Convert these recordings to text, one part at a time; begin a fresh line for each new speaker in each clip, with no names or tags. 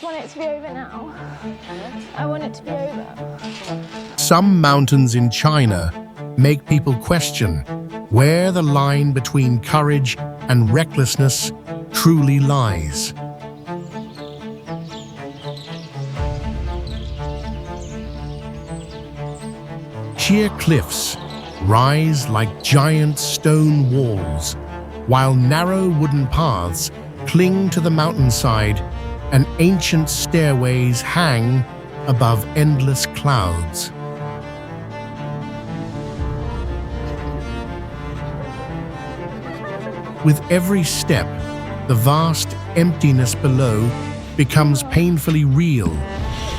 I want it to be over now. I want it to be over.
Some mountains in China make people question where the line between courage and recklessness truly lies. Sheer cliffs rise like giant stone walls, while narrow wooden paths cling to the mountainside and ancient stairways hang above endless clouds. With every step, the vast emptiness below becomes painfully real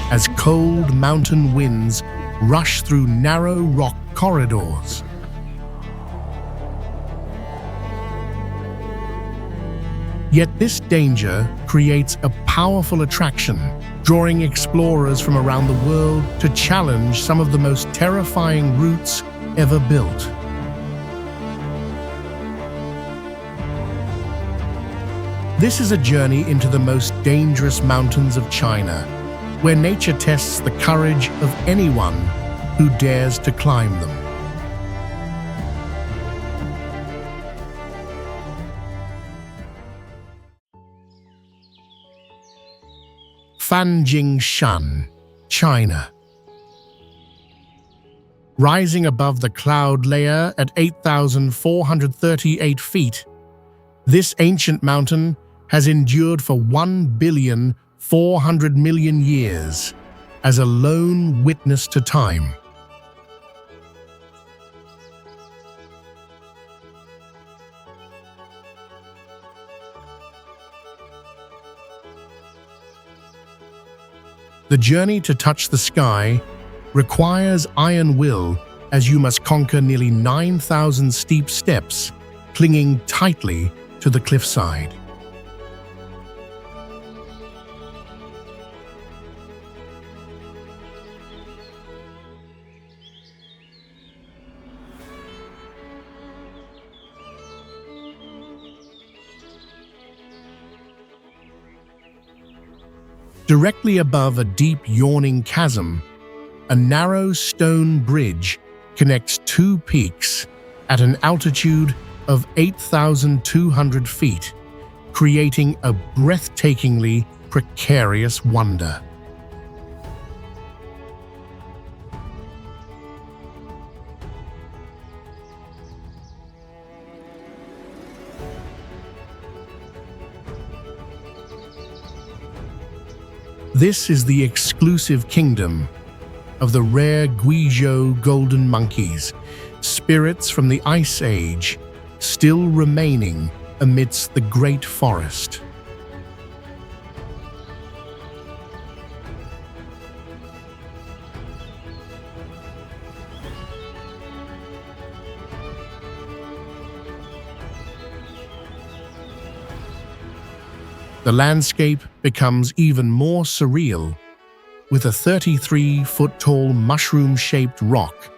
as cold mountain winds rush through narrow rock corridors. Yet this danger creates a powerful attraction, drawing explorers from around the world to challenge some of the most terrifying routes ever built. This is a journey into the most dangerous mountains of China, where nature tests the courage of anyone who dares to climb them. Fanjingshan, China. Rising above the cloud layer at 8,438 feet, this ancient mountain has endured for 1,400,000,000 years as a lone witness to time. The journey to touch the sky requires iron will, as you must conquer nearly 9,000 steep steps, clinging tightly to the cliffside. Directly above a deep yawning chasm, a narrow stone bridge connects two peaks at an altitude of 8,200 feet, creating a breathtakingly precarious wonder. This is the exclusive kingdom of the rare Guizhou golden monkeys, spirits from the Ice Age, still remaining amidst the great forest. The landscape becomes even more surreal, with a 33-foot-tall mushroom-shaped rock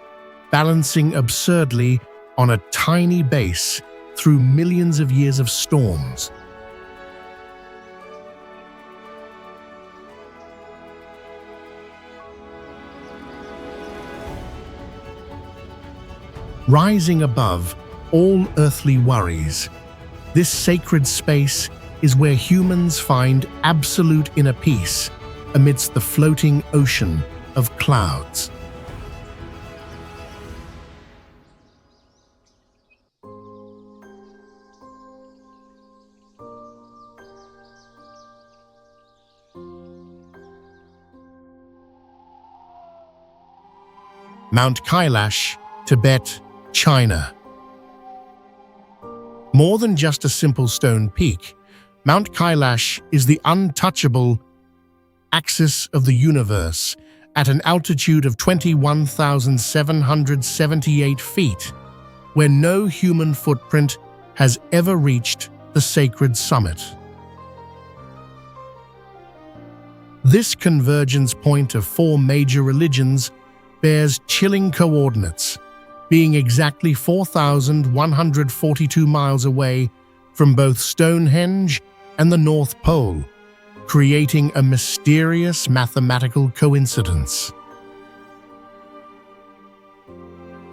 balancing absurdly on a tiny base through millions of years of storms. Rising above all earthly worries, this sacred space is where humans find absolute inner peace amidst the floating ocean of clouds. Mount Kailash, Tibet, China. More than just a simple stone peak, Mount Kailash is the untouchable axis of the universe at an altitude of 21,778 feet, where no human footprint has ever reached the sacred summit. This convergence point of four major religions bears chilling coordinates, being exactly 4,142 miles away from both Stonehenge and the North Pole, creating a mysterious mathematical coincidence.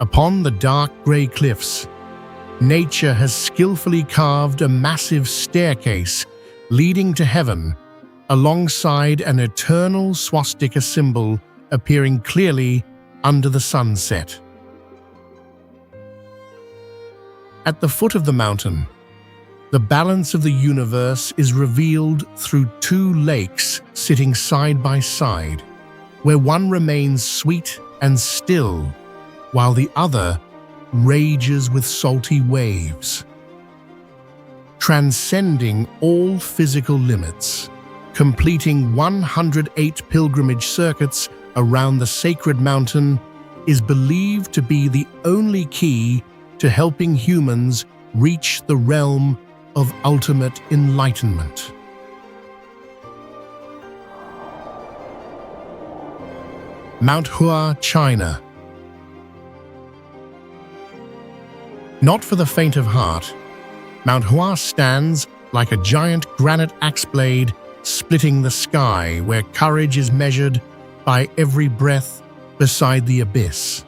Upon the dark grey cliffs, nature has skillfully carved a massive staircase leading to heaven, alongside an eternal swastika symbol appearing clearly under the sunset. At the foot of the mountain, the balance of the universe is revealed through two lakes sitting side by side, where one remains sweet and still, while the other rages with salty waves. Transcending all physical limits, completing 108 pilgrimage circuits around the sacred mountain is believed to be the only key to helping humans reach the realm of ultimate enlightenment. Mount Hua, China. Not for the faint of heart, Mount Hua stands like a giant granite axe blade splitting the sky, where courage is measured by every breath beside the abyss.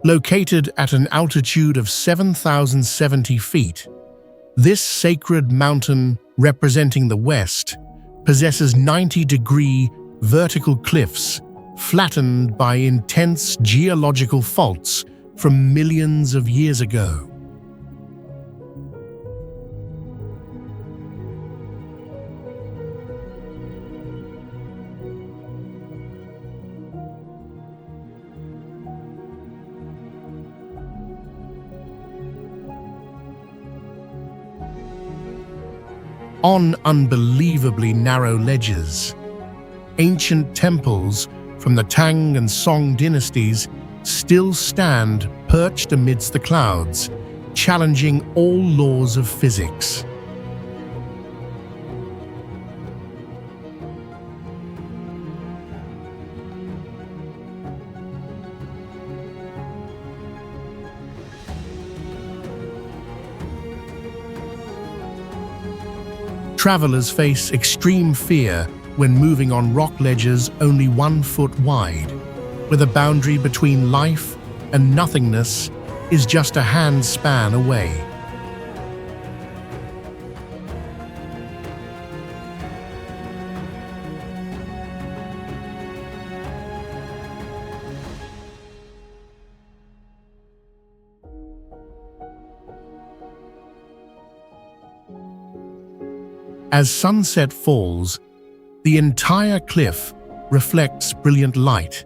Located at an altitude of 7,070 feet, this sacred mountain, representing the West, possesses 90-degree vertical cliffs flattened by intense geological faults from millions of years ago. On unbelievably narrow ledges, ancient temples from the Tang and Song dynasties still stand perched amidst the clouds, challenging all laws of physics. Travelers face extreme fear when moving on rock ledges only 1 foot wide, where the boundary between life and nothingness is just a hand span away. As sunset falls, the entire cliff reflects brilliant light,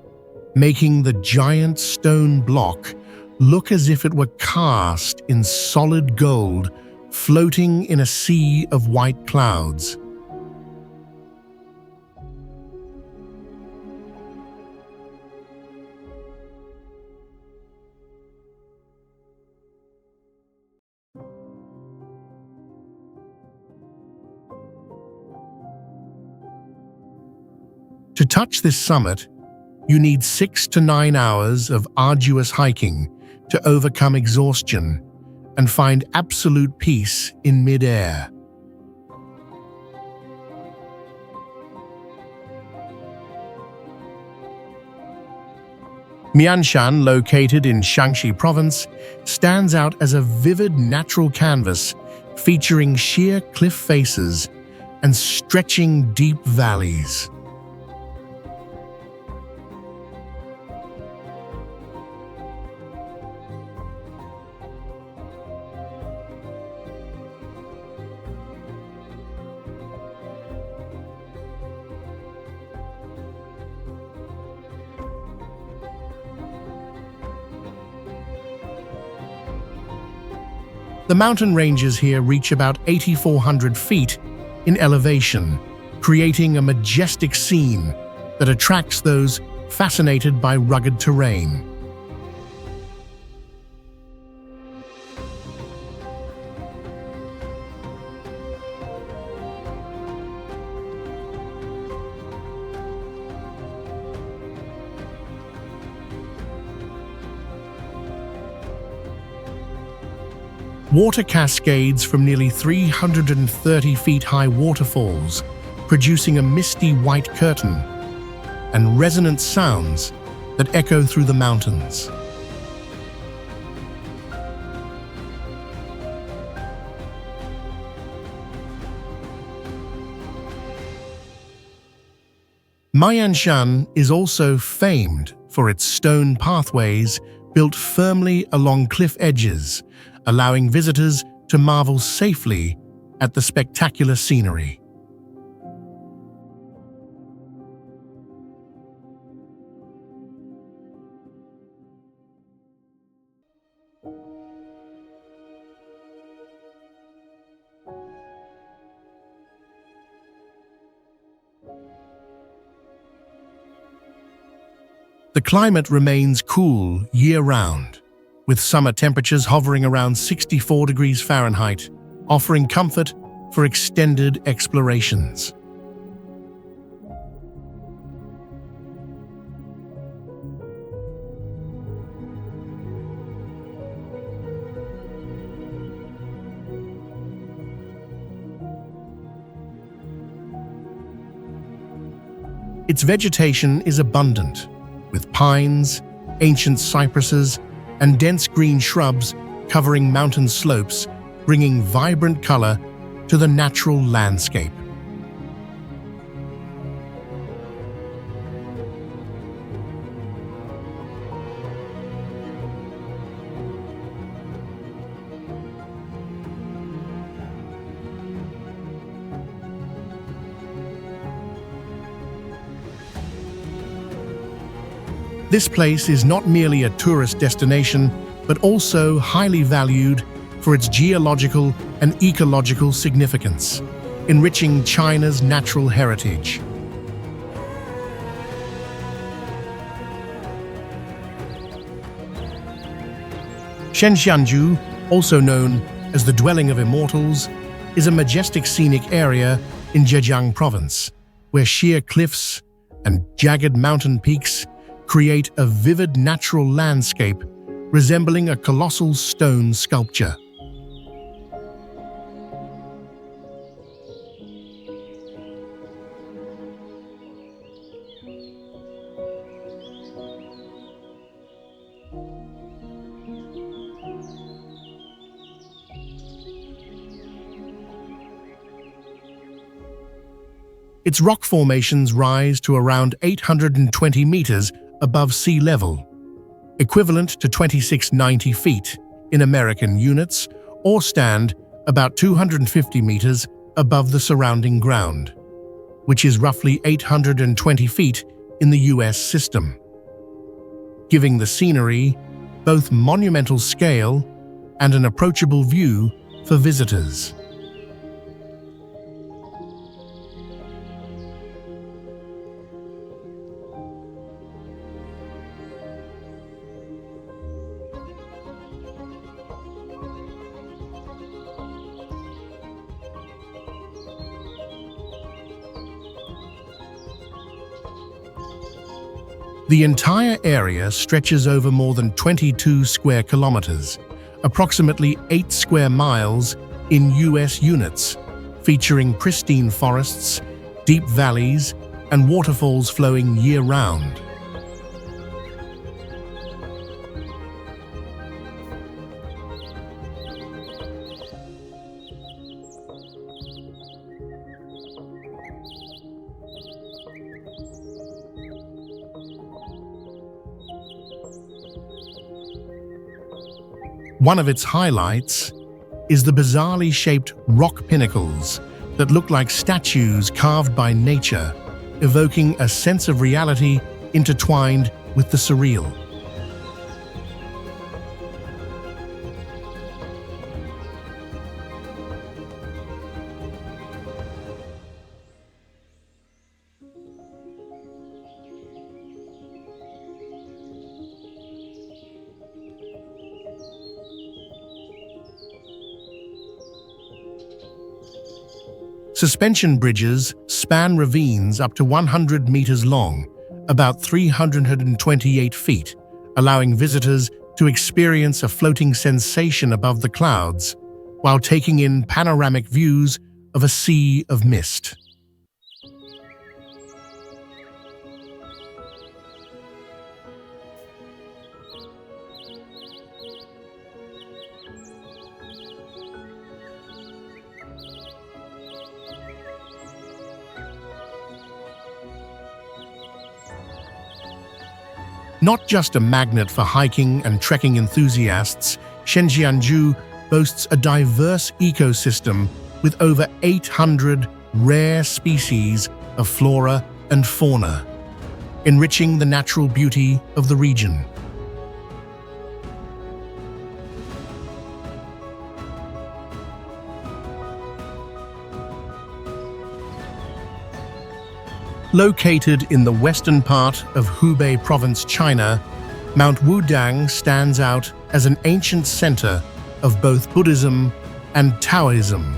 making the giant stone block look as if it were cast in solid gold, floating in a sea of white clouds. To touch this summit, you need 6 to 9 hours of arduous hiking to overcome exhaustion and find absolute peace in mid-air. Mayan Shan, located in Shaanxi province, stands out as a vivid natural canvas featuring sheer cliff faces and stretching deep valleys. The mountain ranges here reach about 8,400 feet in elevation, creating a majestic scene that attracts those fascinated by rugged terrain. Water cascades from nearly 330 feet high waterfalls, producing a misty white curtain, and resonant sounds that echo through the mountains. Mayan Shan is also famed for its stone pathways built firmly along cliff edges, allowing visitors to marvel safely at the spectacular scenery. The climate remains cool year-round, with summer temperatures hovering around 64 degrees Fahrenheit, offering comfort for extended explorations. Its vegetation is abundant, with pines, ancient cypresses, and dense green shrubs covering mountain slopes, bringing vibrant color to the natural landscape. This place is not merely a tourist destination, but also highly valued for its geological and ecological significance, enriching China's natural heritage. Shenxianju, also known as the Dwelling of Immortals, is a majestic scenic area in Zhejiang province, where sheer cliffs and jagged mountain peaks create a vivid natural landscape resembling a colossal stone sculpture. Its rock formations rise to around 820 meters above sea level, equivalent to 2690 feet in American units, or stand about 250 meters above the surrounding ground, which is roughly 820 feet in the US system, giving the scenery both monumental scale and an approachable view for visitors. The entire area stretches over more than 22 square kilometers, approximately 8 square miles in US units, featuring pristine forests, deep valleys, and waterfalls flowing year-round. One of its highlights is the bizarrely shaped rock pinnacles that look like statues carved by nature, evoking a sense of reality intertwined with the surreal. Suspension bridges span ravines up to 100 meters long, about 328 feet, allowing visitors to experience a floating sensation above the clouds while taking in panoramic views of a sea of mist. Not just a magnet for hiking and trekking enthusiasts, Shenxianju boasts a diverse ecosystem with over 800 rare species of flora and fauna, enriching the natural beauty of the region. Located in the western part of Hubei Province, China, Mount Wudang stands out as an ancient center of both Buddhism and Taoism,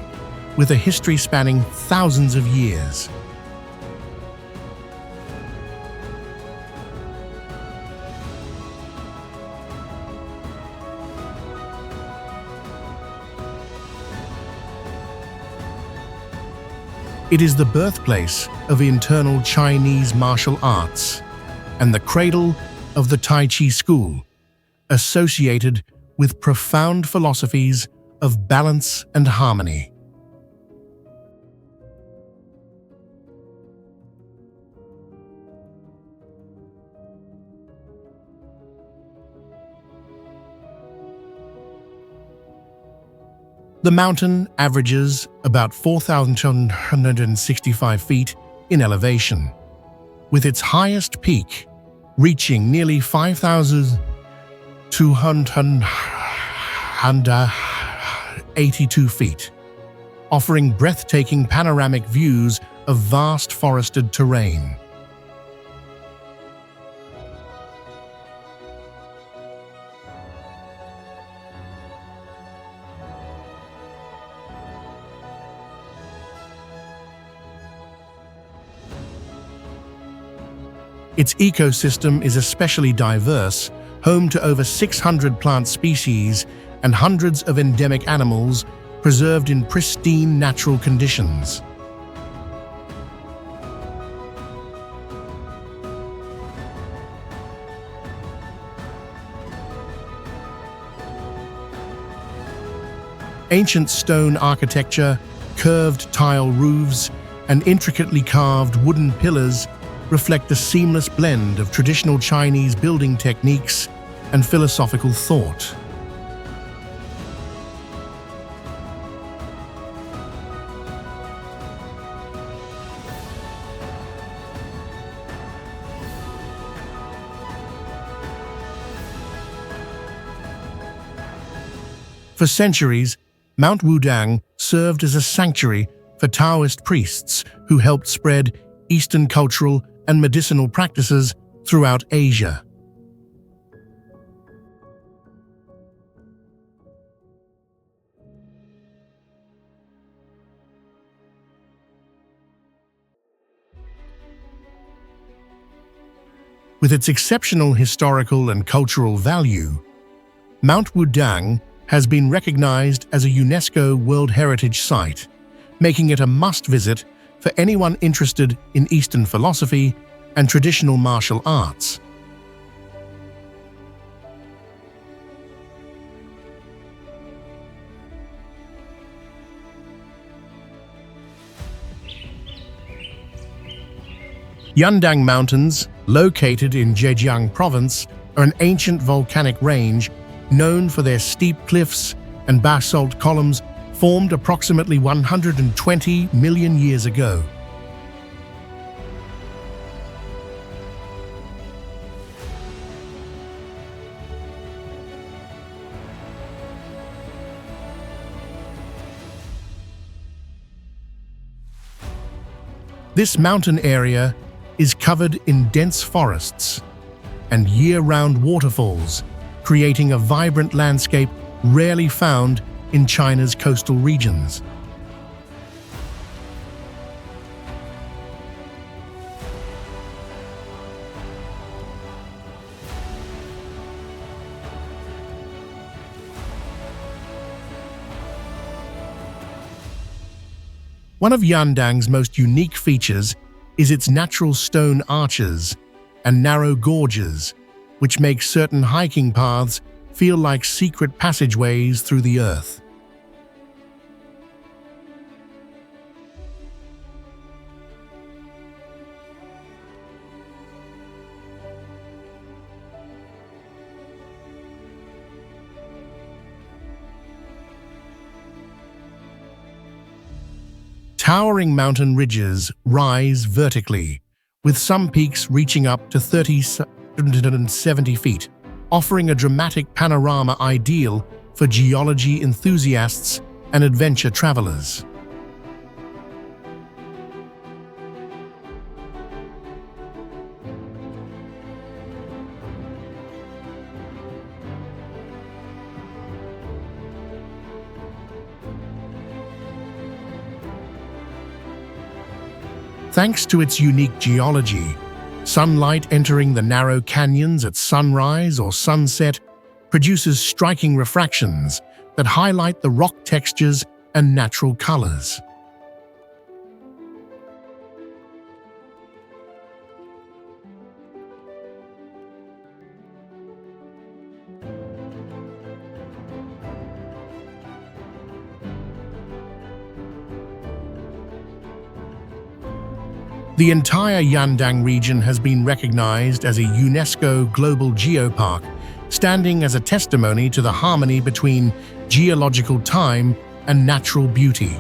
with a history spanning thousands of years. It is the birthplace of internal Chinese martial arts and the cradle of the Tai Chi school, associated with profound philosophies of balance and harmony. The mountain averages about 4,265 feet in elevation, with its highest peak reaching nearly 5,282 feet, offering breathtaking panoramic views of vast forested terrain. Its ecosystem is especially diverse, home to over 600 plant species and hundreds of endemic animals preserved in pristine natural conditions. Ancient stone architecture, curved tile roofs, and intricately carved wooden pillars reflect a seamless blend of traditional Chinese building techniques and philosophical thought. For centuries, Mount Wudang served as a sanctuary for Taoist priests who helped spread Eastern cultural and medicinal practices throughout Asia. With its exceptional historical and cultural value, Mount Wudang has been recognized as a UNESCO World Heritage Site, making it a must-visit for anyone interested in Eastern philosophy and traditional martial arts. Yandang Mountains, located in Zhejiang Province, are an ancient volcanic range known for their steep cliffs and basalt columns formed approximately 120 million years ago. This mountain area is covered in dense forests and year-round waterfalls, creating a vibrant landscape rarely found in China's coastal regions. One of Yandang's most unique features is its natural stone arches and narrow gorges, which make certain hiking paths feel like secret passageways through the earth. Towering mountain ridges rise vertically, with some peaks reaching up to 370 feet, offering a dramatic panorama ideal for geology enthusiasts and adventure travelers. Thanks to its unique geology, sunlight entering the narrow canyons at sunrise or sunset produces striking refractions that highlight the rock textures and natural colors. The entire Yandang region has been recognized as a UNESCO Global Geopark, standing as a testimony to the harmony between geological time and natural beauty.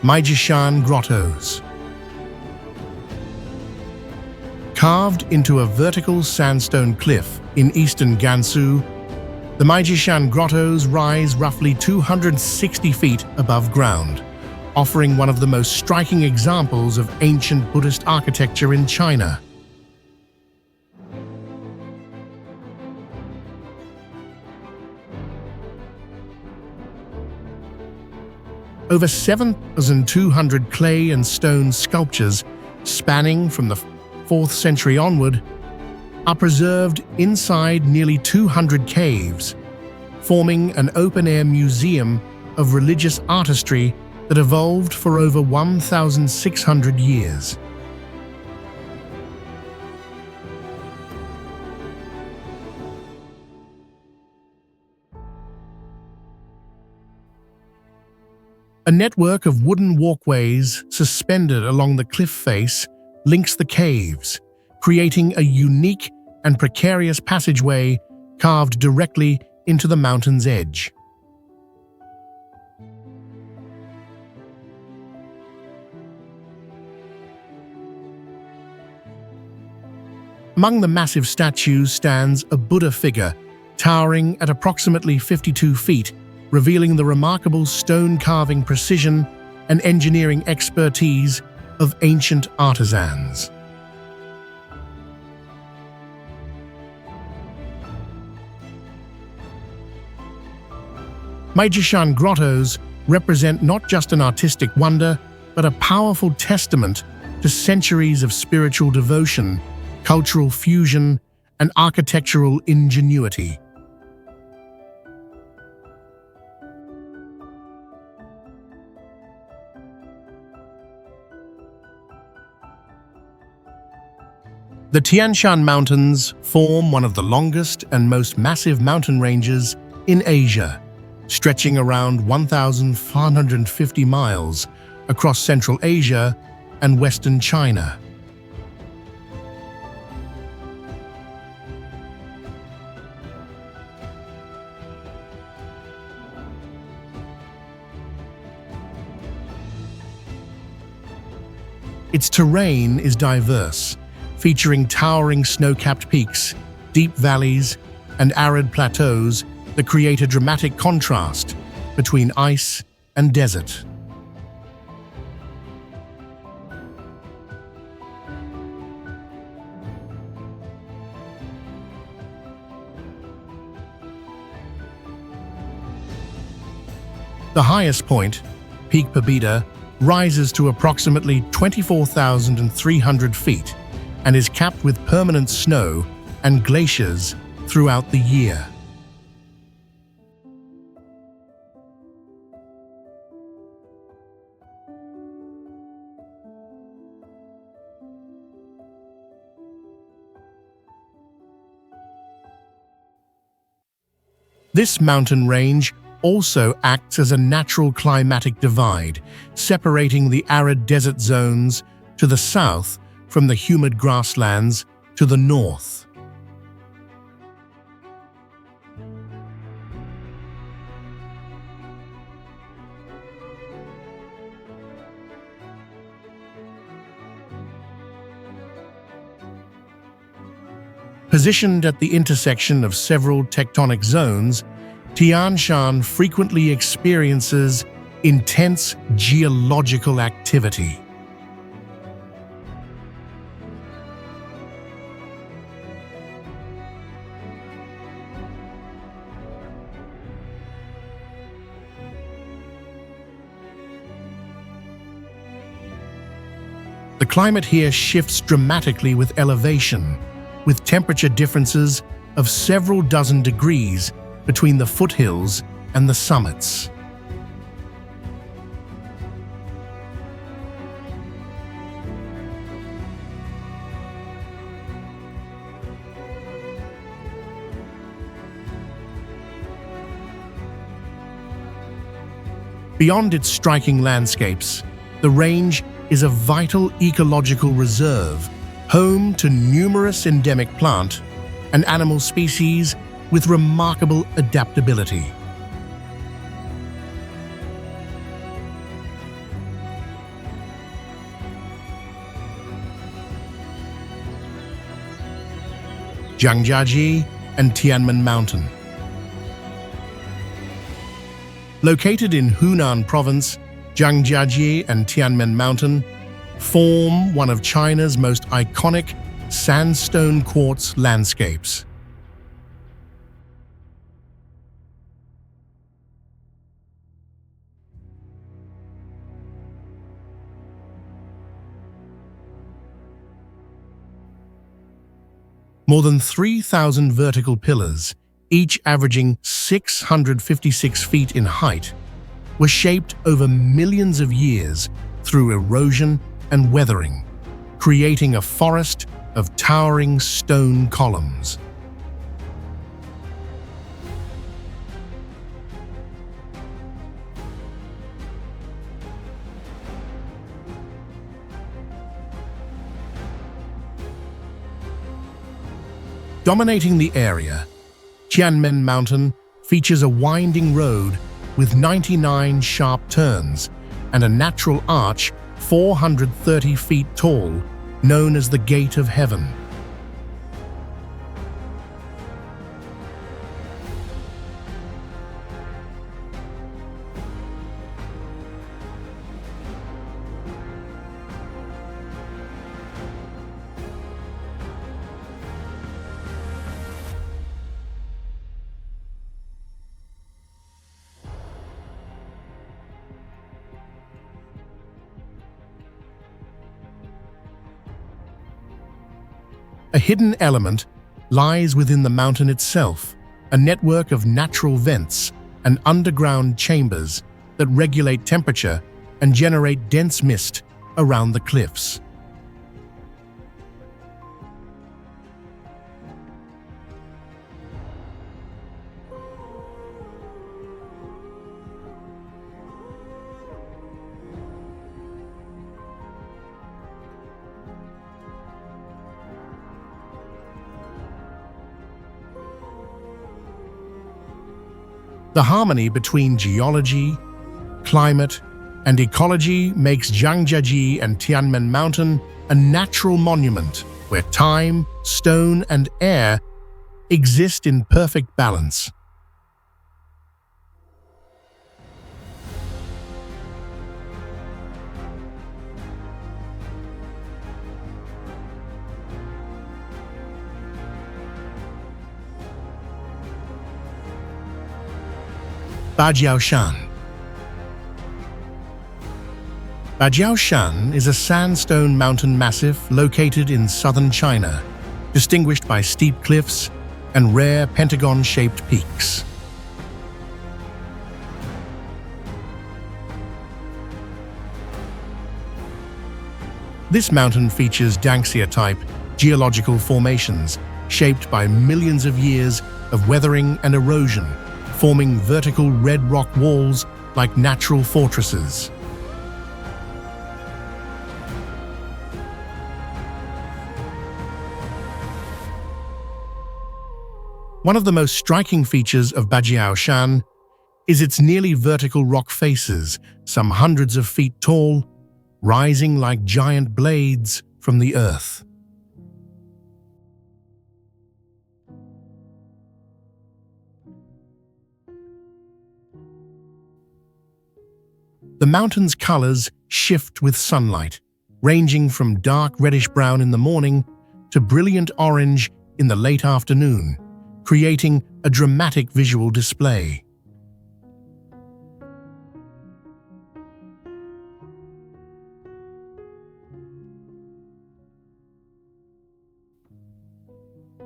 Maijishan grottos. Carved into a vertical sandstone cliff in eastern Gansu, the Maijishan grottos rise roughly 260 feet above ground, offering one of the most striking examples of ancient Buddhist architecture in China. Over 7,200 clay and stone sculptures spanning from the 4th century onward are preserved inside nearly 200 caves, forming an open-air museum of religious artistry that evolved for over 1,600 years. A network of wooden walkways suspended along the cliff face links the caves, creating a unique and precarious passageway carved directly into the mountain's edge. Among the massive statues stands a Buddha figure, towering at approximately 52 feet, revealing the remarkable stone carving precision and engineering expertise of ancient artisans. Maijishan grottos represent not just an artistic wonder, but a powerful testament to centuries of spiritual devotion, cultural fusion, and architectural ingenuity. The Tian Shan Mountains form one of the longest and most massive mountain ranges in Asia, stretching around 1,450 miles across Central Asia and Western China. Its terrain is diverse, featuring towering snow-capped peaks, deep valleys, and arid plateaus that create a dramatic contrast between ice and desert. The highest point, Peak Pabida, rises to approximately 24,300 feet and is capped with permanent snow and glaciers throughout the year. This mountain range also acts as a natural climatic divide, separating the arid desert zones to the south from the humid grasslands to the north. Positioned at the intersection of several tectonic zones, Tian Shan frequently experiences intense geological activity. The climate here shifts dramatically with elevation, with temperature differences of several dozen degrees between the foothills and the summits. Beyond its striking landscapes, the range is a vital ecological reserve, home to numerous endemic plant and animal species with remarkable adaptability. Zhangjiang and Tianmen Mountain. Located in Hunan Province, Zhangjiang and Tianmen Mountain form one of China's most iconic sandstone quartz landscapes. More than 3,000 vertical pillars, each averaging 656 feet in height, were shaped over millions of years through erosion and weathering, creating a forest of towering stone columns. Dominating the area, Tianmen Mountain features a winding road with 99 sharp turns and a natural arch 430 feet tall, known as the Gate of Heaven. A hidden element lies within the mountain itself, a network of natural vents and underground chambers that regulate temperature and generate dense mist around the cliffs. The harmony between geology, climate, and ecology makes Zhangjiang and Tianmen Mountain a natural monument where time, stone, and air exist in perfect balance. Bajiao Shan. Bajiao Shan is a sandstone mountain massif located in southern China, distinguished by steep cliffs and rare pentagon-shaped peaks. This mountain features Danxia-type geological formations shaped by millions of years of weathering and erosion, forming vertical red rock walls like natural fortresses. One of the most striking features of Bajiao Shan is its nearly vertical rock faces, some hundreds of feet tall, rising like giant blades from the earth. The mountain's colors shift with sunlight, ranging from dark reddish-brown in the morning to brilliant orange in the late afternoon, creating a dramatic visual display.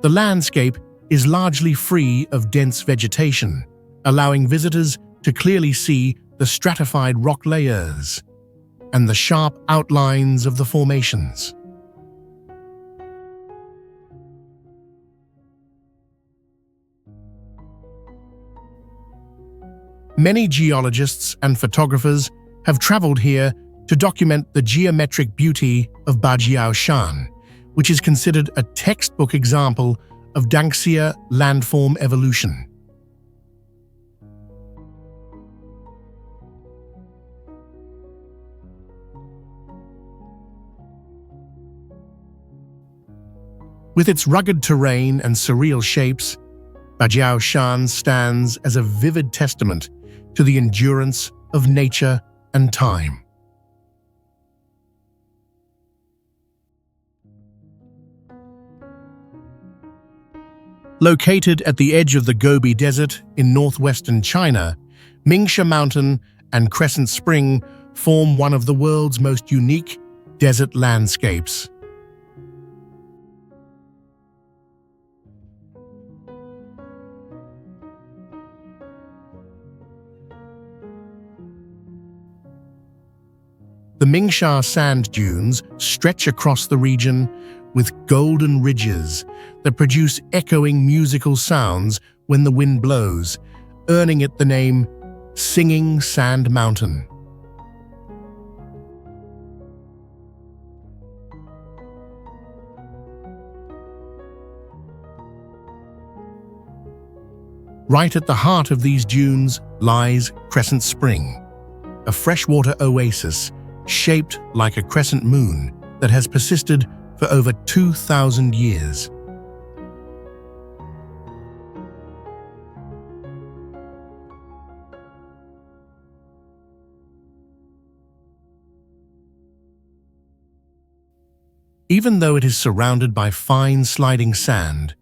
The landscape is largely free of dense vegetation, allowing visitors to clearly see the stratified rock layers and the sharp outlines of the formations. Many geologists and photographers have traveled here to document the geometric beauty of Bajiao Shan, which is considered a textbook example of Danxia landform evolution. With its rugged terrain and surreal shapes, Bajiao Shan stands as a vivid testament to the endurance of nature and time. Located at the edge of the Gobi Desert in northwestern China, Moshi Mountain and Crescent Spring form one of the world's most unique desert landscapes. The Moshi sand dunes stretch across the region with golden ridges that produce echoing musical sounds when the wind blows, earning it the name Singing Sand Mountain. Right at the heart of these dunes lies Crescent Spring, a freshwater oasis shaped like a crescent moon that has persisted for over 2,000 years. Even though it is surrounded by fine sliding sand,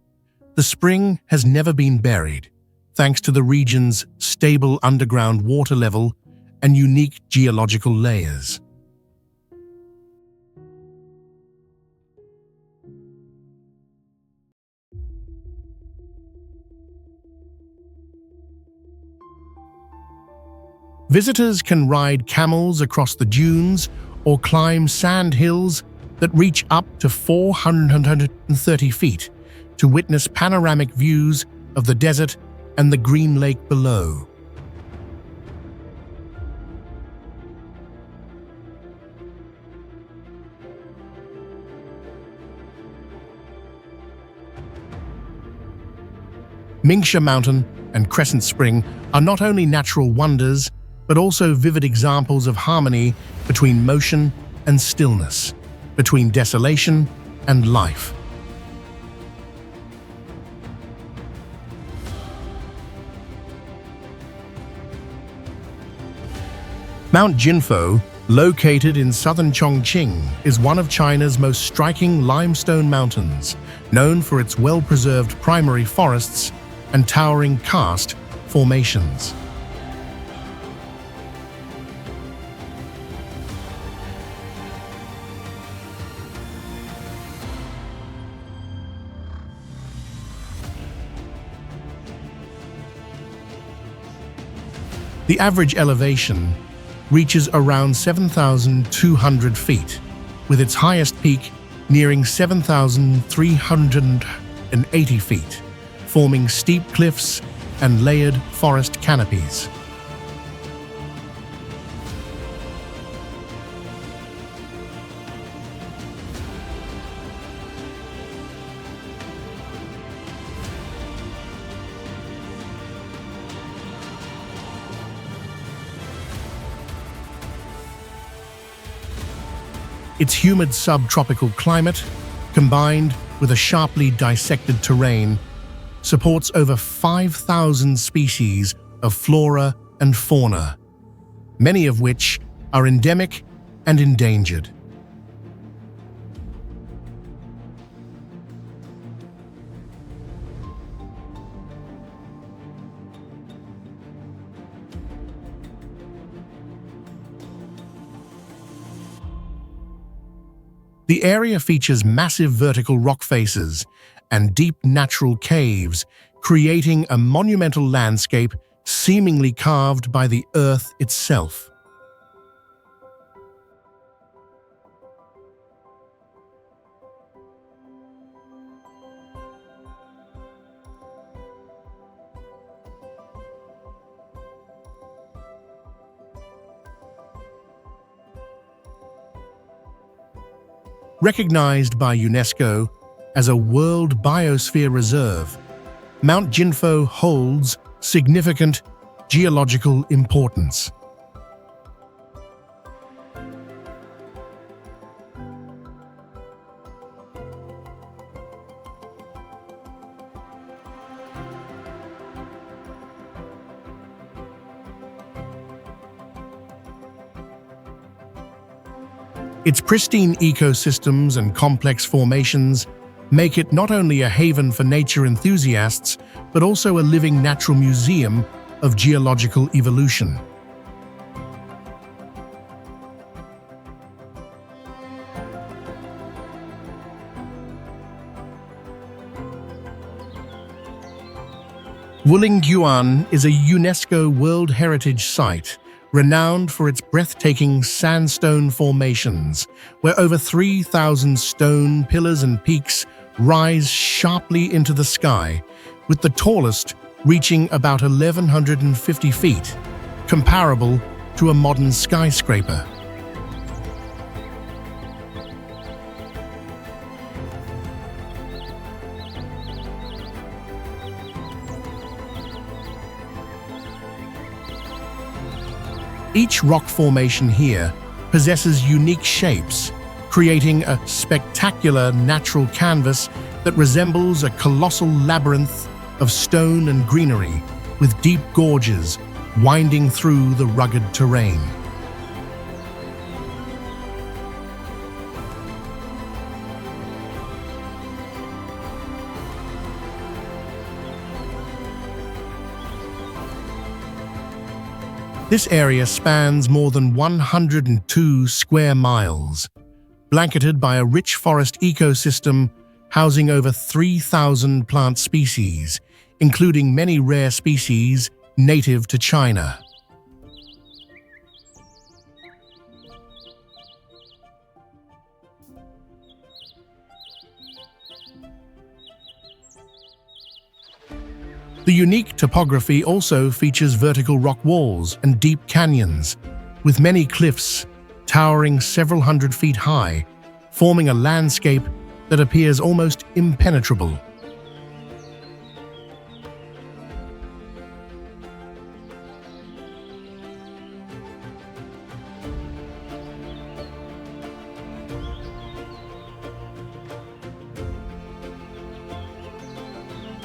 the spring has never been buried, thanks to the region's stable underground water level and unique geological layers. Visitors can ride camels across the dunes or climb sand hills that reach up to 430 feet to witness panoramic views of the desert and the green lake below. Moshi Mountain and Crescent Spring are not only natural wonders, but also vivid examples of harmony between motion and stillness, between desolation and life. Mount Jinfo, located in southern Chongqing, is one of China's most striking limestone mountains, known for its well-preserved primary forests and towering karst formations. The average elevation reaches around 7,200 feet, with its highest peak nearing 7,380 feet, forming steep cliffs and layered forest canopies. Its humid subtropical climate, combined with a sharply dissected terrain, supports over 5,000 species of flora and fauna, many of which are endemic and endangered. The area features massive vertical rock faces and deep natural caves, creating a monumental landscape seemingly carved by the earth itself. Recognized by UNESCO as a World Biosphere Reserve, Mount Jinfo holds significant geological importance. Its pristine ecosystems and complex formations make it not only a haven for nature enthusiasts, but also a living natural museum of geological evolution. Wudang is a UNESCO World Heritage Site, renowned for its breathtaking sandstone formations, where over 3,000 stone pillars and peaks rise sharply into the sky, with the tallest reaching about 1,150 feet, comparable to a modern skyscraper. Each rock formation here possesses unique shapes, creating a spectacular natural canvas that resembles a colossal labyrinth of stone and greenery, with deep gorges winding through the rugged terrain. This area spans more than 102 square miles, blanketed by a rich forest ecosystem housing over 3,000 plant species, including many rare species native to China. The unique topography also features vertical rock walls and deep canyons, with many cliffs towering several hundred feet high, forming a landscape that appears almost impenetrable.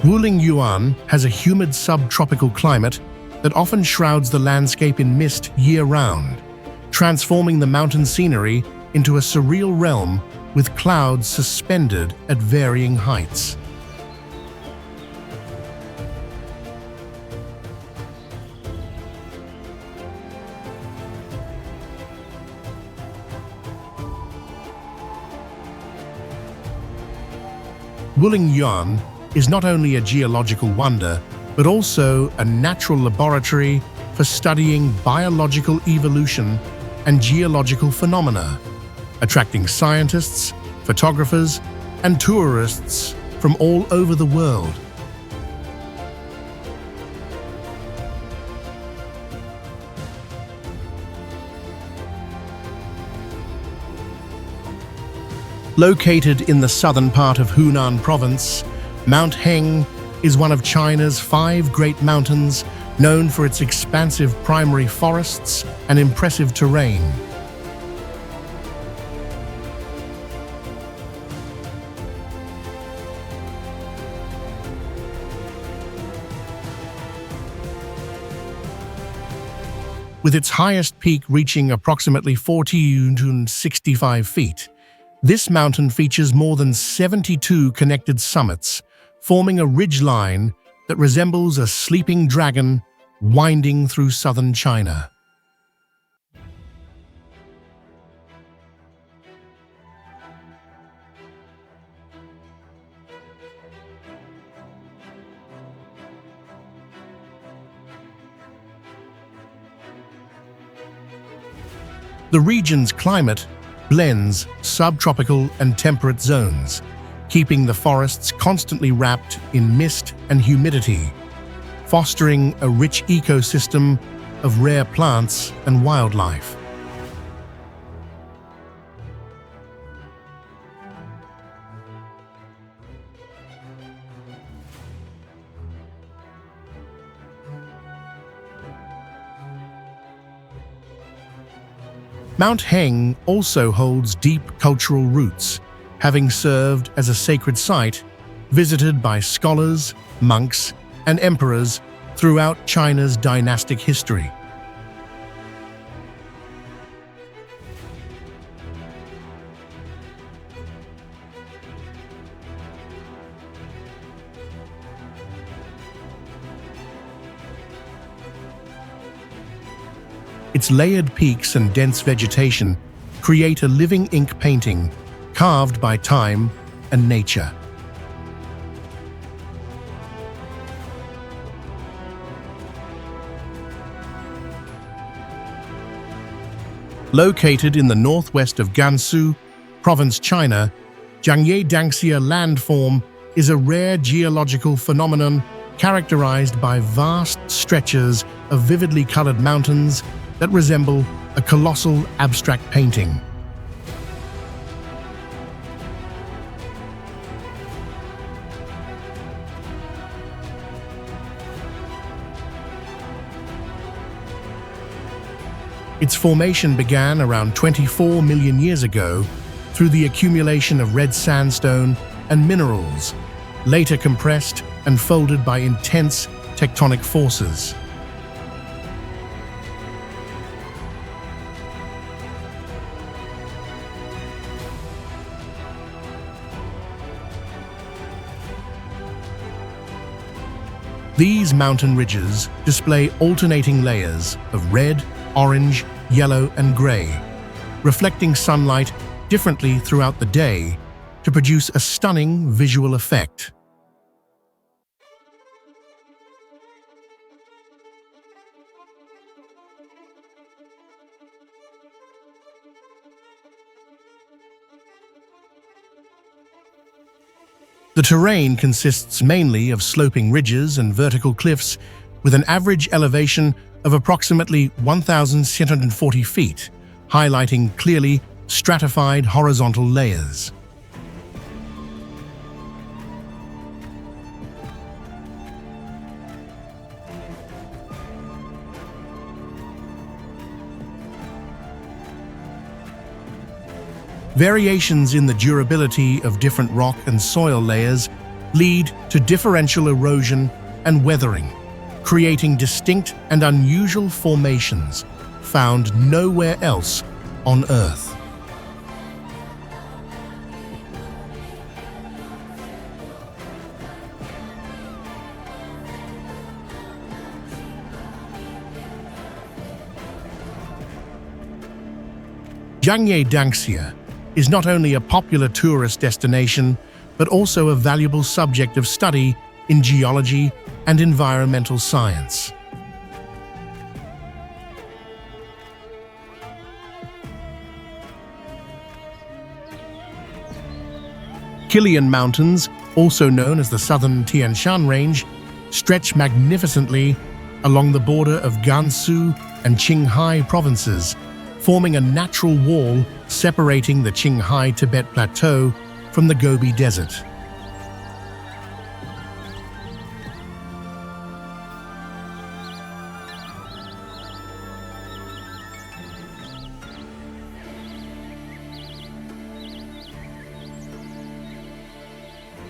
Wudang has a humid subtropical climate that often shrouds the landscape in mist year-round, transforming the mountain scenery into a surreal realm with clouds suspended at varying heights. Wudang is not only a geological wonder, but also a natural laboratory for studying biological evolution and geological phenomena, attracting scientists, photographers, and tourists from all over the world. Located in the southern part of Hunan Province, Mount Heng is one of China's 5 great mountains, known for its expansive primary forests and impressive terrain. With its highest peak reaching approximately 465 feet, this mountain features more than 72 connected summits, forming a ridgeline that resembles a sleeping dragon winding through southern China. The region's climate blends subtropical and temperate zones, keeping the forests constantly wrapped in mist and humidity, fostering a rich ecosystem of rare plants and wildlife. Mount Heng also holds deep cultural roots, having served as a sacred site visited by scholars, monks, and emperors throughout China's dynastic history. Its layered peaks and dense vegetation create a living ink painting carved by time and nature. Located in the northwest of Gansu Province, China, Zhangye Danxia landform is a rare geological phenomenon characterized by vast stretches of vividly colored mountains that resemble a colossal abstract painting. Its formation began around 24 million years ago through the accumulation of red sandstone and minerals, later compressed and folded by intense tectonic forces. These mountain ridges display alternating layers of red, orange, yellow, and gray, reflecting sunlight differently throughout the day to produce a stunning visual effect. The terrain consists mainly of sloping ridges and vertical cliffs with an average elevation of approximately 1,640 feet, highlighting clearly stratified horizontal layers. Variations in the durability of different rock and soil layers lead to differential erosion and weathering, creating distinct and unusual formations found nowhere else on Earth. Zhangye Danxia is not only a popular tourist destination, but also a valuable subject of study in geology and environmental science. Qinglong Mountains, also known as the southern Tian Shan range, stretch magnificently along the border of Gansu and Qinghai provinces, forming a natural wall separating the Qinghai Tibet Plateau from the Gobi Desert.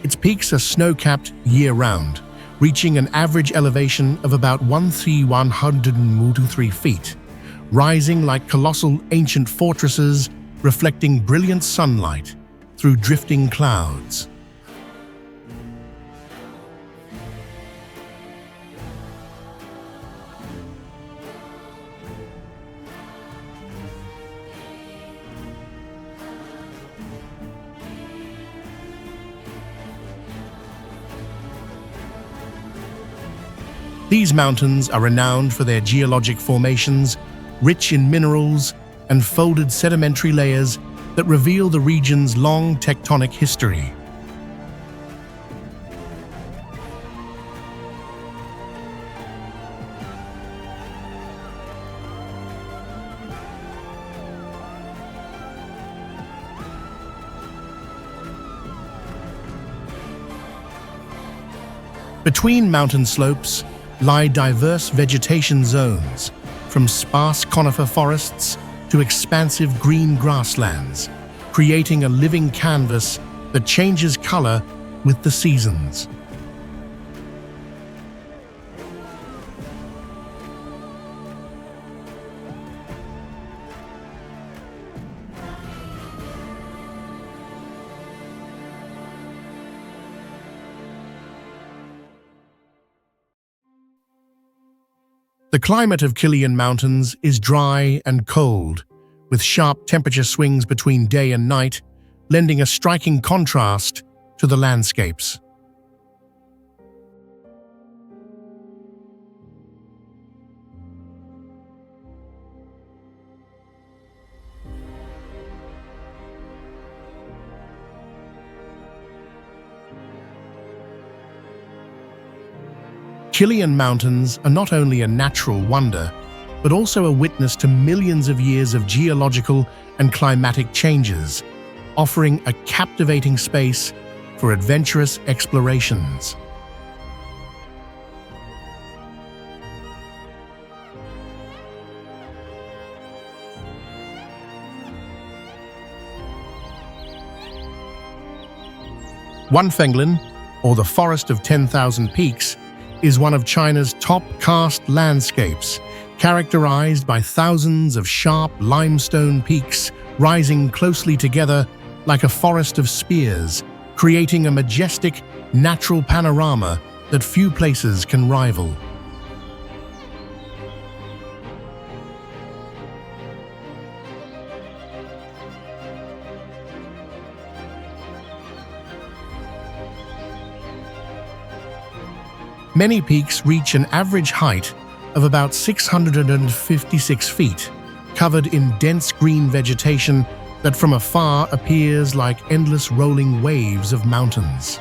Its peaks are snow-capped year-round, reaching an average elevation of about 1,103 feet, rising like colossal ancient fortresses reflecting brilliant sunlight through drifting clouds. These mountains are renowned for their geologic formations, rich in minerals and folded sedimentary layers that reveal the region's long tectonic history. Between mountain slopes lie diverse vegetation zones, from sparse conifer forests to expansive green grasslands, creating a living canvas that changes color with the seasons. The climate of Qinglong Mountains is dry and cold, with sharp temperature swings between day and night, lending a striking contrast to the landscapes. Qinglong Mountains are not only a natural wonder, but also a witness to millions of years of geological and climatic changes, offering a captivating space for adventurous explorations. Wanfenglin, or the Forest of 10,000 Peaks, is one of China's top karst landscapes, characterized by thousands of sharp limestone peaks rising closely together like a forest of spears, creating a majestic, natural panorama that few places can rival. Many peaks reach an average height of about 656 feet, covered in dense green vegetation that from afar appears like endless rolling waves of mountains.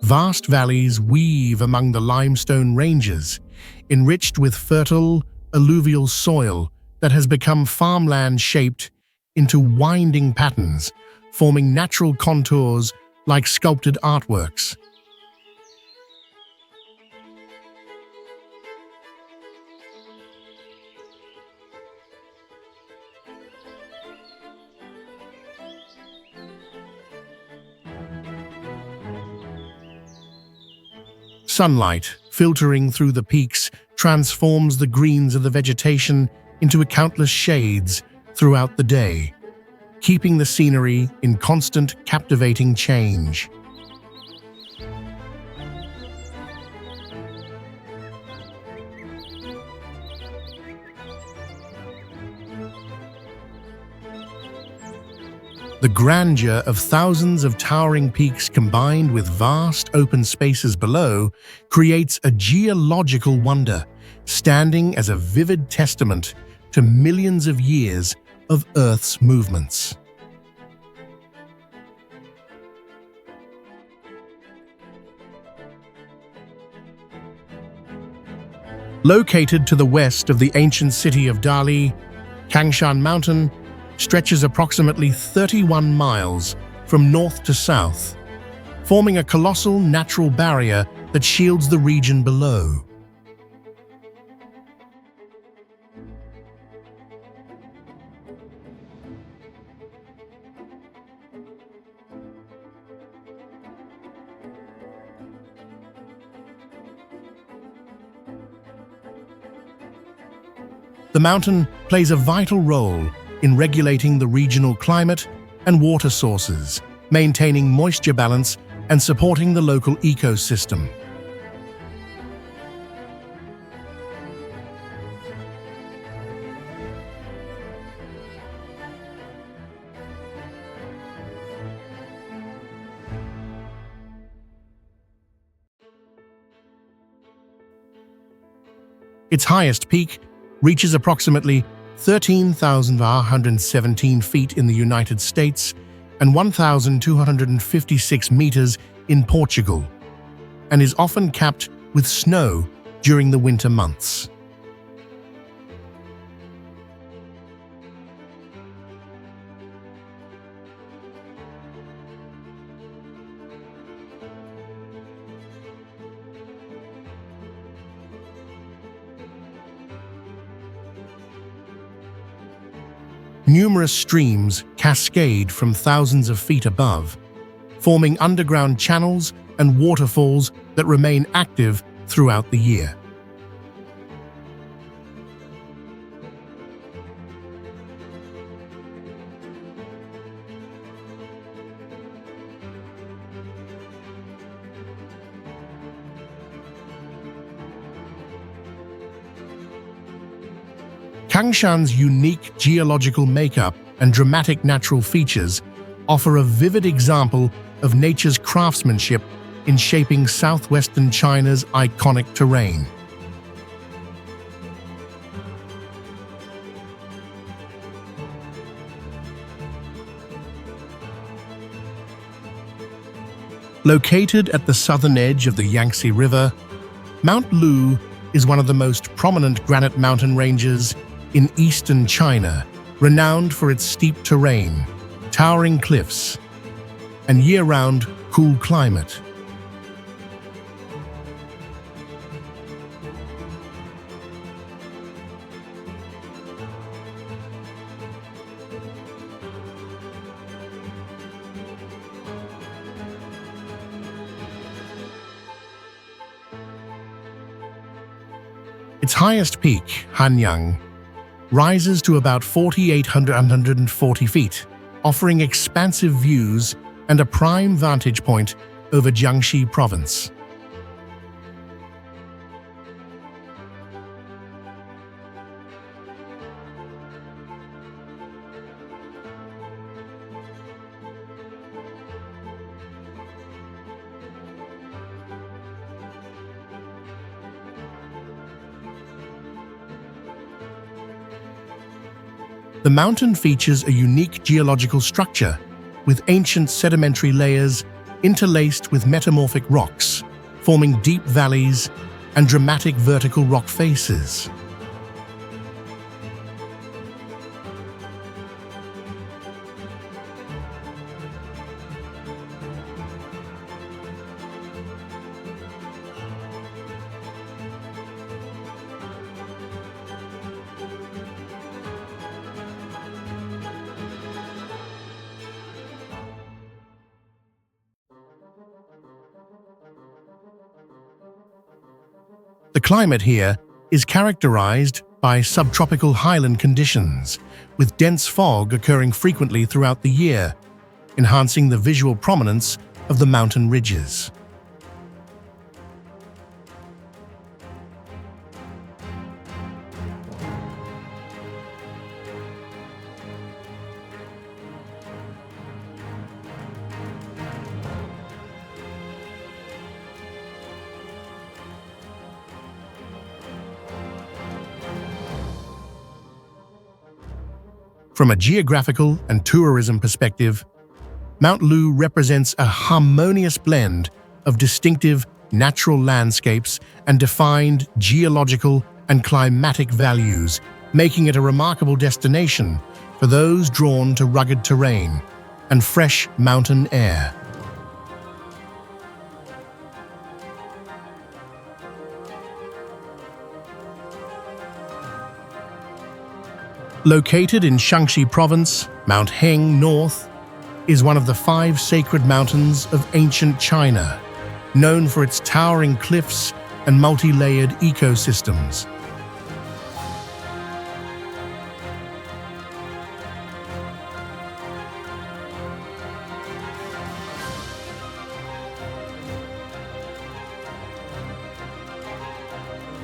Vast valleys weave among the limestone ranges, enriched with fertile, alluvial soil that has become farmland shaped into winding patterns, forming natural contours like sculpted artworks. Sunlight, filtering through the peaks, transforms the greens of the vegetation into countless shades throughout the day, keeping the scenery in constant, captivating change. The grandeur of thousands of towering peaks combined with vast open spaces below creates a geological wonder, standing as a vivid testament to millions of years of Earth's movements. Located to the west of the ancient city of Dali, Tian Mountain stretches approximately 31 miles from north to south, forming a colossal natural barrier that shields the region below. The mountain plays a vital role in regulating the regional climate and water sources, maintaining moisture balance and supporting the local ecosystem. Its highest peak reaches approximately 13,117 feet in the United States and 1,256 meters in Portugal, and is often capped with snow during the winter months. Numerous streams cascade from thousands of feet above, forming underground channels and waterfalls that remain active throughout the year. Tangshan's unique geological makeup and dramatic natural features offer a vivid example of nature's craftsmanship in shaping southwestern China's iconic terrain. Located at the southern edge of the Yangtze River, Mount Lu is one of the most prominent granite mountain ranges in eastern China, renowned for its steep terrain, towering cliffs, and year-round cool climate. Its highest peak, Hanyang, rises to about 4,840 feet, offering expansive views and a prime vantage point over Jiangxi province. The mountain features a unique geological structure, with ancient sedimentary layers interlaced with metamorphic rocks, forming deep valleys and dramatic vertical rock faces. The climate here is characterized by subtropical highland conditions, with dense fog occurring frequently throughout the year, enhancing the visual prominence of the mountain ridges. From a geographical and tourism perspective, Mount Lu represents a harmonious blend of distinctive natural landscapes and defined geological and climatic values, making it a remarkable destination for those drawn to rugged terrain and fresh mountain air. Located in Shaanxi Province, Mount Heng North is one of the 5 sacred mountains of ancient China, known for its towering cliffs and multi-layered ecosystems.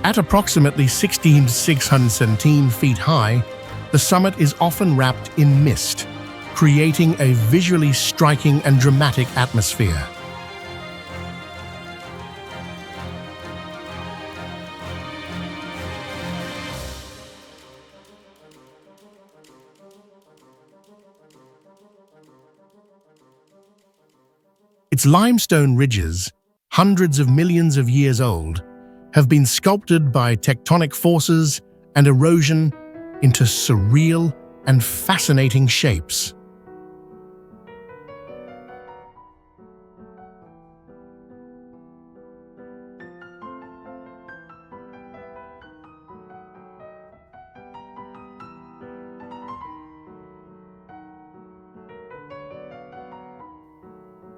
At approximately 16,617 feet high, the summit is often wrapped in mist, creating a visually striking and dramatic atmosphere. Its limestone ridges, hundreds of millions of years old, have been sculpted by tectonic forces and erosion into surreal and fascinating shapes.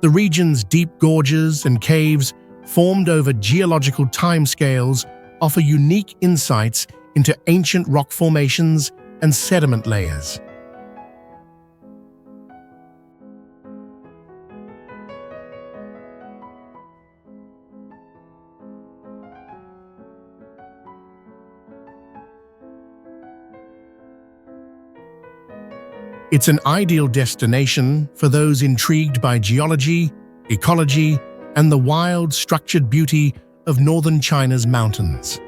The region's deep gorges and caves, formed over geological timescales, offer unique insights into ancient rock formations and sediment layers. It's an ideal destination for those intrigued by geology, ecology, and the wild, structured beauty of northern China's mountains.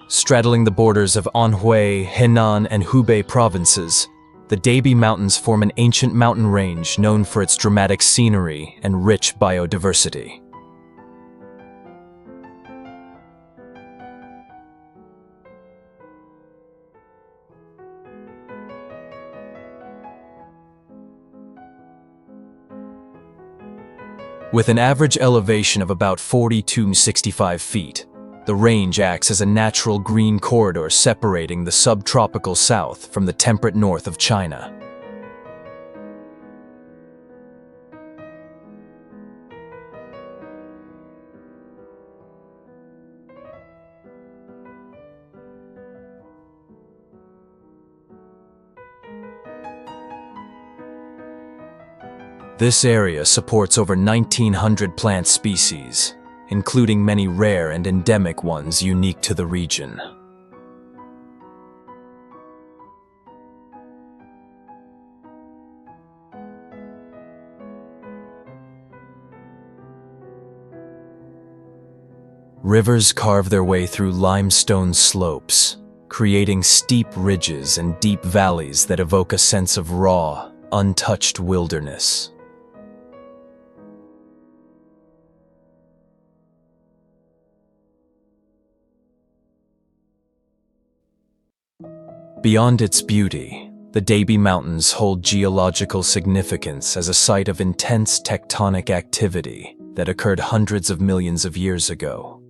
Straddling the borders of Anhui, Henan, and Hubei provinces, the Debi Mountains form an ancient mountain range known for its dramatic scenery and rich biodiversity. With an average elevation of about 40 to 65 feet, the range acts as a natural green corridor separating the subtropical south from the temperate north of China. This area supports over 1,900 plant species, including many rare and endemic ones unique to the region. Rivers carve their way through limestone slopes, creating steep ridges and deep valleys that evoke a sense of raw, untouched wilderness. Beyond its beauty, the Debi Mountains hold geological significance as a site of intense tectonic activity that occurred hundreds of millions of years ago.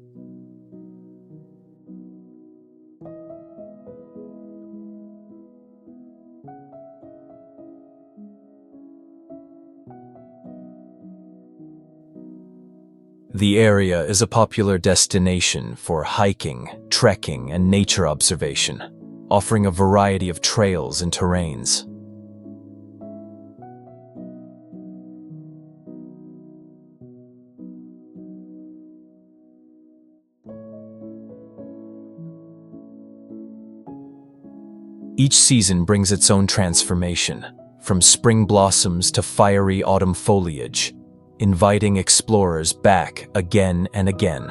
The area is a popular destination for hiking, trekking, and nature observation, offering a variety of trails and terrains. Each season brings its own transformation, from spring blossoms to fiery autumn foliage, inviting explorers back again and again.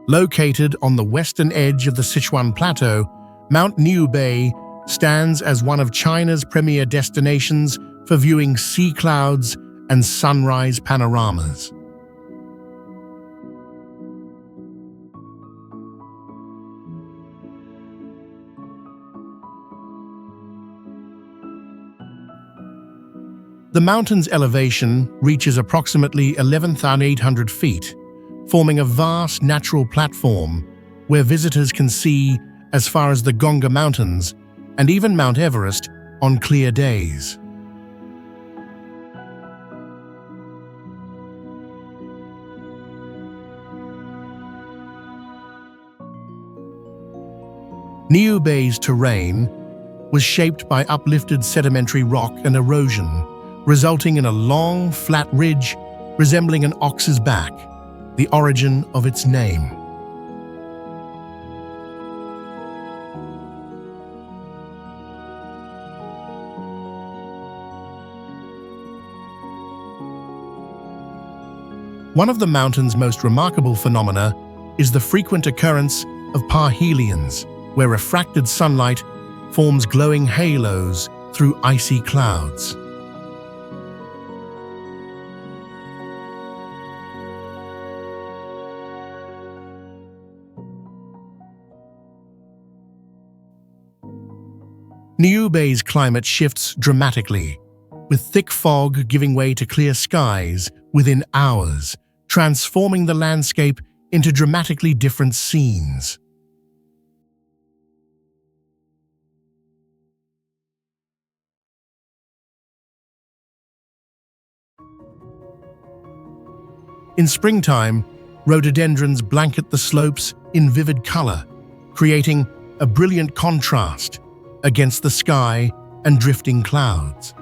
Located on the western edge of the Sichuan Plateau, Mount Niubei stands as one of China's premier destinations for viewing sea clouds and sunrise panoramas. The mountain's elevation reaches approximately 11,800 feet, forming a vast natural platform where visitors can see as far as the Zhangye Mountains and even Mount Everest on clear days. Niubei's terrain was shaped by uplifted sedimentary rock and erosion, resulting in a long, flat ridge resembling an ox's back, the origin of its name. One of the mountain's most remarkable phenomena is the frequent occurrence of parhelions, where refracted sunlight forms glowing halos through icy clouds. Niubei's climate shifts dramatically, with thick fog giving way to clear skies within hours, transforming the landscape into dramatically different scenes. In springtime, rhododendrons blanket the slopes in vivid color, creating a brilliant contrast against the sky and drifting clouds.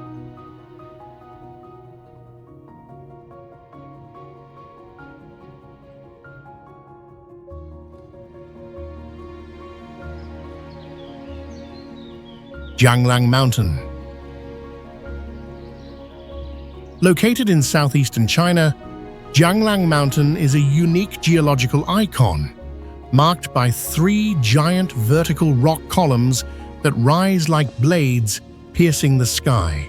Jianglang Mountain. Located in southeastern China, Jianglang Mountain is a unique geological icon, marked by 3 giant vertical rock columns that rise like blades piercing the sky.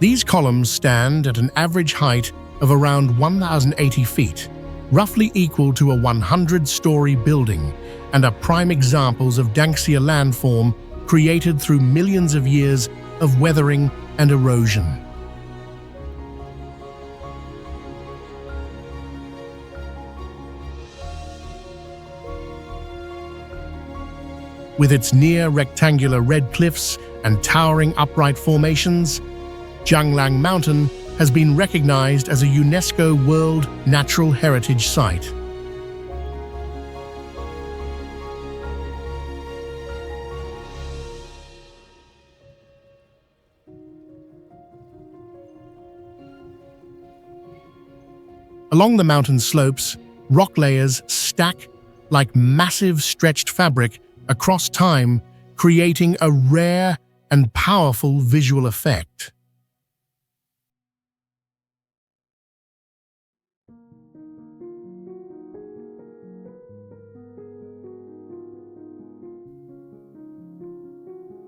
These columns stand at an average height of around 1,080 feet, roughly equal to a 100-story building, and are prime examples of Danxia landform created through millions of years of weathering and erosion. With its near-rectangular red cliffs and towering upright formations, Jianglang Mountain has been recognized as a UNESCO World Natural Heritage Site. Along the mountain slopes, rock layers stack like massive stretched fabric across time, creating a rare and powerful visual effect.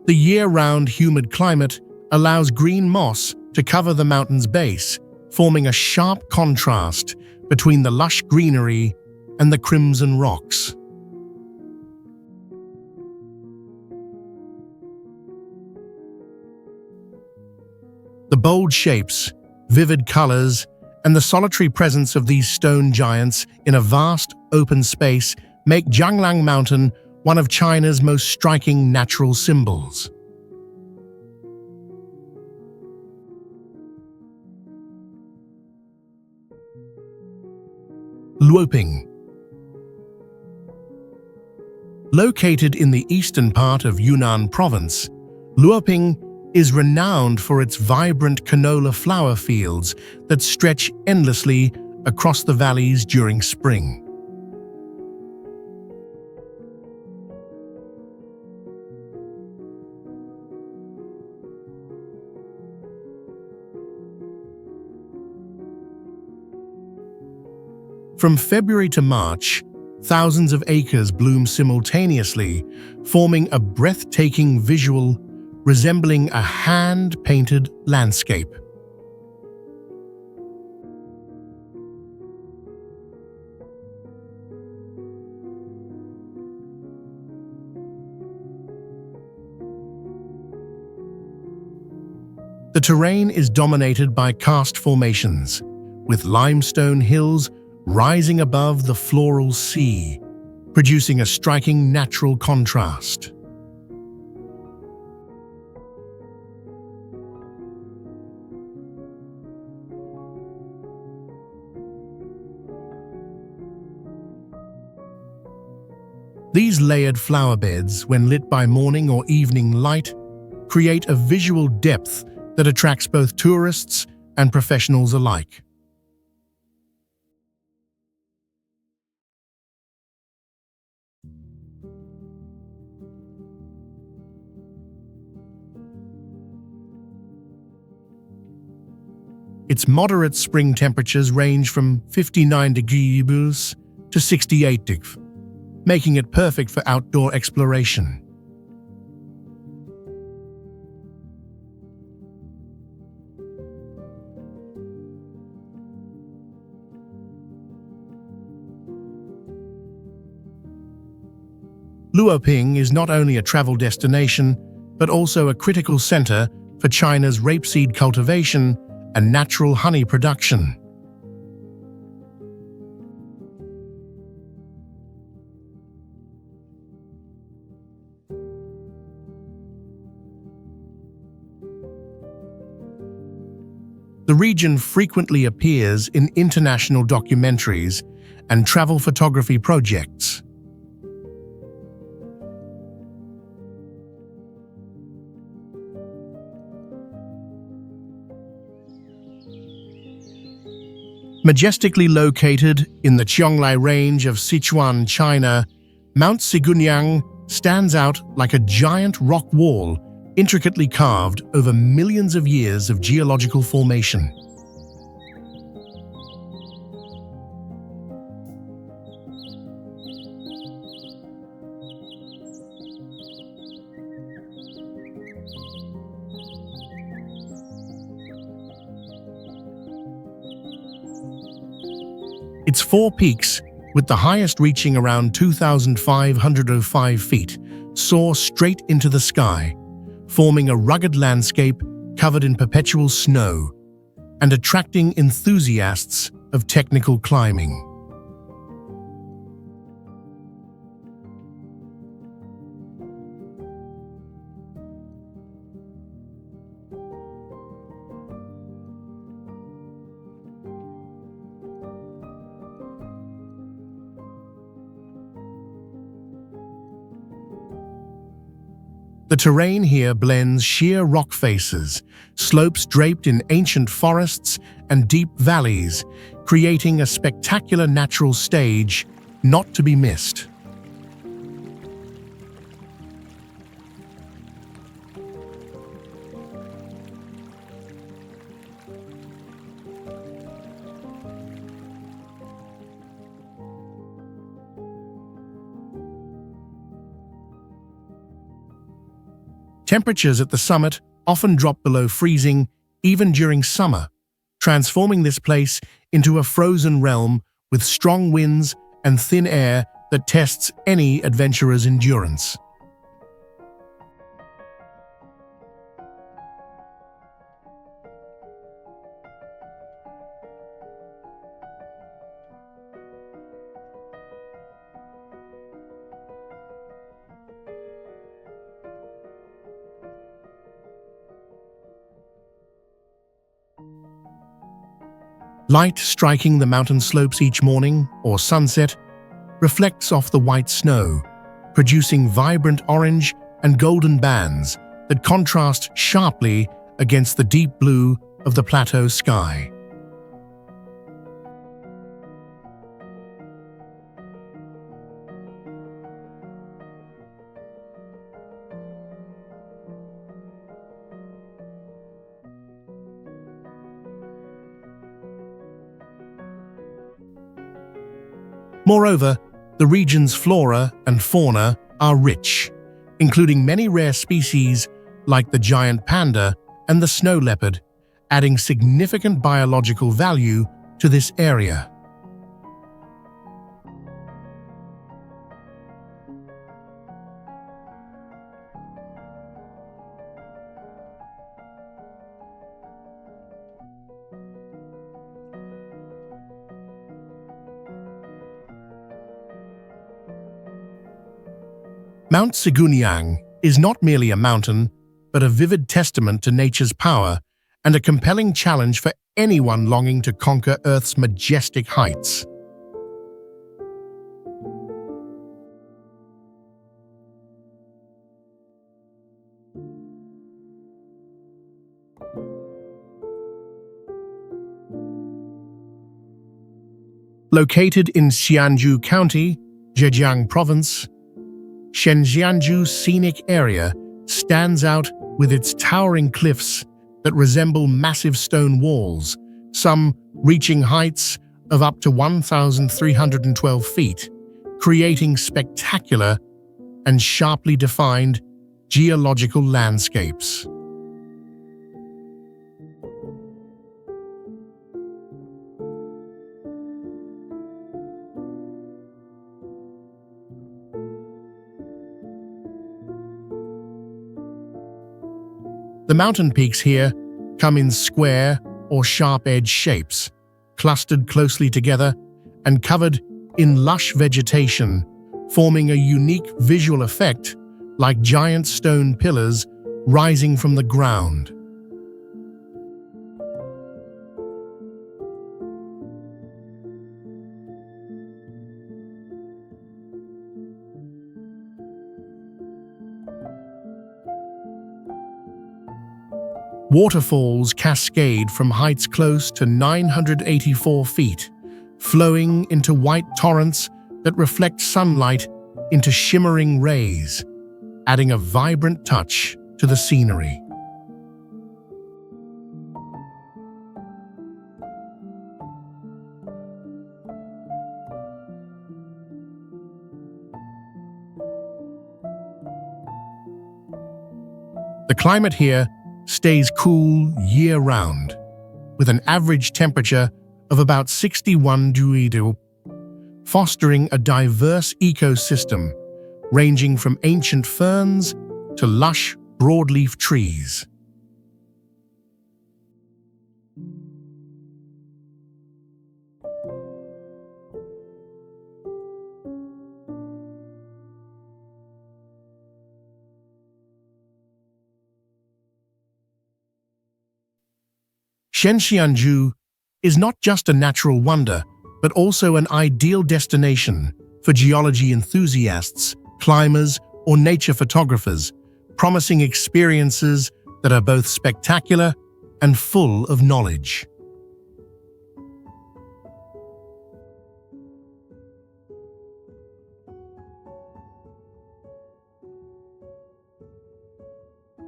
The year-round humid climate allows green moss to cover the mountain's base, forming a sharp contrast between the lush greenery and the crimson rocks. The bold shapes, vivid colors, and the solitary presence of these stone giants in a vast, open space make Jianglang Mountain one of China's most striking natural symbols. Luoping. Located in the eastern part of Yunnan province, Luoping is renowned for its vibrant canola flower fields that stretch endlessly across the valleys during spring. From February to March, thousands of acres bloom simultaneously, forming a breathtaking visual resembling a hand-painted landscape. The terrain is dominated by karst formations, with limestone hills rising above the floral sea, producing a striking natural contrast. These layered flower beds, when lit by morning or evening light, create a visual depth that attracts both tourists and professionals alike. Its moderate spring temperatures range from 59 degrees to 68 degrees, making it perfect for outdoor exploration. Luoping is not only a travel destination, but also a critical center for China's rapeseed cultivation and natural honey production. The region frequently appears in international documentaries and travel photography projects. Majestically located in the Qionglai Range of Sichuan, China, Mount Sigunyang stands out like a giant rock wall intricately carved over millions of years of geological formation. Its four peaks, with the highest reaching around 2,505 feet, soar straight into the sky, forming a rugged landscape covered in perpetual snow and attracting enthusiasts of technical climbing. The terrain here blends sheer rock faces, slopes draped in ancient forests, and deep valleys, creating a spectacular natural stage not to be missed. Temperatures at the summit often drop below freezing even during summer, transforming this place into a frozen realm with strong winds and thin air that tests any adventurer's endurance. Light striking the mountain slopes each morning or sunset reflects off the white snow, producing vibrant orange and golden bands that contrast sharply against the deep blue of the plateau sky. Moreover, the region's flora and fauna are rich, including many rare species like the giant panda and the snow leopard, adding significant biological value to this area. Mount Zhangjiang is not merely a mountain, but a vivid testament to nature's power and a compelling challenge for anyone longing to conquer Earth's majestic heights. Located in Xianju County, Zhejiang Province, Shenxianju scenic area stands out with its towering cliffs that resemble massive stone walls, some reaching heights of up to 1,312 feet, creating spectacular and sharply defined geological landscapes. The mountain peaks here come in square or sharp-edged shapes, clustered closely together and covered in lush vegetation, forming a unique visual effect like giant stone pillars rising from the ground. Waterfalls cascade from heights close to 984 feet, flowing into white torrents that reflect sunlight into shimmering rays, adding a vibrant touch to the scenery. The climate here stays cool year-round, with an average temperature of about 61 degrees, fostering a diverse ecosystem ranging from ancient ferns to lush broadleaf trees. Shenxianju is not just a natural wonder, but also an ideal destination for geology enthusiasts, climbers, or nature photographers, promising experiences that are both spectacular and full of knowledge.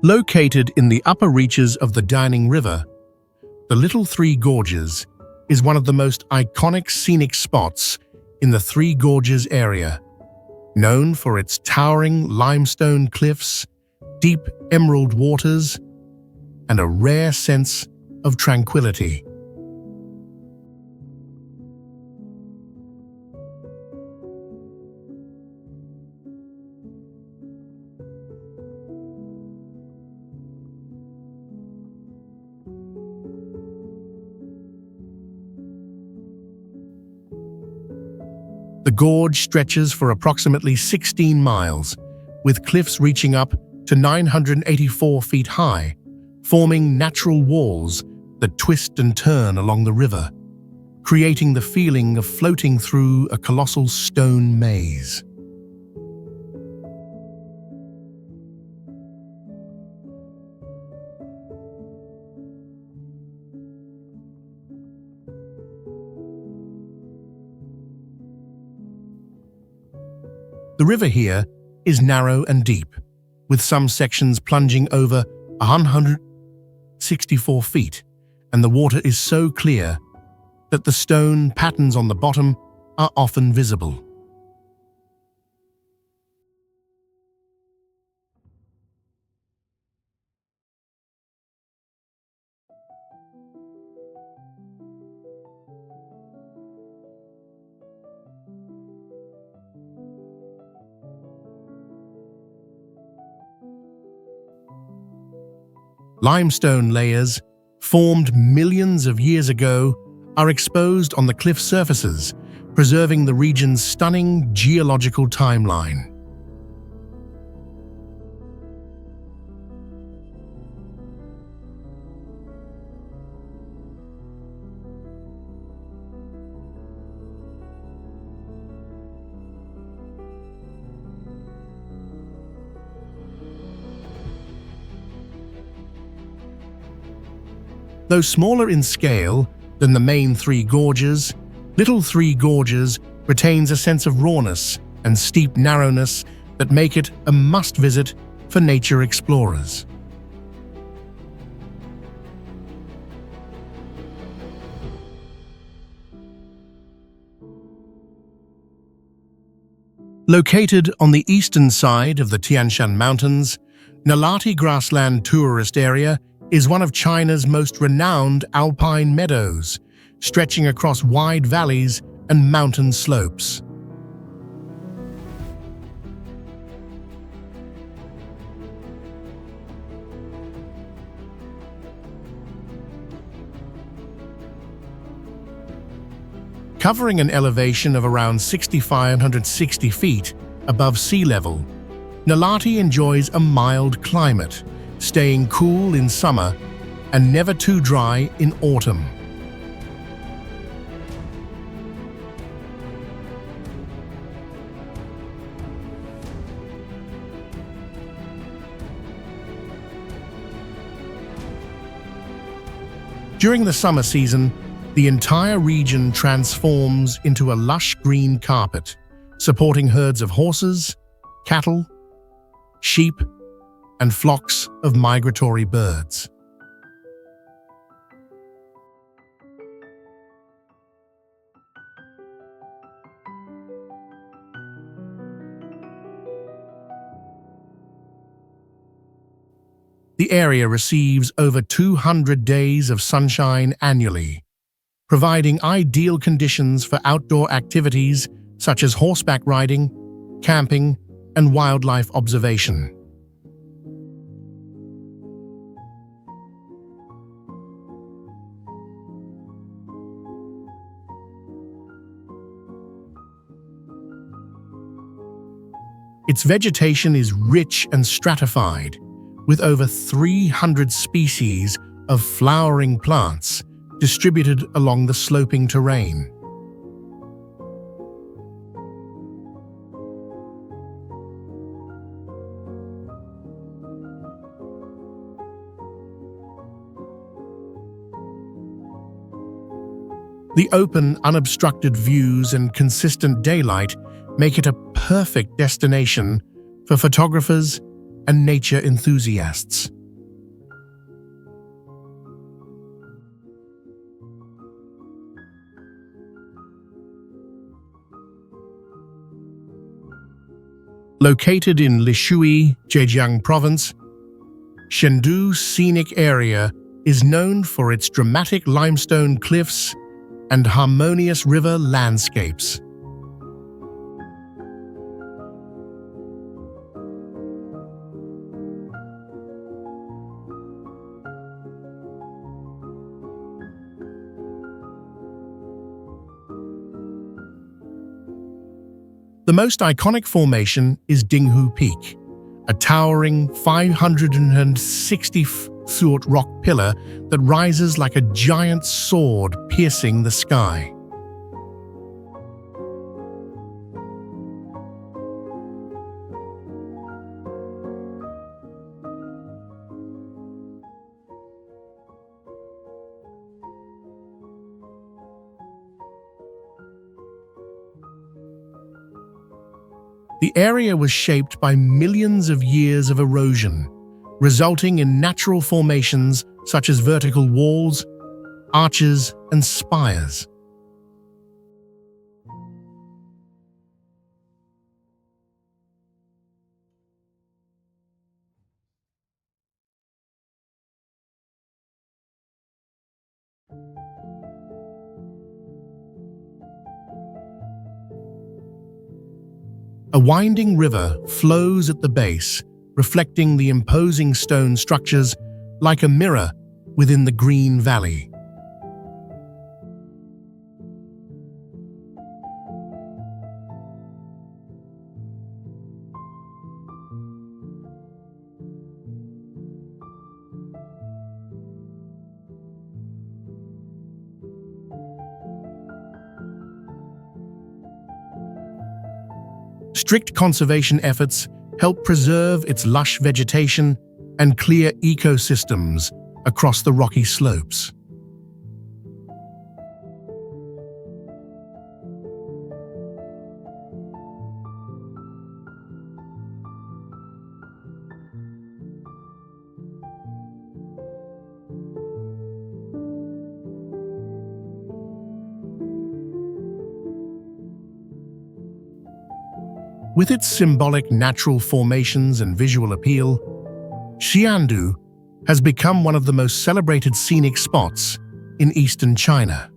Located in the upper reaches of the Danning River, the Little Three Gorges is one of the most iconic scenic spots in the Three Gorges area, known for its towering limestone cliffs, deep emerald waters, and a rare sense of tranquility. The gorge stretches for approximately 16 miles, with cliffs reaching up to 984 feet high, forming natural walls that twist and turn along the river, creating the feeling of floating through a colossal stone maze. The river here is narrow and deep, with some sections plunging over 164 feet, and the water is so clear that the stone patterns on the bottom are often visible. Limestone layers, formed millions of years ago, are exposed on the cliff surfaces, preserving the region's stunning geological timeline. Though smaller in scale than the main three gorges, Little Three Gorges retains a sense of rawness and steep narrowness that make it a must-visit for nature explorers. Located on the eastern side of the Tian Shan Mountains, Nalati Grassland Tourist Area is one of China's most renowned alpine meadows, stretching across wide valleys and mountain slopes. Covering an elevation of around 6,560 feet above sea level, Nalati enjoys a mild climate, staying cool in summer and never too dry in autumn. During the summer season, the entire region transforms into a lush green carpet, supporting herds of horses, cattle, sheep, and flocks of migratory birds. The area receives over 200 days of sunshine annually, providing ideal conditions for outdoor activities such as horseback riding, camping, and wildlife observation. Its vegetation is rich and stratified, with over 300 species of flowering plants distributed along the sloping terrain. The open, unobstructed views and consistent daylight make it a perfect destination for photographers and nature enthusiasts. Located in Lishui, Zhejiang Province, Chengdu Scenic Area is known for its dramatic limestone cliffs and harmonious river landscapes. The most iconic formation is Dinghu Peak, a towering 560-foot rock pillar that rises like a giant sword piercing the sky. The area was shaped by millions of years of erosion, resulting in natural formations such as vertical walls, arches, and spires. A winding river flows at the base, reflecting the imposing stone structures like a mirror within the green valley. Strict conservation efforts help preserve its lush vegetation and clear ecosystems across the rocky slopes. With its symbolic natural formations and visual appeal, Xiandu has become one of the most celebrated scenic spots in eastern China.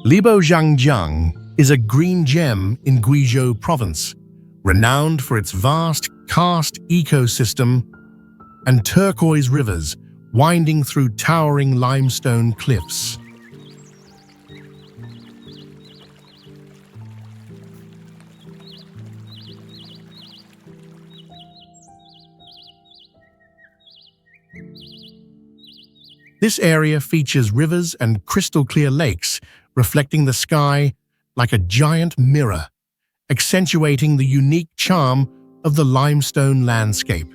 Libo Zhangjiang is a green gem in Guizhou province, renowned for its vast karst ecosystem and turquoise rivers winding through towering limestone cliffs. This area features rivers and crystal-clear lakes reflecting the sky like a giant mirror, accentuating the unique charm of the limestone landscape.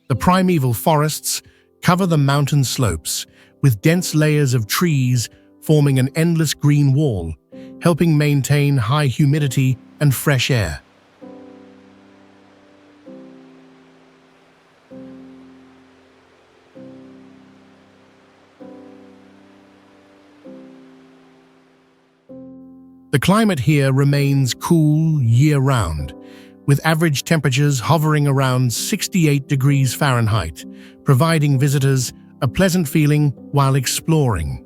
The primeval forests cover the mountain slopes, with dense layers of trees forming an endless green wall, helping maintain high humidity and fresh air. The climate here remains cool year-round, with average temperatures hovering around 68 degrees Fahrenheit, providing visitors a pleasant feeling while exploring.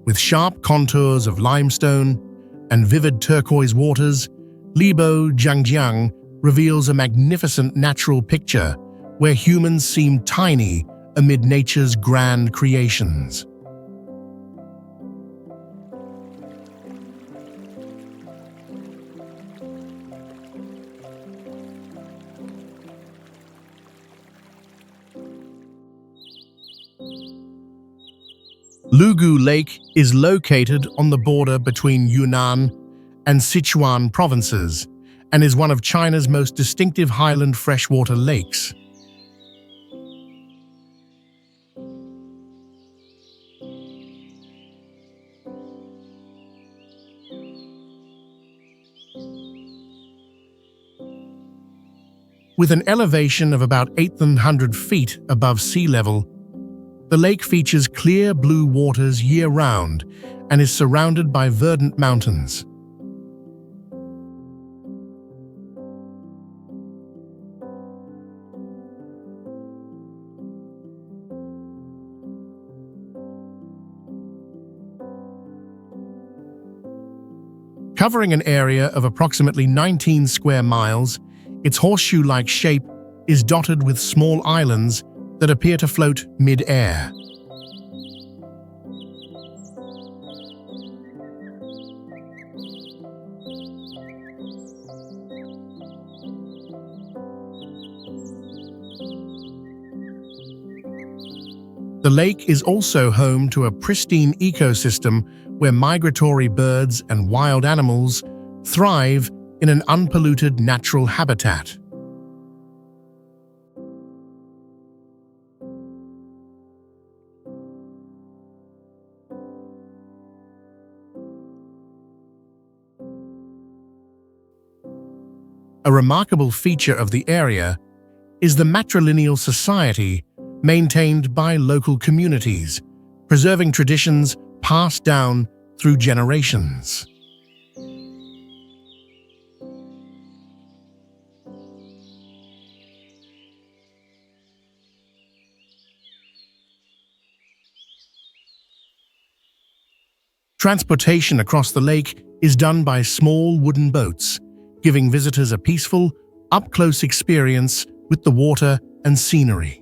With sharp contours of limestone and vivid turquoise waters, Libo Zhangjiang reveals a magnificent natural picture where humans seem tiny amid nature's grand creations. Lugu Lake is located on the border between Yunnan and Sichuan provinces and is one of China's most distinctive highland freshwater lakes. With an elevation of about 800 feet above sea level, the lake features clear blue waters year-round and is surrounded by verdant mountains. Covering an area of approximately 19 square miles, its horseshoe-like shape is dotted with small islands that appear to float mid-air. The lake is also home to a pristine ecosystem where migratory birds and wild animals thrive in an unpolluted natural habitat. A remarkable feature of the area is the matrilineal society maintained by local communities, preserving traditions passed down through generations. Transportation across the lake is done by small wooden boats, giving visitors a peaceful, up-close experience with the water and scenery.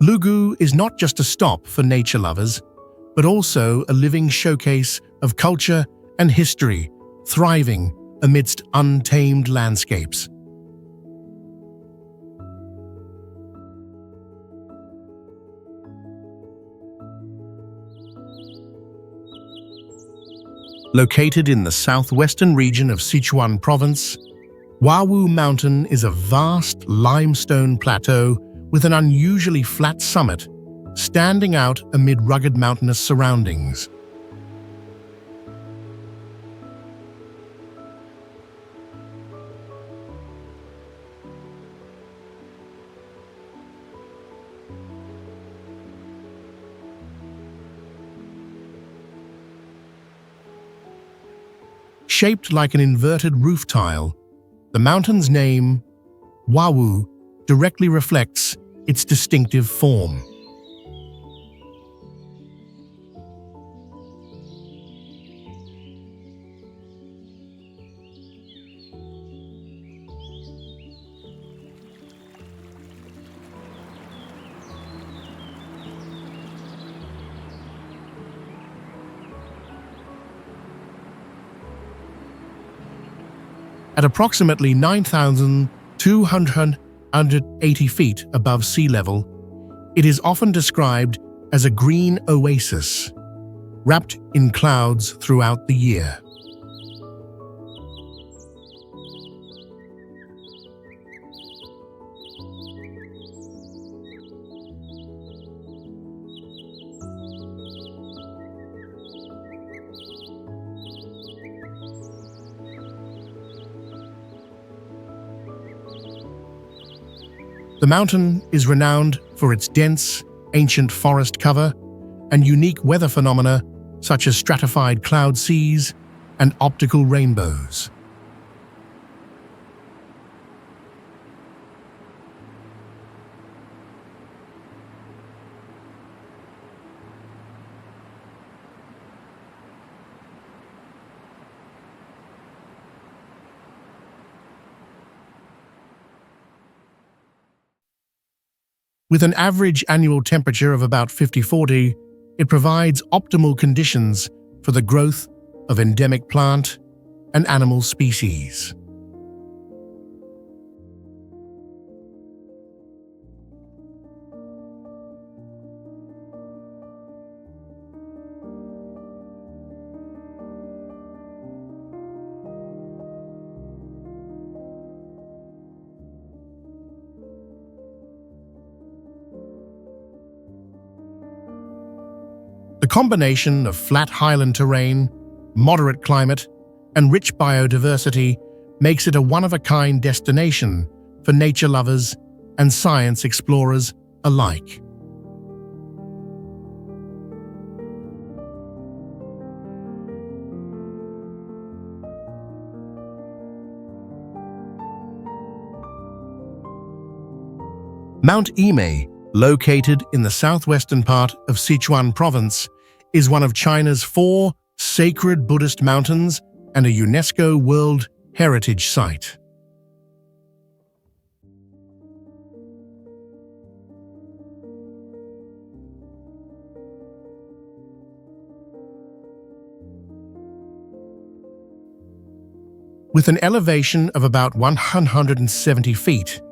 Lugu is not just a stop for nature lovers, but also a living showcase of culture and history, thriving amidst untamed landscapes. Located in the southwestern region of Sichuan province, Wawu Mountain is a vast limestone plateau with an unusually flat summit, standing out amid rugged mountainous surroundings. Shaped like an inverted roof tile, the mountain's name, Wawu, directly reflects its distinctive form. At approximately 9,280 feet above sea level, it is often described as a green oasis, wrapped in clouds throughout the year. The mountain is renowned for its dense, ancient forest cover and unique weather phenomena such as stratified cloud seas and optical rainbows. With an average annual temperature of about 50-40, it provides optimal conditions for the growth of endemic plant and animal species. The combination of flat highland terrain, moderate climate, and rich biodiversity makes it a one-of-a-kind destination for nature lovers and science explorers alike. Mount Imei, located in the southwestern part of Sichuan province, is one of China's 4 sacred Buddhist mountains and a UNESCO World Heritage Site. With an elevation of about 170 feet,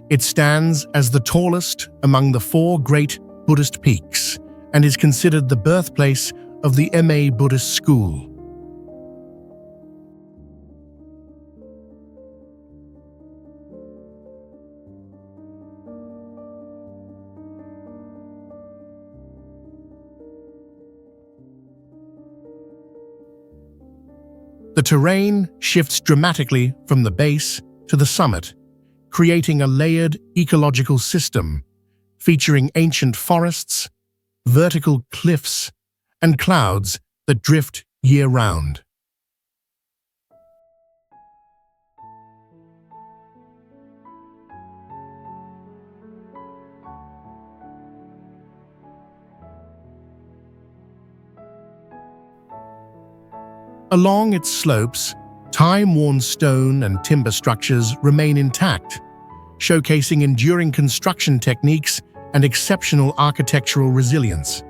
it stands as the tallest among the four great Buddhist peaks and is considered the birthplace of the Ma Buddhist school. The terrain shifts dramatically from the base to the summit, creating a layered ecological system featuring ancient forests, vertical cliffs, and clouds that drift year-round. Along its slopes, time-worn stone and timber structures remain intact, showcasing enduring construction techniques and exceptional architectural resilience.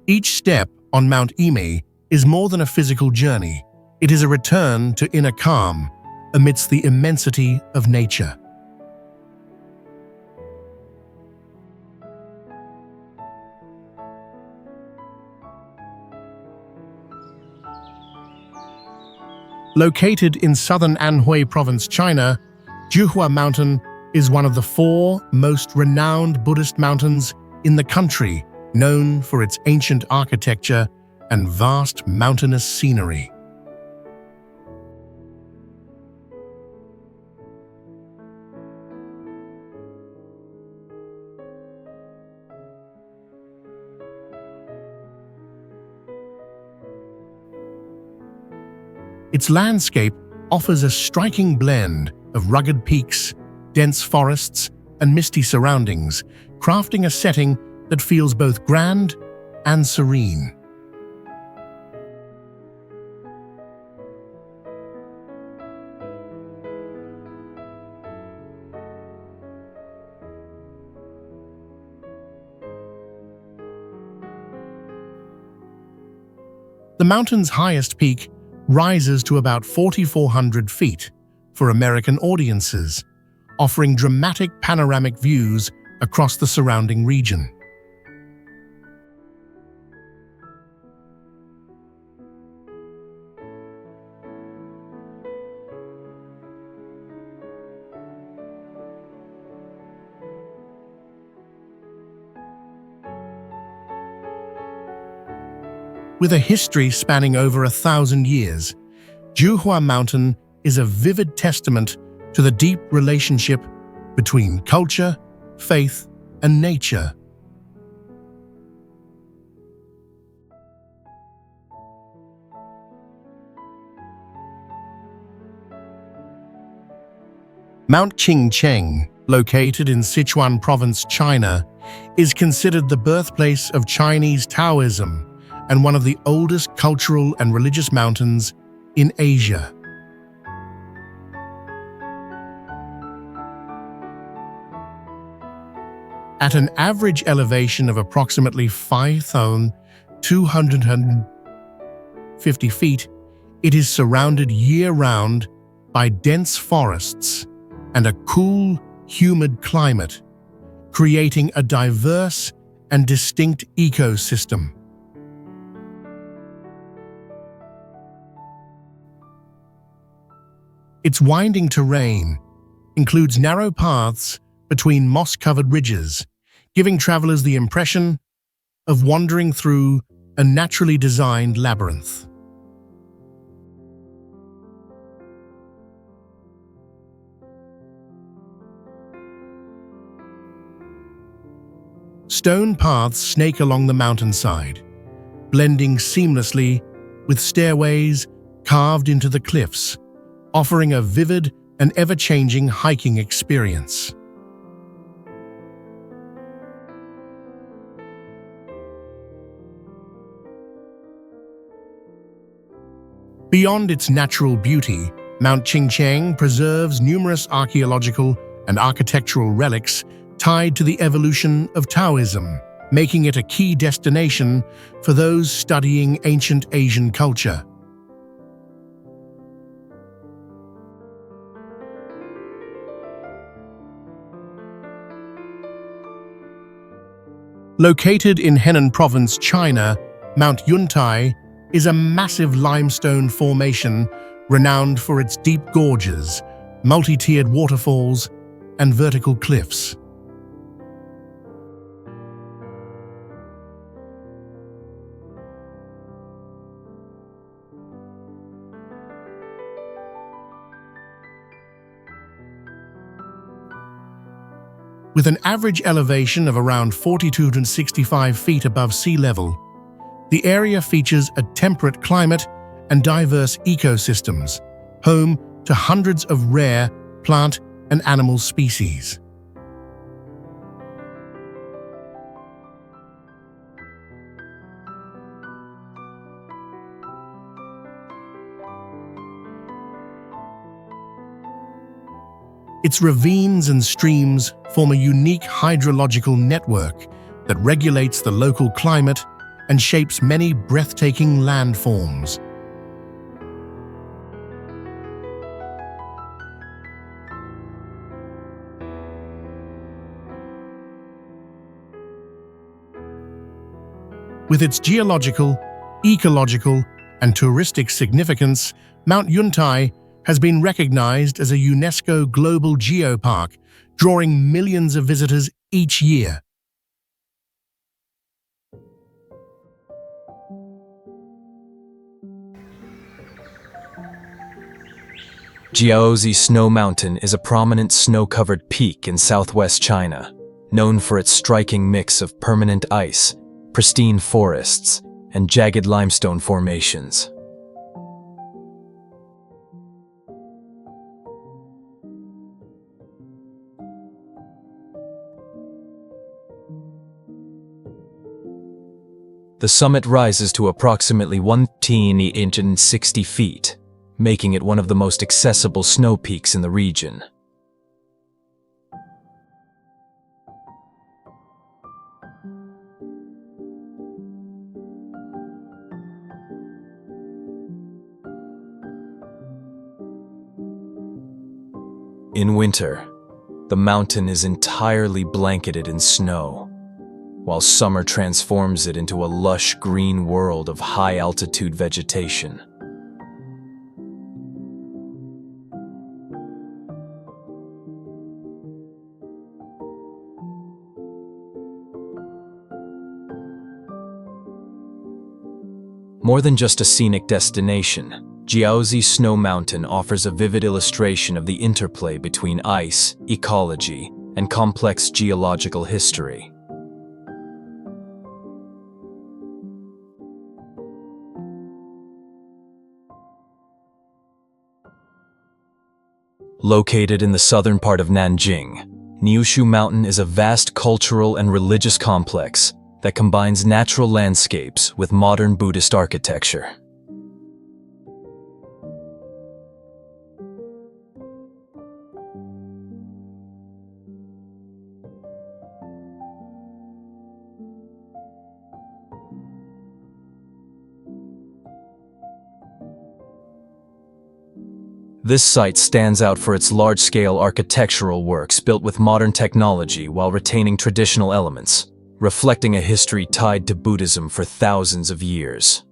Each step on Mount Ime is more than a physical journey. It is a return to inner calm amidst the immensity of nature. Located in southern Anhui Province, China, Juhua Mountain is one of the four most renowned Buddhist mountains in the country, known for its ancient architecture and vast mountainous scenery. Its landscape offers a striking blend of rugged peaks, dense forests, and misty surroundings, crafting a setting that feels both grand and serene. The mountain's highest peak rises to about 4,400 feet for American audiences, offering dramatic panoramic views across the surrounding region. With a history spanning over 1,000 years, Juhua Mountain is a vivid testament to the deep relationship between culture, faith, and nature. Mount Qingcheng, located in Sichuan Province, China, is considered the birthplace of Chinese Taoism and one of the oldest cultural and religious mountains in Asia. At an average elevation of approximately 5,250 feet, it is surrounded year-round by dense forests and a cool, humid climate, creating a diverse and distinct ecosystem. Its winding terrain includes narrow paths between moss-covered ridges, giving travelers the impression of wandering through a naturally designed labyrinth. Stone paths snake along the mountainside, blending seamlessly with stairways carved into the cliffs, offering a vivid and ever-changing hiking experience. Beyond its natural beauty, Mount Qingqiang preserves numerous archaeological and architectural relics tied to the evolution of Taoism, making it a key destination for those studying ancient Asian culture. Located in Henan Province, China, Mount Yuntai is a massive limestone formation renowned for its deep gorges, multi-tiered waterfalls, and vertical cliffs. With an average elevation of around 4,265 feet above sea level, the area features a temperate climate and diverse ecosystems, home to hundreds of rare plant and animal species. Its ravines and streams form a unique hydrological network that regulates the local climate and shapes many breathtaking landforms. With its geological, ecological, and touristic significance, Mount Yuntai has been recognized as a UNESCO Global Geopark, drawing millions of visitors each year.
Jiaozi Snow Mountain is a prominent snow-covered peak in southwest China, known for its striking mix of permanent ice, pristine forests, and jagged limestone formations. The summit rises to approximately 1,860 feet, making it one of the most accessible snow peaks in the region. In winter, the mountain is entirely blanketed in snow, while summer transforms it into a lush green world of high-altitude vegetation. More than just a scenic destination, Jiaozi Snow Mountain offers a vivid illustration of the interplay between ice, ecology, and complex geological history. Located in the southern part of Nanjing, Niushoushan Mountain is a vast cultural and religious complex that combines natural landscapes with modern Buddhist architecture. This site stands out for its large-scale architectural works built with modern technology while retaining traditional elements, reflecting a history tied to Buddhism for thousands of years.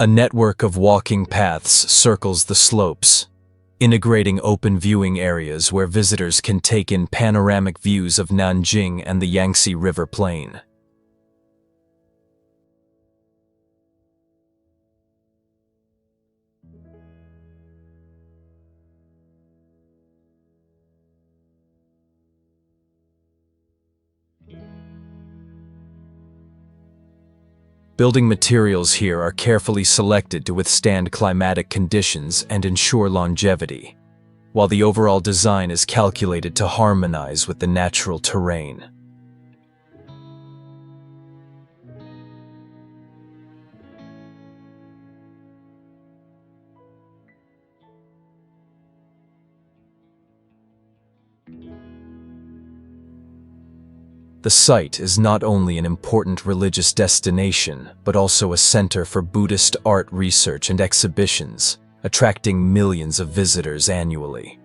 A network of walking paths circles the slopes, integrating open viewing areas where visitors can take in panoramic views of Nanjing and the Yangtze River Plain. Building materials here are carefully selected to withstand climatic conditions and ensure longevity, while the overall design is calculated to harmonize with the natural terrain. The site is not only an important religious destination, but also a center for Buddhist art research and exhibitions, attracting millions of visitors annually.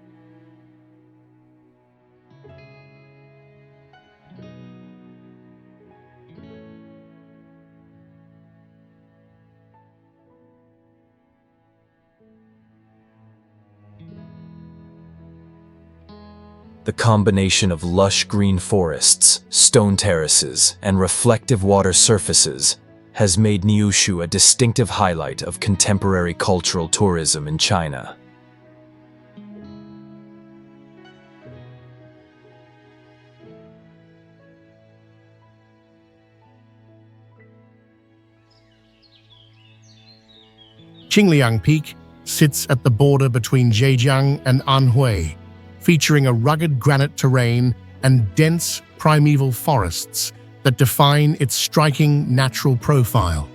The combination of lush green forests, stone terraces, and reflective water surfaces has made Niushu a distinctive highlight of contemporary cultural tourism in China.
Qinglong Peak sits at the border between Zhejiang and Anhui, featuring a rugged granite terrain and dense primeval forests that define its striking natural profile.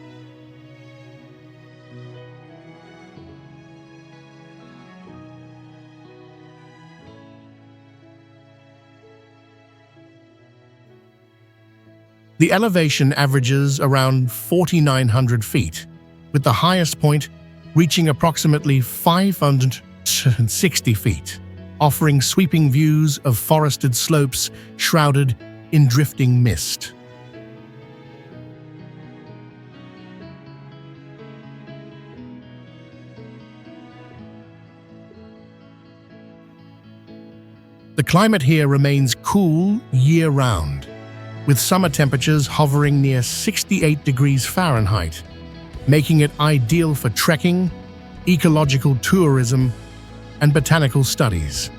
The elevation averages around 4,900 feet, with the highest point reaching approximately 560 feet. Offering sweeping views of forested slopes shrouded in drifting mist. The climate here remains cool year-round, with summer temperatures hovering near 68 degrees Fahrenheit, making it ideal for trekking, ecological tourism, and botanical studies.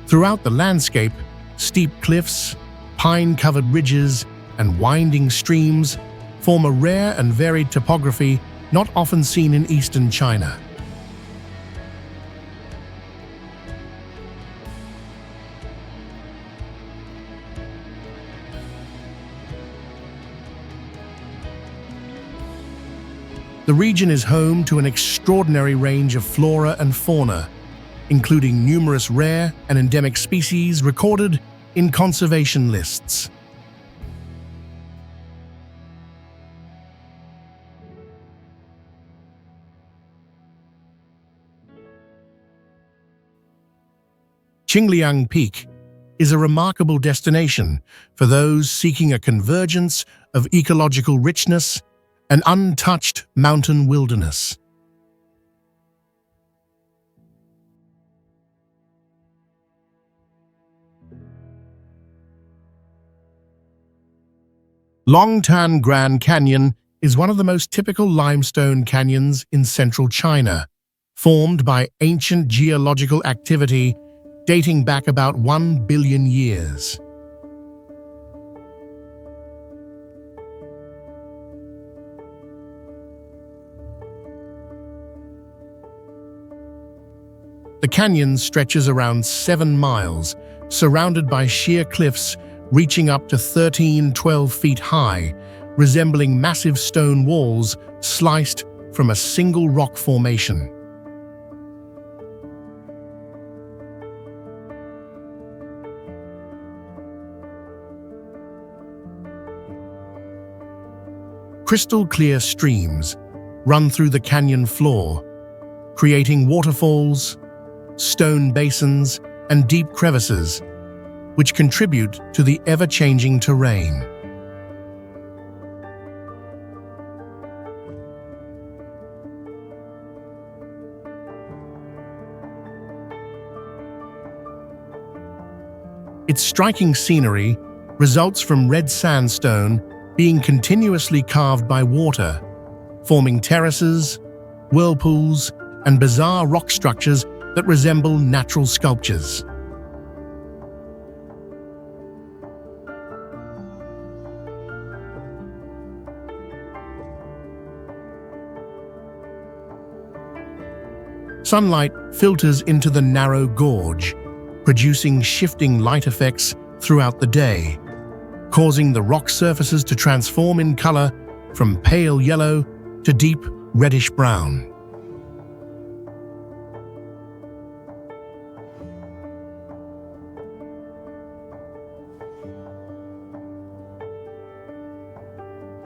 Throughout the landscape, steep cliffs, pine-covered ridges, and winding streams form a rare and varied topography not often seen in eastern China. The region is home to an extraordinary range of flora and fauna, including numerous rare and endemic species recorded in conservation lists. Qinglong Peak is a remarkable destination for those seeking a convergence of ecological richness and untouched mountain wilderness. Longtan Grand Canyon is one of the most typical limestone canyons in central China, formed by ancient geological activity dating back about 1 billion years. The canyon stretches around 7 miles, surrounded by sheer cliffs reaching up to 12 feet high, resembling massive stone walls sliced from a single rock formation. Crystal-clear streams run through the canyon floor, creating waterfalls, stone basins, and deep crevices, which contribute to the ever-changing terrain. Its striking scenery results from red sandstone being continuously carved by water, forming terraces, whirlpools, and bizarre rock structures that resemble natural sculptures. Sunlight filters into the narrow gorge, producing shifting light effects throughout the day, causing the rock surfaces to transform in color from pale yellow to deep reddish-brown.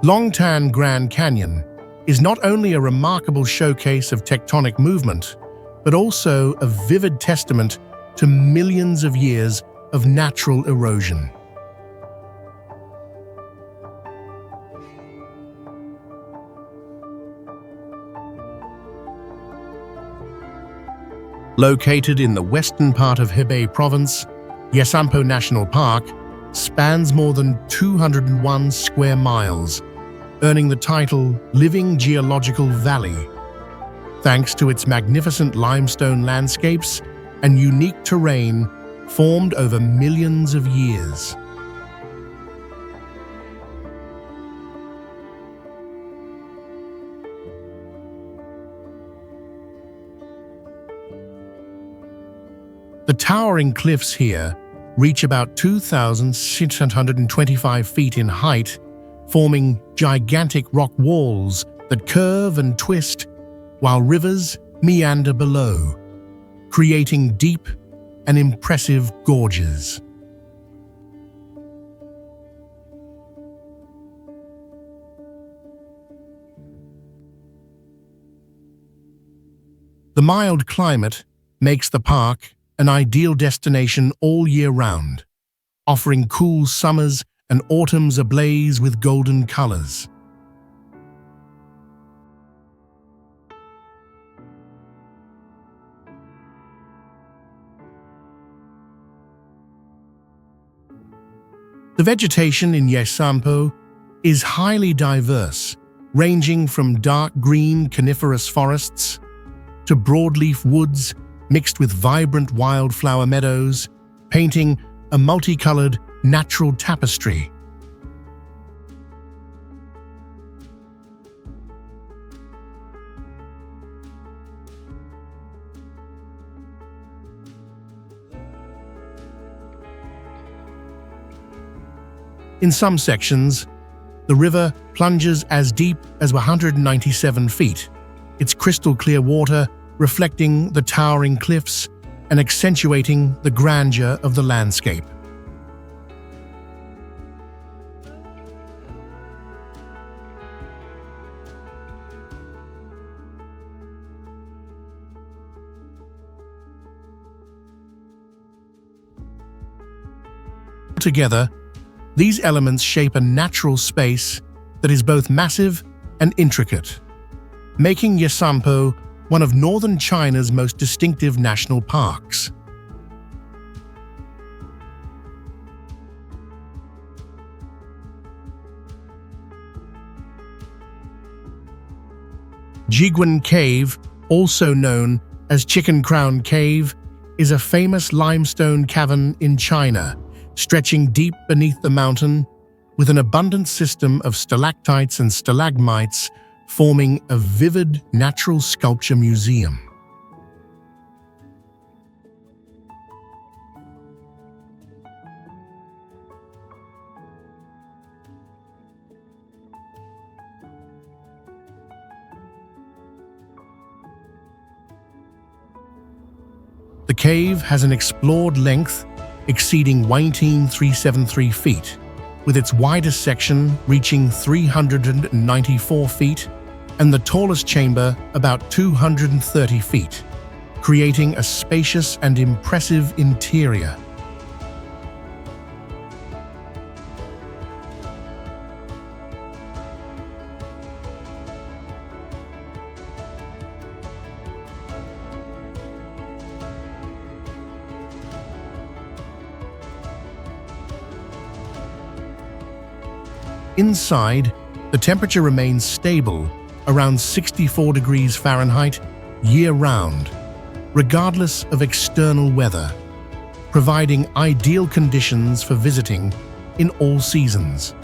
Longtan Grand Canyon is not only a remarkable showcase of tectonic movement, but also a vivid testament to millions of years of natural erosion. Located in the western part of Hebei Province, Yesampo National Park spans more than 201 square miles, earning the title Living Geological Valley, thanks to its magnificent limestone landscapes and unique terrain formed over millions of years. The towering cliffs here reach about 2,625 feet in height, forming gigantic rock walls that curve and twist, while rivers meander below, creating deep and impressive gorges. The mild climate makes the park an ideal destination all year round, offering cool summers and autumns ablaze with golden colors. The vegetation in Yesampo is highly diverse, ranging from dark green coniferous forests to broadleaf woods mixed with vibrant wildflower meadows, painting a multicolored natural tapestry. In some sections, the river plunges as deep as 197 feet, its crystal-clear water reflecting the towering cliffs and accentuating the grandeur of the landscape. Together, these elements shape a natural space that is both massive and intricate, making Yesampo one of northern China's most distinctive national parks. Jiguan Cave, also known as Chicken Crown Cave, is a famous limestone cavern in China, stretching deep beneath the mountain, with an abundant system of stalactites and stalagmites forming a vivid natural sculpture museum. The cave has an explored length exceeding 19,373 feet, with its widest section reaching 394 feet and the tallest chamber about 230 feet, creating a spacious and impressive interior. Inside, the temperature remains stable, around 64 degrees Fahrenheit, year-round, regardless of external weather, providing ideal conditions for visiting in all seasons.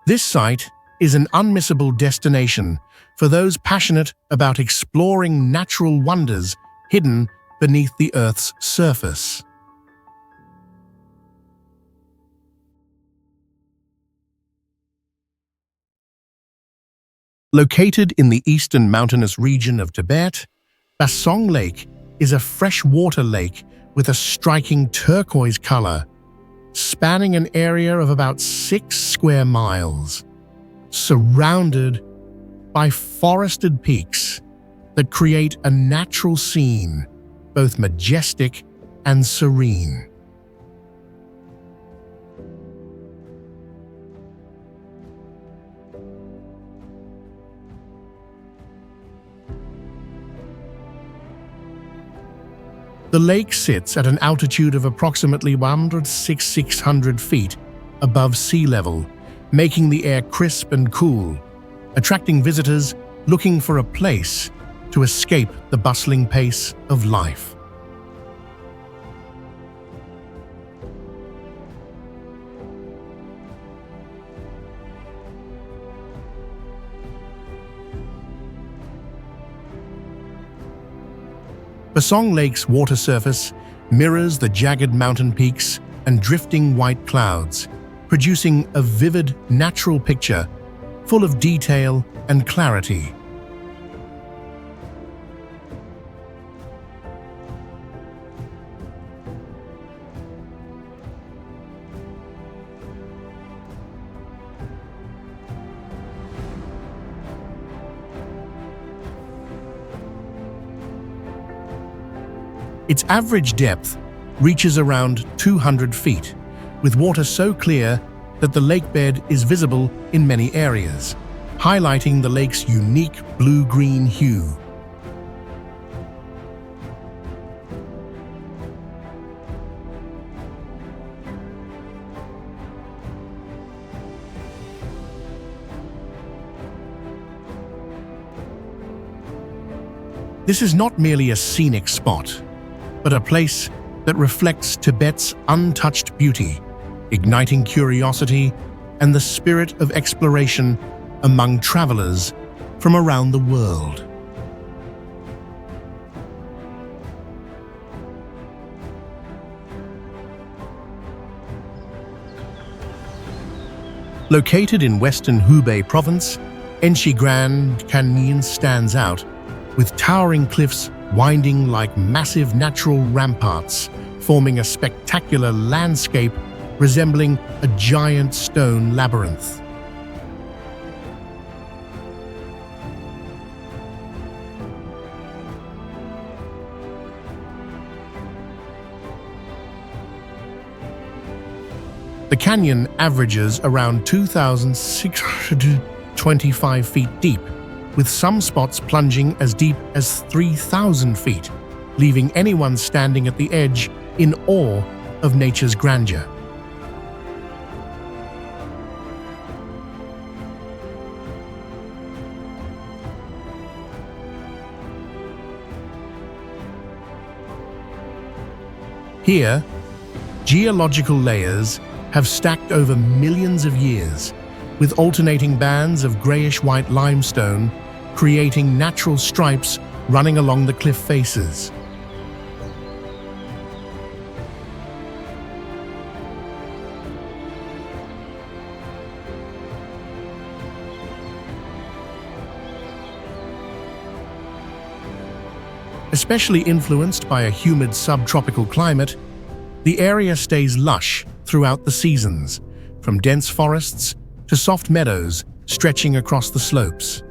This site is an unmissable destination for those passionate about exploring natural wonders hidden beneath the Earth's surface. Located in the eastern mountainous region of Tibet, Basong Lake is a freshwater lake with a striking turquoise color, spanning an area of about 6 square miles, surrounded by forested peaks that create a natural scene, both majestic and serene. The lake sits at an altitude of approximately 600 feet above sea level, making the air crisp and cool, attracting visitors looking for a place to escape the bustling pace of life. Basong Lake's water surface mirrors the jagged mountain peaks and drifting white clouds, producing a vivid, natural picture full of detail and clarity. Its average depth reaches around 200 feet, with water so clear that the lake bed is visible in many areas, highlighting the lake's unique blue-green hue. This is not merely a scenic spot, but a place that reflects Tibet's untouched beauty, igniting curiosity and the spirit of exploration among travelers from around the world. Located in western Hubei province, Grand Canyon stands out, with towering cliffs winding like massive natural ramparts, forming a spectacular landscape resembling a giant stone labyrinth. The canyon averages around 2,625 feet deep, with some spots plunging as deep as 3,000 feet, leaving anyone standing at the edge in awe of nature's grandeur. Here, geological layers have stacked over millions of years, with alternating bands of grayish-white limestone creating natural stripes running along the cliff faces. Especially influenced by a humid subtropical climate, the area stays lush throughout the seasons, from dense forests to soft meadows stretching across the slopes.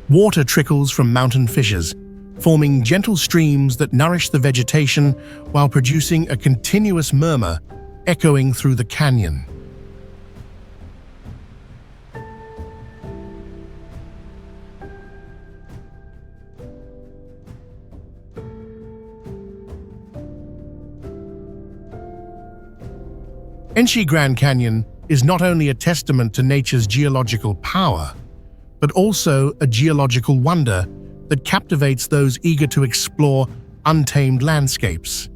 Water trickles from mountain fissures, forming gentle streams that nourish the vegetation while producing a continuous murmur echoing through the canyon. Enshi Grand Canyon is not only a testament to nature's geological power, but also a geological wonder that captivates those eager to explore untamed landscapes.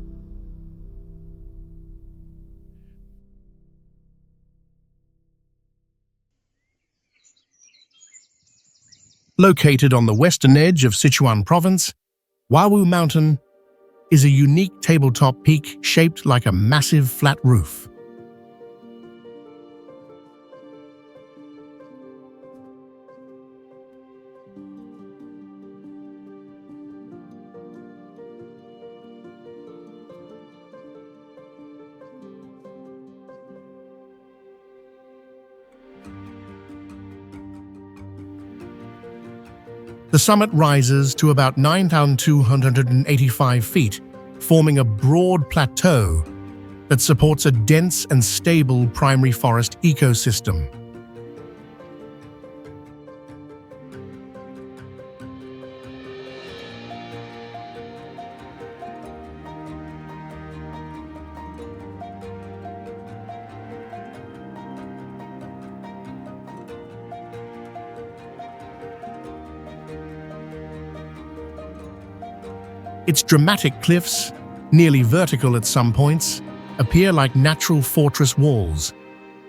Located on the western edge of Sichuan Province, Wawu Mountain is a unique tabletop peak shaped like a massive flat roof. The summit rises to about 9,285 feet, forming a broad plateau that supports a dense and stable primary forest ecosystem. Its dramatic cliffs, nearly vertical at some points, appear like natural fortress walls,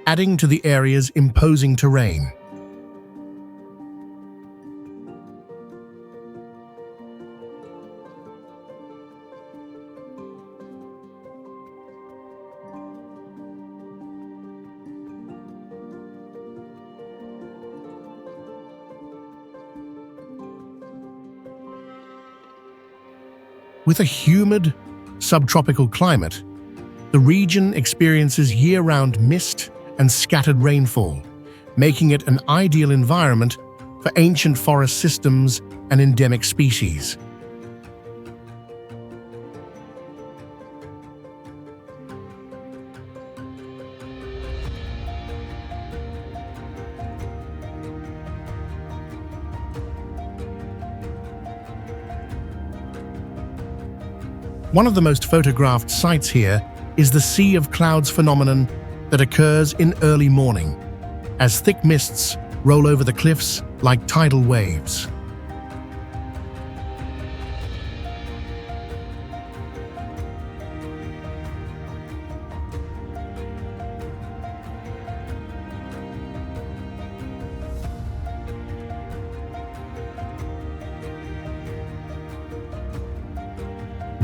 adding to the area's imposing terrain. With a humid, subtropical climate, the region experiences year-round mist and scattered rainfall, making it an ideal environment for ancient forest systems and endemic species. One of the most photographed sights here is the Sea of Clouds phenomenon that occurs in early morning, as thick mists roll over the cliffs like tidal waves.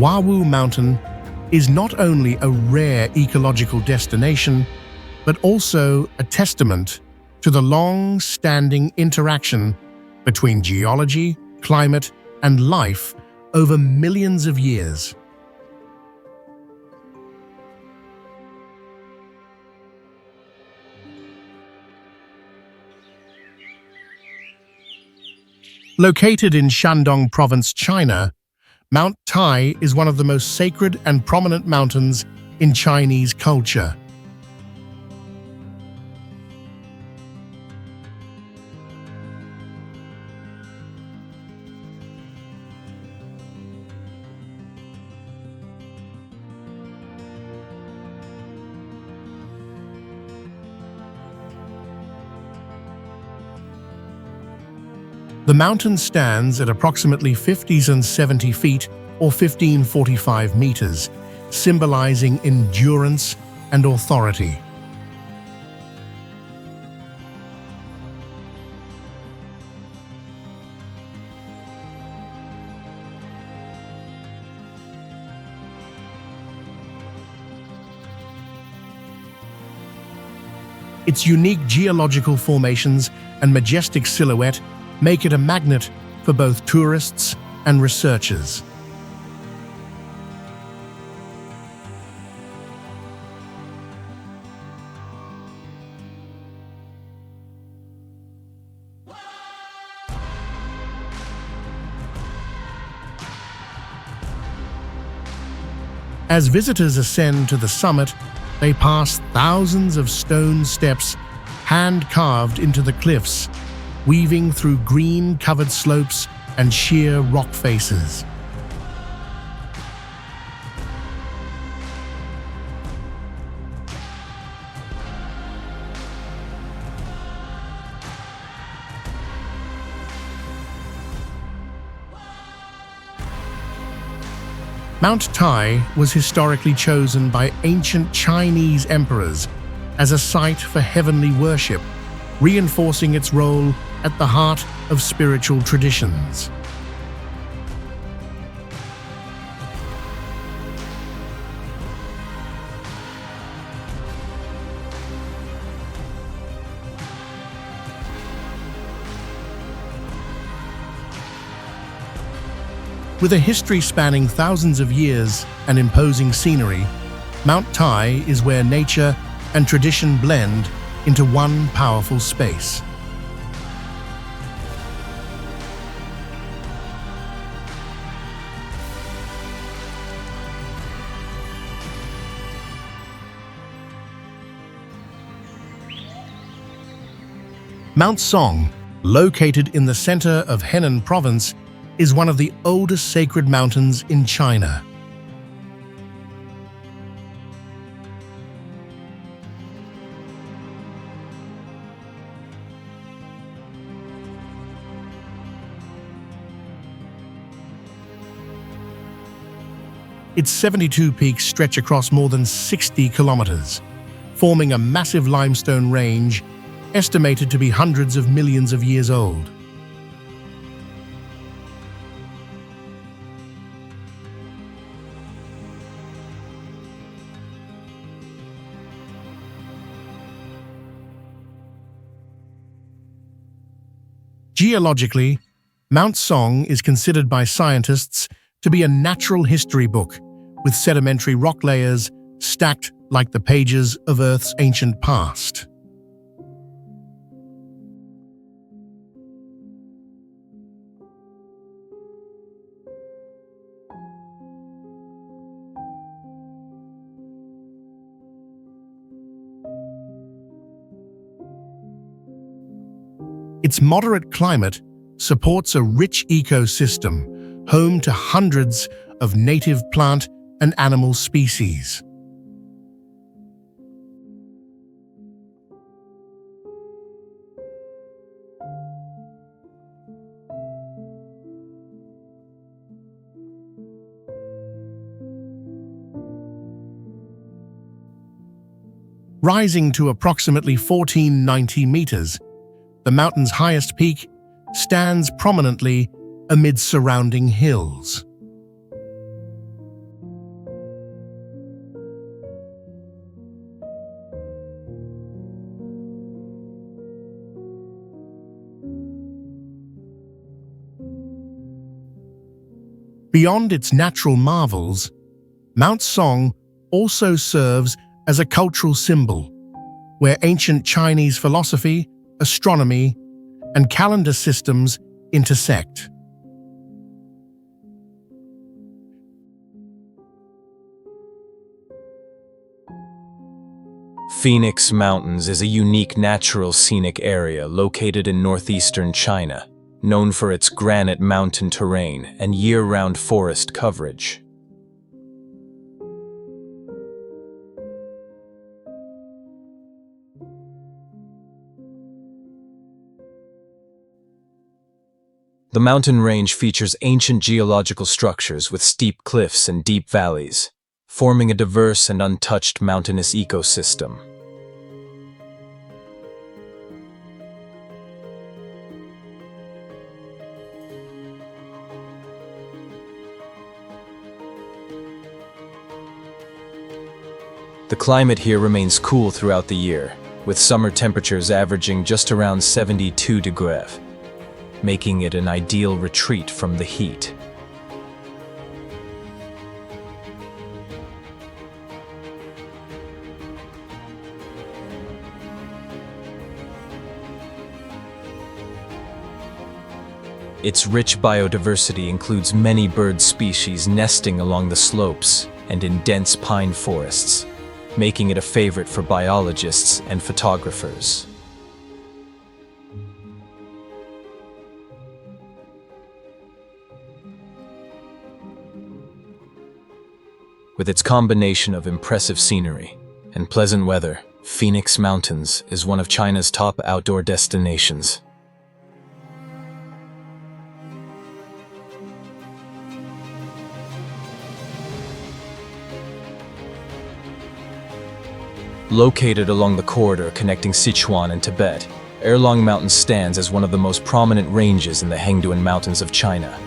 Wawu Mountain is not only a rare ecological destination, but also a testament to the long-standing interaction between geology, climate, and life over millions of years. Located in Shandong Province, China, Mount Tai is one of the most sacred and prominent mountains in Chinese culture. The mountain stands at approximately 50 and 70 feet or 1545 meters, symbolizing endurance and authority. Its unique geological formations and majestic silhouette make it a magnet for both tourists and researchers. As visitors ascend to the summit, they pass thousands of stone steps hand-carved into the cliffs, weaving through green-covered slopes and sheer rock faces. Mount Tai was historically chosen by ancient Chinese emperors as a site for heavenly worship, reinforcing its role at the heart of spiritual traditions. With a history spanning thousands of years and imposing scenery, Mount Tai is where nature and tradition blend into one powerful space. Mount Song, located in the center of Henan Province, is one of the oldest sacred mountains in China. Its 72 peaks stretch across more than 60 kilometers, forming a massive limestone range estimated to be hundreds of millions of years old. Geologically, Mount Song is considered by scientists to be a natural history book, with sedimentary rock layers stacked like the pages of Earth's ancient past. Its moderate climate supports a rich ecosystem, home to hundreds of native plant and animal species. Rising to approximately 1,490 meters, the mountain's highest peak stands prominently amid surrounding hills. Beyond its natural marvels, Mount Song also serves as a cultural symbol, where ancient Chinese philosophy, astronomy, and calendar systems intersect.
Phoenix Mountains is a unique natural scenic area located in northeastern China, known for its granite mountain terrain and year-round forest coverage. The mountain range features ancient geological structures with steep cliffs and deep valleys, forming a diverse and untouched mountainous ecosystem. The climate here remains cool throughout the year, with summer temperatures averaging just around 72 degrees, making it an ideal retreat from the heat. Its rich biodiversity includes many bird species nesting along the slopes, and in dense pine forests, making it a favorite for biologists and photographers. With its combination of impressive scenery and pleasant weather, Phoenix Mountains is one of China's top outdoor destinations. Located along the corridor connecting Sichuan and Tibet, Heilong Mountain stands as one of the most prominent ranges in the Hengduan Mountains of China.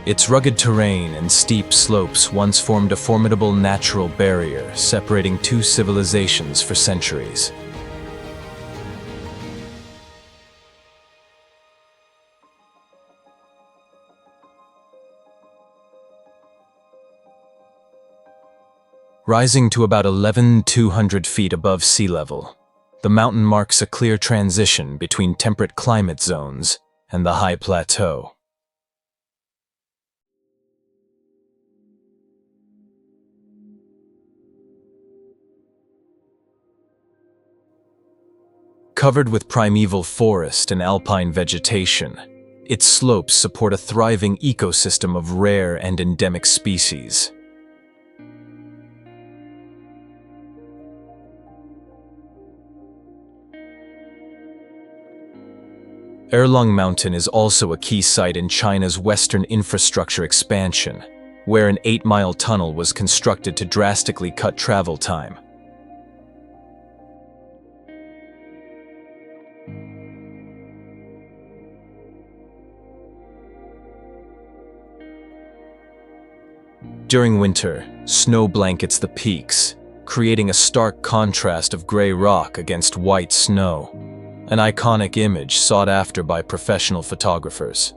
Its rugged terrain and steep slopes once formed a formidable natural barrier separating two civilizations for centuries. Rising to about 11,200 feet above sea level, the mountain marks a clear transition between temperate climate zones and the high plateau. Covered with primeval forest and alpine vegetation, its slopes support a thriving ecosystem of rare and endemic species. Heilong Mountain is also a key site in China's western infrastructure expansion, where an 8-mile tunnel was constructed to drastically cut travel time. During winter, snow blankets the peaks, creating a stark contrast of gray rock against white snow, an iconic image sought after by professional photographers.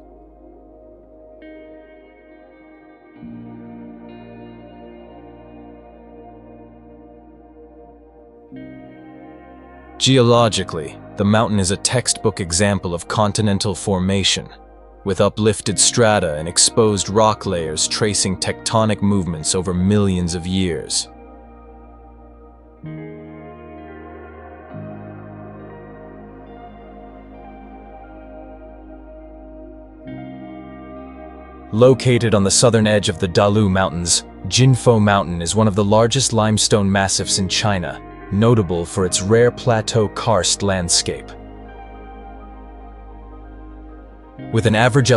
Geologically, the mountain is a textbook example of continental formation, with uplifted strata and exposed rock layers tracing tectonic movements over millions of years. Located on the southern edge of the Dalu Mountains, Jinfo Mountain is one of the largest limestone massifs in China, notable for its rare plateau karst landscape. With an average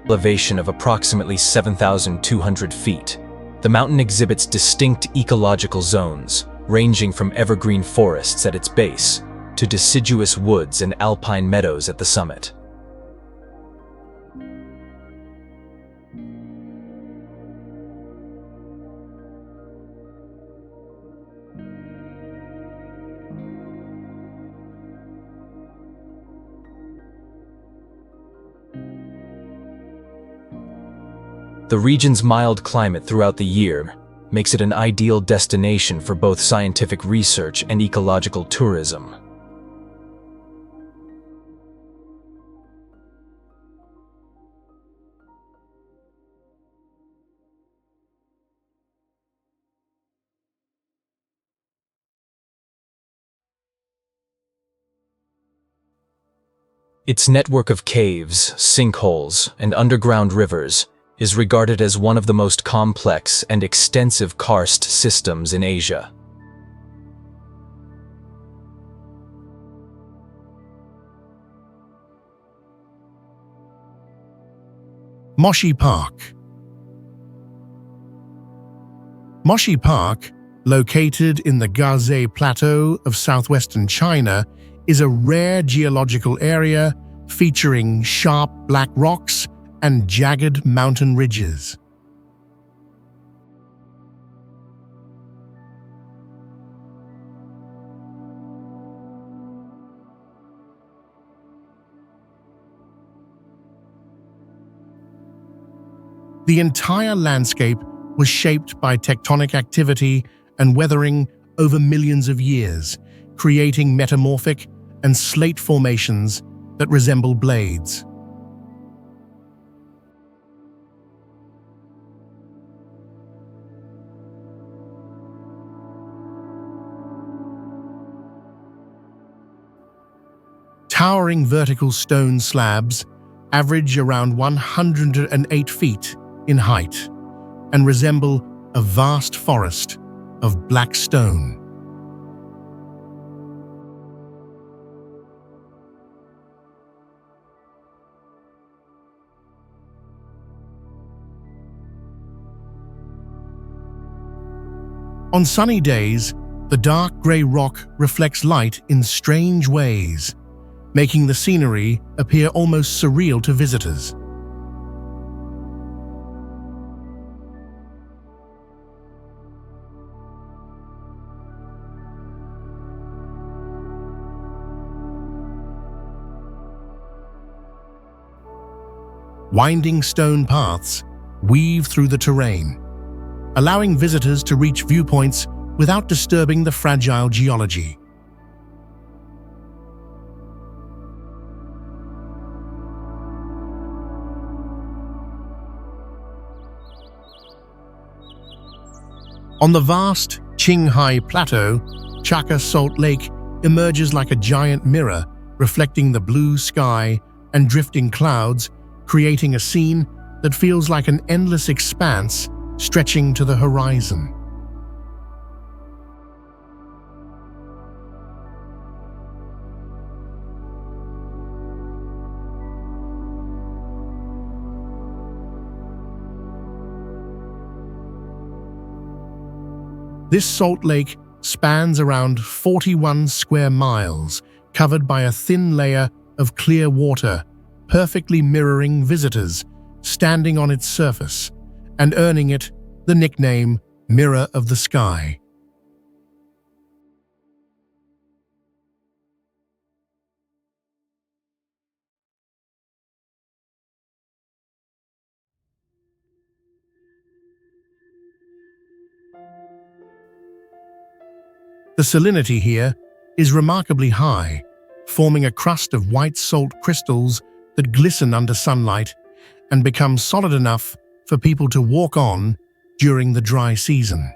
elevation of approximately 7,200 feet, the mountain exhibits distinct ecological zones, ranging from evergreen forests at its base to deciduous woods and alpine meadows at the summit. The region's mild climate throughout the year makes it an ideal destination for both scientific research and ecological tourism. Its network of caves, sinkholes, and underground rivers is regarded as one of the most complex and extensive karst systems in Asia.
Moshi Park. Moshi Park, located in the Gaze Plateau of southwestern China, is a rare geological area featuring sharp black rocks and jagged mountain ridges. The entire landscape was shaped by tectonic activity and weathering over millions of years, creating metamorphic and slate formations that resemble blades. Towering vertical stone slabs average around 108 feet in height and resemble a vast forest of black stone. On sunny days, the dark grey rock reflects light in strange ways, making the scenery appear almost surreal to visitors. Winding stone paths weave through the terrain, allowing visitors to reach viewpoints without disturbing the fragile geology. On the vast Qinghai Plateau, Chaka Salt Lake emerges like a giant mirror, reflecting the blue sky and drifting clouds, creating a scene that feels like an endless expanse stretching to the horizon. This salt lake spans around 41 square miles, covered by a thin layer of clear water, perfectly mirroring visitors standing on its surface and earning it the nickname Mirror of the Sky. The salinity here is remarkably high, forming a crust of white salt crystals that glisten under sunlight and become solid enough for people to walk on during the dry season.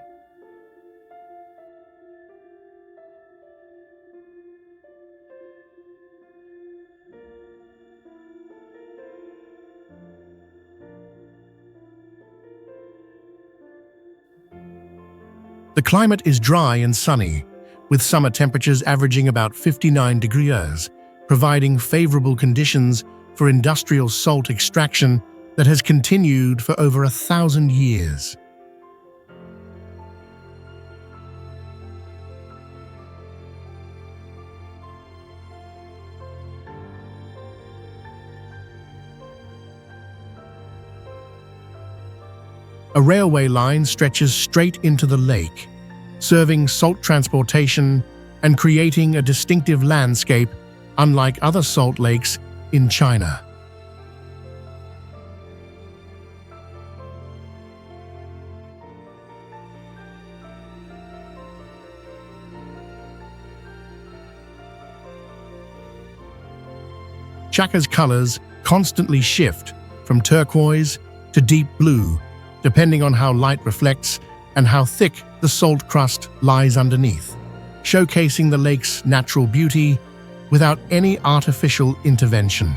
The climate is dry and sunny, with summer temperatures averaging about 59 degrees, providing favorable conditions for industrial salt extraction that has continued for over 1,000 years. A railway line stretches straight into the lake, serving salt transportation and creating a distinctive landscape unlike other salt lakes in China. Chaka's colors constantly shift from turquoise to deep blue, depending on how light reflects and how thick the salt crust lies underneath, showcasing the lake's natural beauty without any artificial intervention.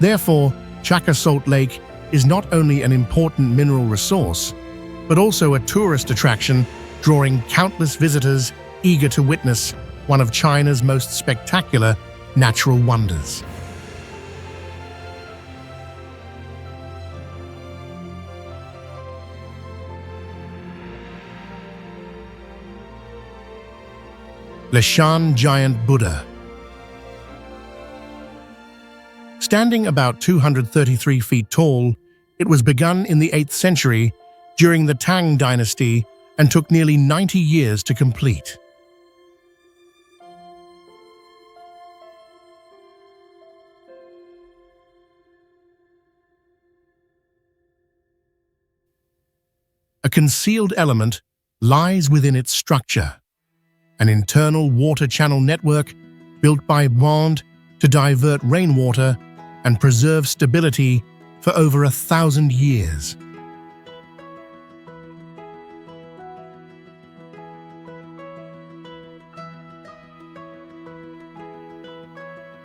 Therefore, Chaka Salt Lake is not only an important mineral resource, but also a tourist attraction, drawing countless visitors eager to witness one of China's most spectacular natural wonders. Leshan Giant Buddha. Standing about 233 feet tall, it was begun in the 8th century during the Tang dynasty and took nearly 90 years to complete. A concealed element lies within its structure, an internal water channel network built by Bond to divert rainwater and preserve stability for over 1,000 years.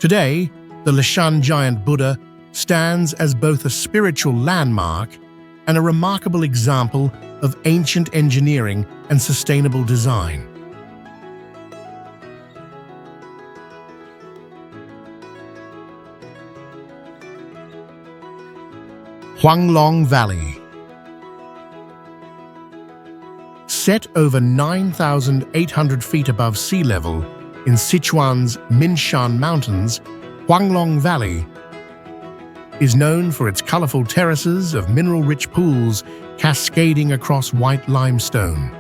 Today, the Lishan giant Buddha stands as both a spiritual landmark and a remarkable example of ancient engineering and sustainable design. Qinglong Valley. Set over 9,800 feet above sea level in Sichuan's Mayan Shan Mountains, Qinglong Valley is known for its colorful terraces of mineral-rich pools cascading across white limestone.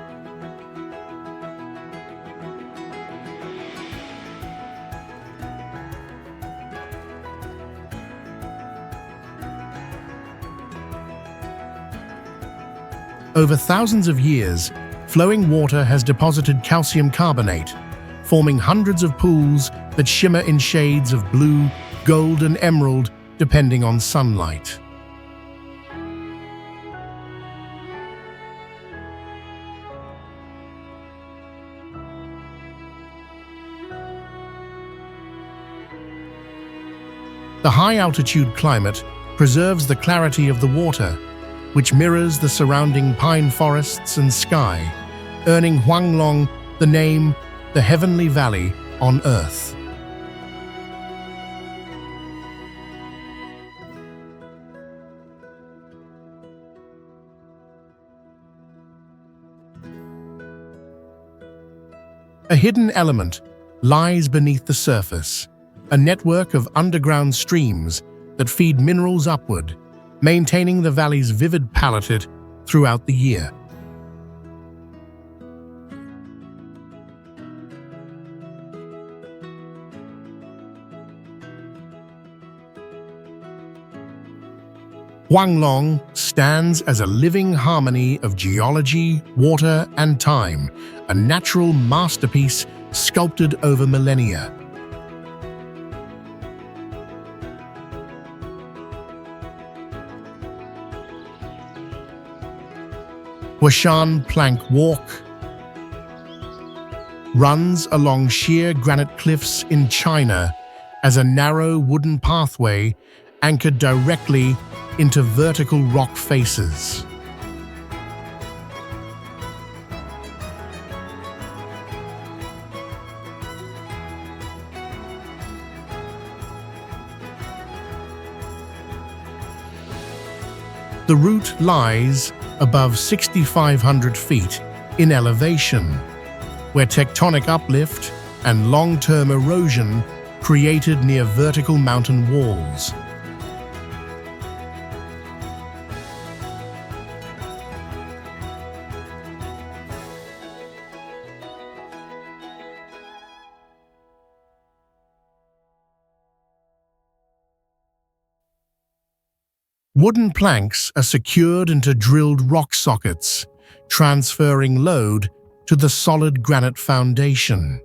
Over thousands of years, flowing water has deposited calcium carbonate, forming hundreds of pools that shimmer in shades of blue, gold, and emerald, depending on sunlight. The high-altitude climate preserves the clarity of the water, which mirrors the surrounding pine forests and sky, earning Qinglong the name the Heavenly Valley on Earth. A hidden element lies beneath the surface, a network of underground streams that feed minerals upward, maintaining the valley's vivid palette throughout the year. Qinglong stands as a living harmony of geology, water, and time, a natural masterpiece sculpted over millennia. Huashan Plank Walk runs along sheer granite cliffs in China as a narrow wooden pathway anchored directly into vertical rock faces. The route lies above 6,500 feet in elevation, where tectonic uplift and long-term erosion created near vertical mountain walls. Wooden planks are secured into drilled rock sockets, transferring load to the solid granite foundation.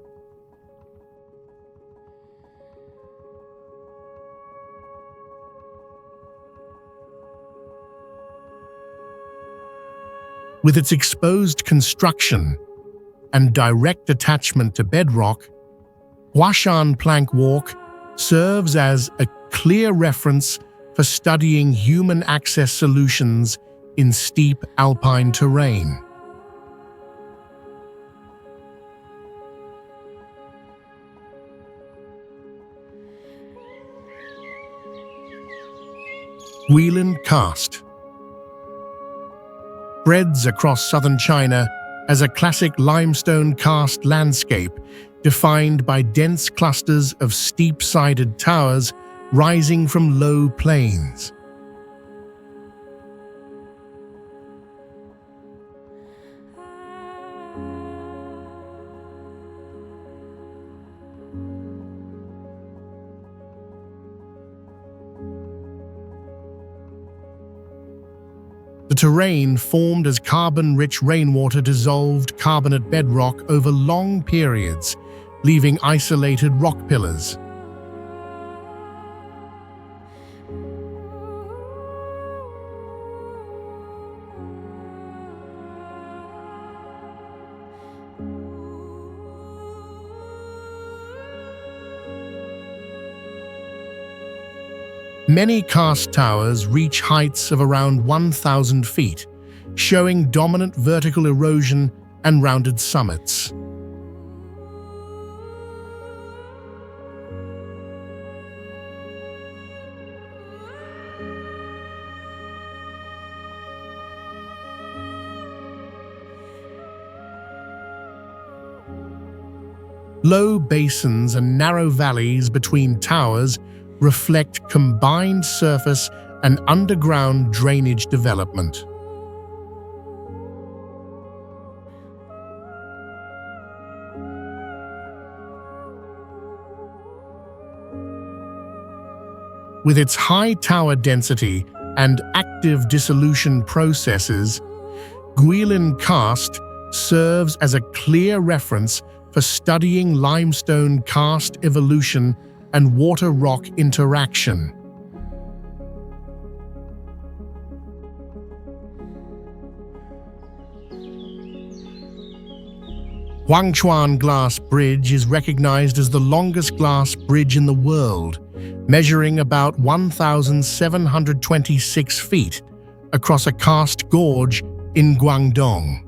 With its exposed construction and direct attachment to bedrock, Huashan Plank Walk serves as a clear reference for studying human access solutions in steep alpine terrain. Guilin Karst spreads across southern China as a classic limestone karst landscape defined by dense clusters of steep-sided towers rising from low plains. terrain formed as carbon-rich rainwater dissolved carbonate bedrock over long periods, leaving isolated rock pillars. Many karst towers reach heights of around 1,000 feet, showing dominant vertical erosion and rounded summits. Low basins and narrow valleys between towers reflect combined surface and underground drainage development. With its high tower density and active dissolution processes, Guilin Karst serves as a clear reference for studying limestone karst evolution and water-rock interaction. Huangchuan Glass Bridge is recognized as the longest glass bridge in the world, measuring about 1,726 feet across a karst gorge in Guangdong.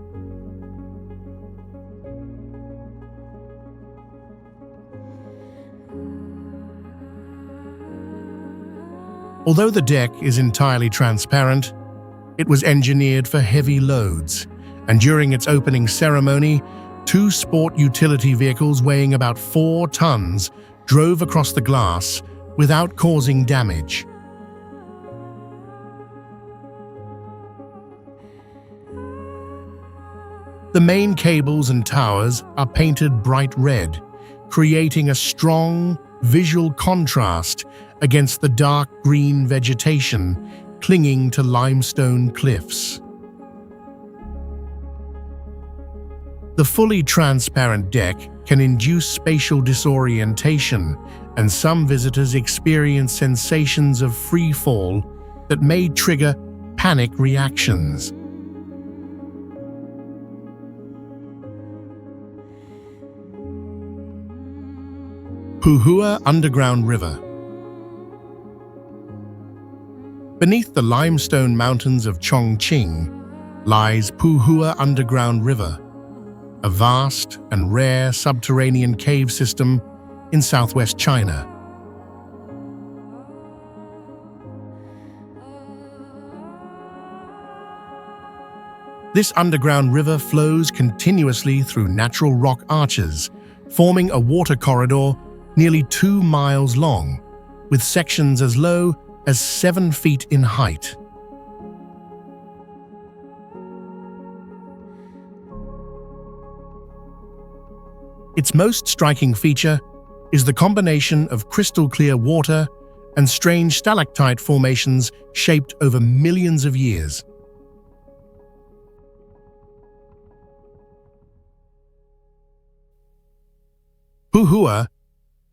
Although the deck is entirely transparent, it was engineered for heavy loads, and during its opening ceremony, 2 sport utility vehicles weighing about 4 tons drove across the glass without causing damage. The main cables and towers are painted bright red, creating a strong visual contrast against the dark green vegetation clinging to limestone cliffs. The fully transparent deck can induce spatial disorientation, and some visitors experience sensations of free fall that may trigger panic reactions. Puhua Underground River. Beneath the limestone mountains of Chongqing lies Puhua Underground River, a vast and rare subterranean cave system in southwest China. This underground river flows continuously through natural rock arches, forming a water corridor nearly 2 miles long, with sections as low as 7 feet in height. Its most striking feature is the combination of crystal-clear water and strange stalactite formations shaped over millions of years. Puhua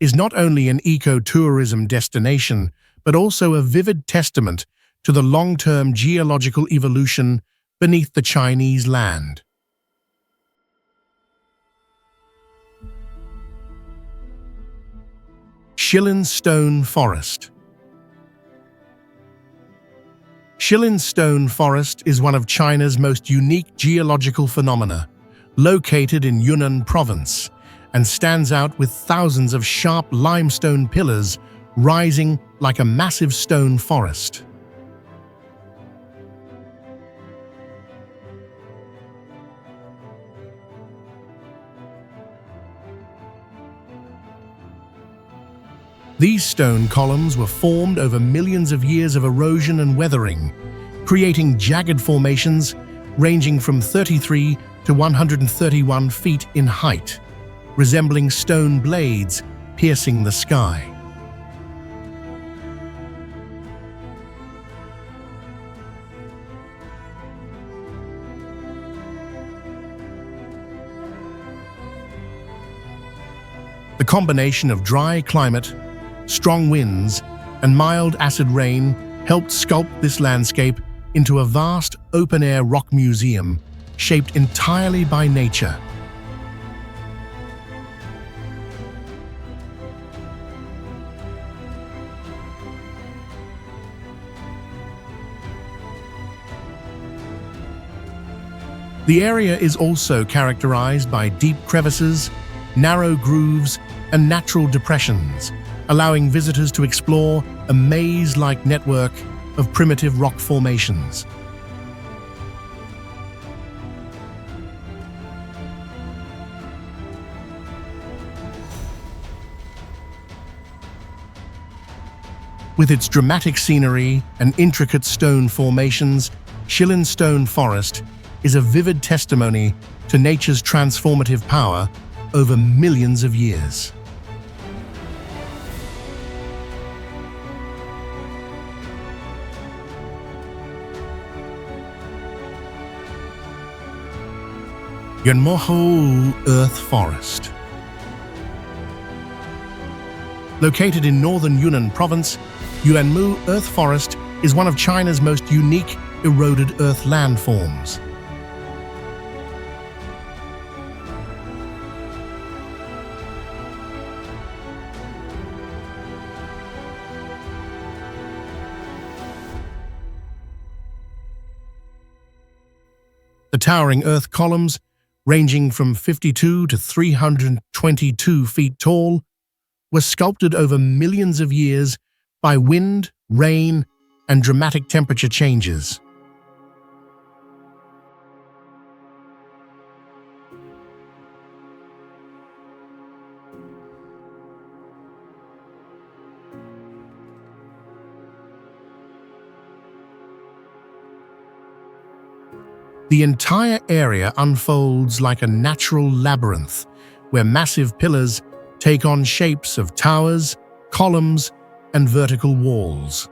is not only an eco-tourism destination, but also a vivid testament to the long-term geological evolution beneath the Chinese land. Shilin Stone Forest. Shilin Stone Forest is one of China's most unique geological phenomena, located in Yunnan Province, and stands out with thousands of sharp limestone pillars rising like a massive stone forest. These stone columns were formed over millions of years of erosion and weathering, creating jagged formations ranging from 33 to 131 feet in height, resembling stone blades piercing the sky. combination of dry climate, strong winds, and mild acid rain helped sculpt this landscape into a vast open-air rock museum shaped entirely by nature. The area is also characterized by deep crevices, narrow grooves, and natural depressions, allowing visitors to explore a maze-like network of primitive rock formations. With its dramatic scenery and intricate stone formations, Shilin Stone Forest is a vivid testimony to nature's transformative power over millions of years. Yuanmoho Earth Forest. Located in northern Yunnan province, Yuanmu Earth Forest is one of China's most unique eroded earth landforms. The towering earth columns, ranging from 52 to 322 feet tall, were sculpted over millions of years by wind, rain, and dramatic temperature changes. The entire area unfolds like a natural labyrinth, where massive pillars take on shapes of towers, columns, and vertical walls.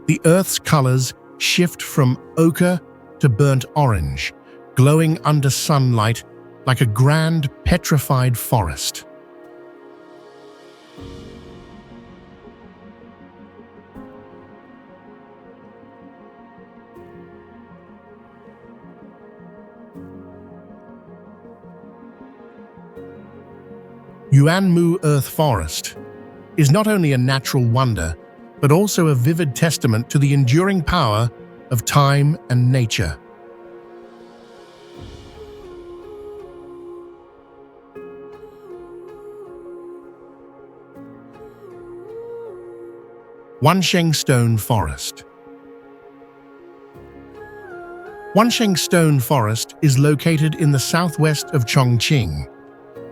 The Earth's colors shift from ochre to burnt orange, glowing under sunlight like a grand petrified forest. Yuanmu Earth Forest is not only a natural wonder, but also a vivid testament to the enduring power of time and nature. Wansheng Stone Forest. Wansheng Stone Forest is located in the southwest of Chongqing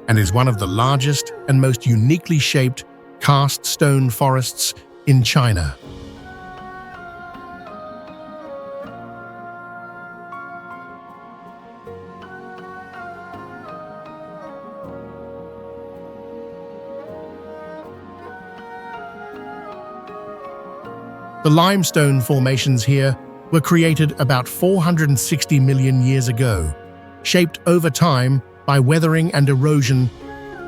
and is one of the largest and most uniquely shaped karst stone forests in China. The limestone formations here were created about 460 million years ago, shaped over time by weathering and erosion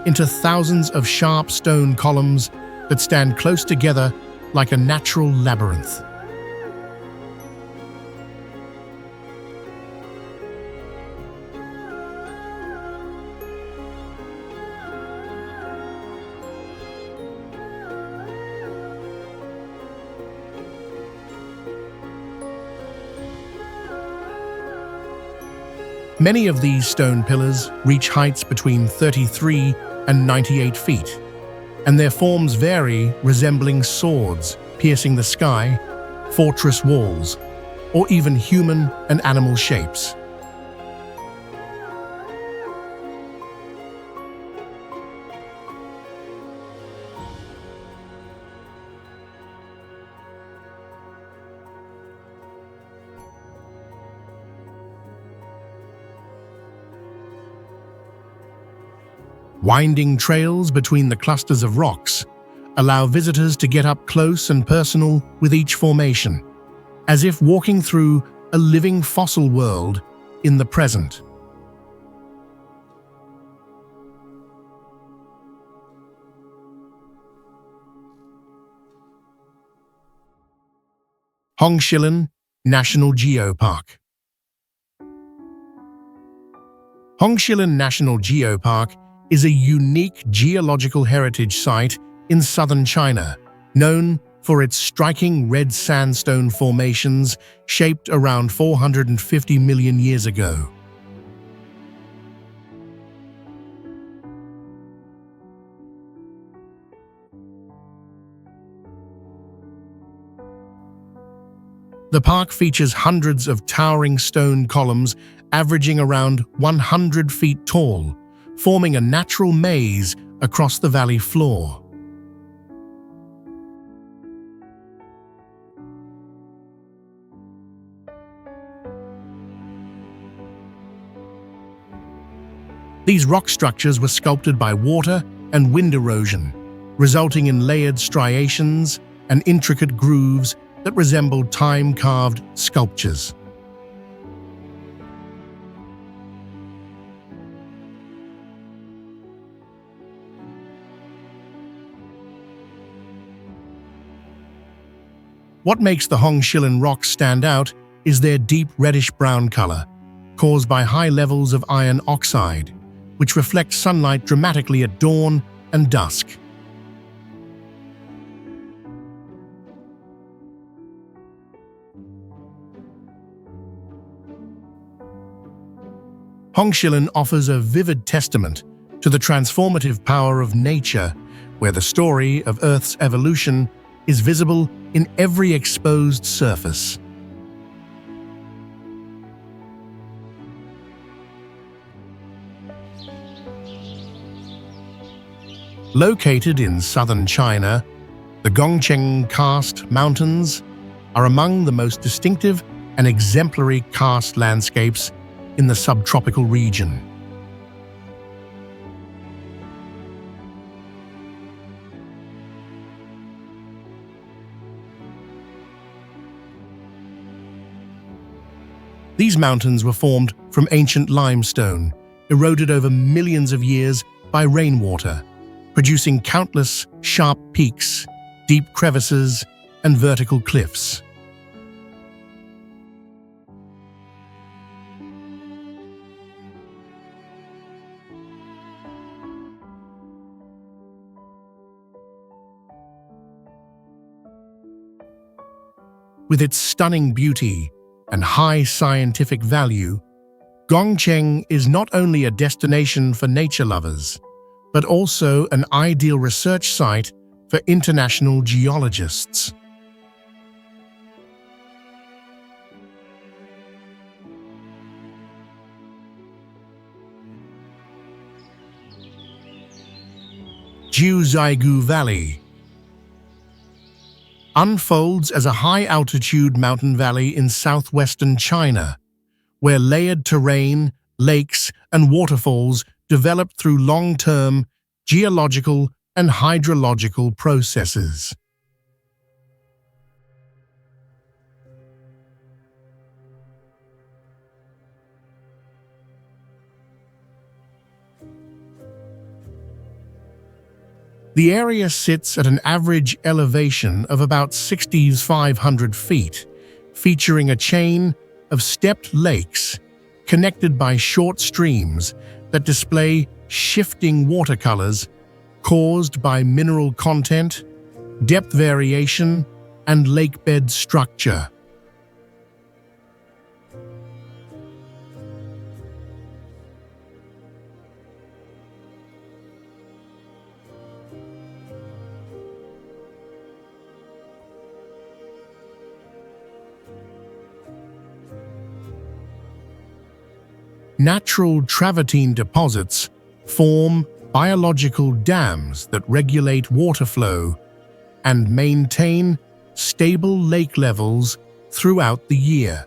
into thousands of sharp stone columns that stand close together like a natural labyrinth. Many of these stone pillars reach heights between 33 and 98 feet, and their forms vary, resembling swords piercing the sky, fortress walls, or even human and animal shapes. Winding trails between the clusters of rocks allow visitors to get up close and personal with each formation, as if walking through a living fossil world in the present. Hongshilin National Geopark. Hongshilin National Geopark is a unique geological heritage site in southern China, known for its striking red sandstone formations shaped around 450 million years ago. The park features hundreds of towering stone columns averaging around 100 feet tall, forming a natural maze across the valley floor. These rock structures were sculpted by water and wind erosion, resulting in layered striations and intricate grooves that resembled time-carved sculptures. What makes the Hongshilin rocks stand out is their deep reddish-brown color, caused by high levels of iron oxide, which reflect sunlight dramatically at dawn and dusk. Hongshilin offers a vivid testament to the transformative power of nature, where the story of Earth's evolution is visible in every exposed surface. Located in southern China, the Gongcheng Karst Mountains are among the most distinctive and exemplary karst landscapes in the subtropical region. These mountains were formed from ancient limestone, eroded over millions of years by rainwater, producing countless sharp peaks, deep crevices, and vertical cliffs. With its stunning beauty and high scientific value, Gongcheng is not only a destination for nature lovers, but also an ideal research site for international geologists. Jiuzhaigu Valley unfolds as a high-altitude mountain valley in southwestern China, where layered terrain, lakes, and waterfalls develop through long-term geological and hydrological processes. The area sits at an average elevation of about 6,500 feet, featuring a chain of stepped lakes connected by short streams that display shifting watercolors caused by mineral content, depth variation, and lakebed structure. Natural travertine deposits form biological dams that regulate water flow and maintain stable lake levels throughout the year.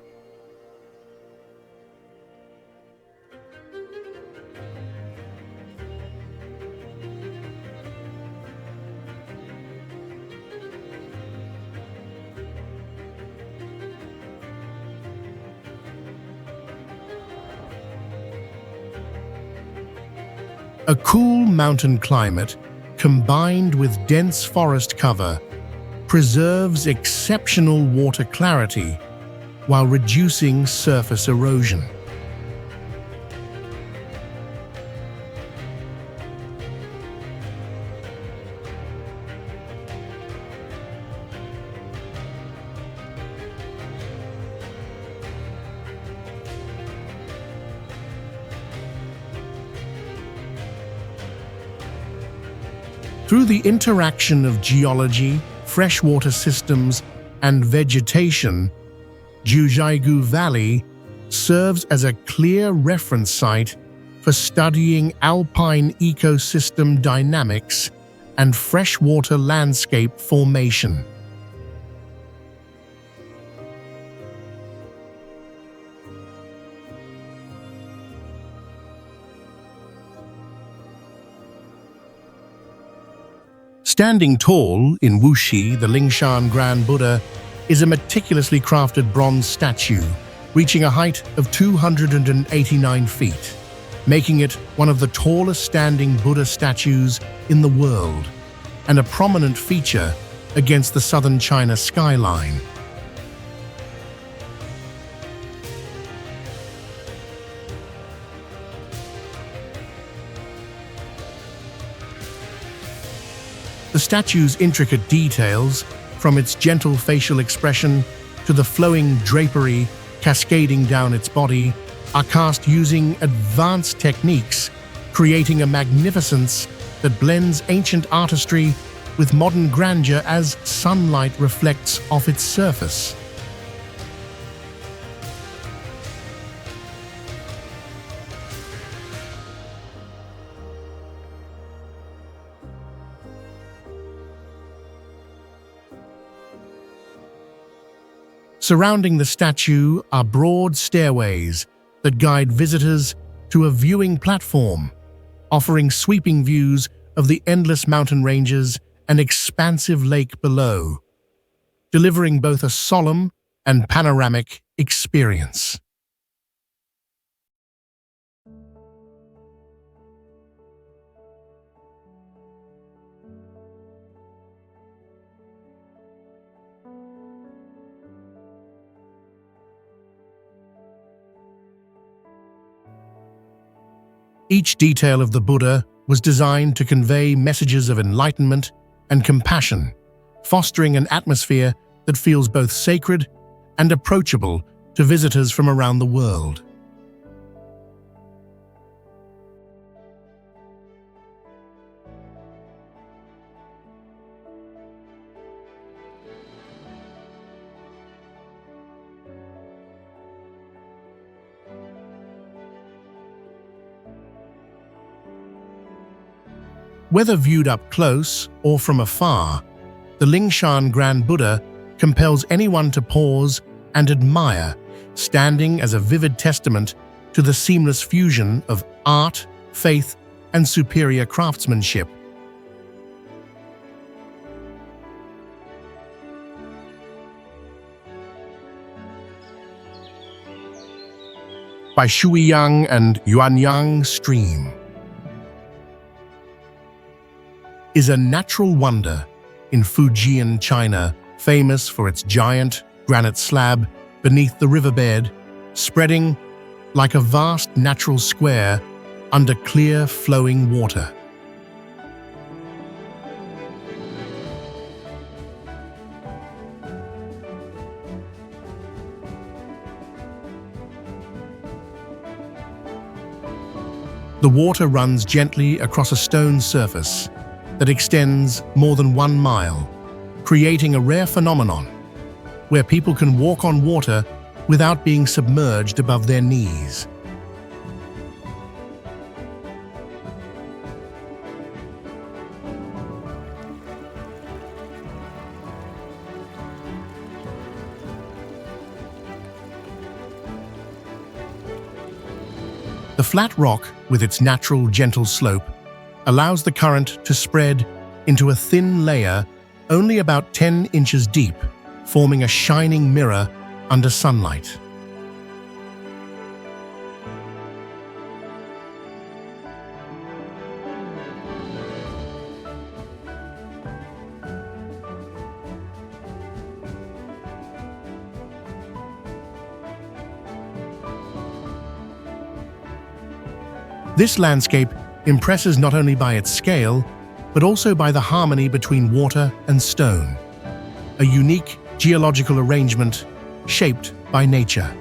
A cool mountain climate, combined with dense forest cover, preserves exceptional water clarity while reducing surface erosion. Through the interaction of geology, freshwater systems, and vegetation, Jiuzhaigou Valley serves as a clear reference site for studying alpine ecosystem dynamics and freshwater landscape formation. Standing tall in Wuxi, the Lingshan Grand Buddha is a meticulously crafted bronze statue, reaching a height of 289 feet, making it one of the tallest standing Buddha statues in the world, and a prominent feature against the southern China skyline. The statue's intricate details, from its gentle facial expression to the flowing drapery cascading down its body, are cast using advanced techniques, creating a magnificence that blends ancient artistry with modern grandeur as sunlight reflects off its surface. Surrounding the statue are broad stairways that guide visitors to a viewing platform, offering sweeping views of the endless mountain ranges and expansive lake below, delivering both a solemn and panoramic experience. Each detail of the Buddha was designed to convey messages of enlightenment and compassion, fostering an atmosphere that feels both sacred and approachable to visitors from around the world. Whether viewed up close or from afar, the Lingshan Grand Buddha compels anyone to pause and admire, standing as a vivid testament to the seamless fusion of art, faith, and superior craftsmanship. By Shuiyang and Yuanyang Stream is a natural wonder in Fujian, China, famous for its giant granite slab beneath the riverbed, spreading like a vast natural square under clear flowing water. The water runs gently across a stone surface that extends more than 1 mile, creating a rare phenomenon where people can walk on water without being submerged above their knees. The flat rock, with its natural gentle slope, allows the current to spread into a thin layer only about 10 inches deep, forming a shining mirror under sunlight. This landscape impresses not only by its scale, but also by the harmony between water and stone, a unique geological arrangement shaped by nature.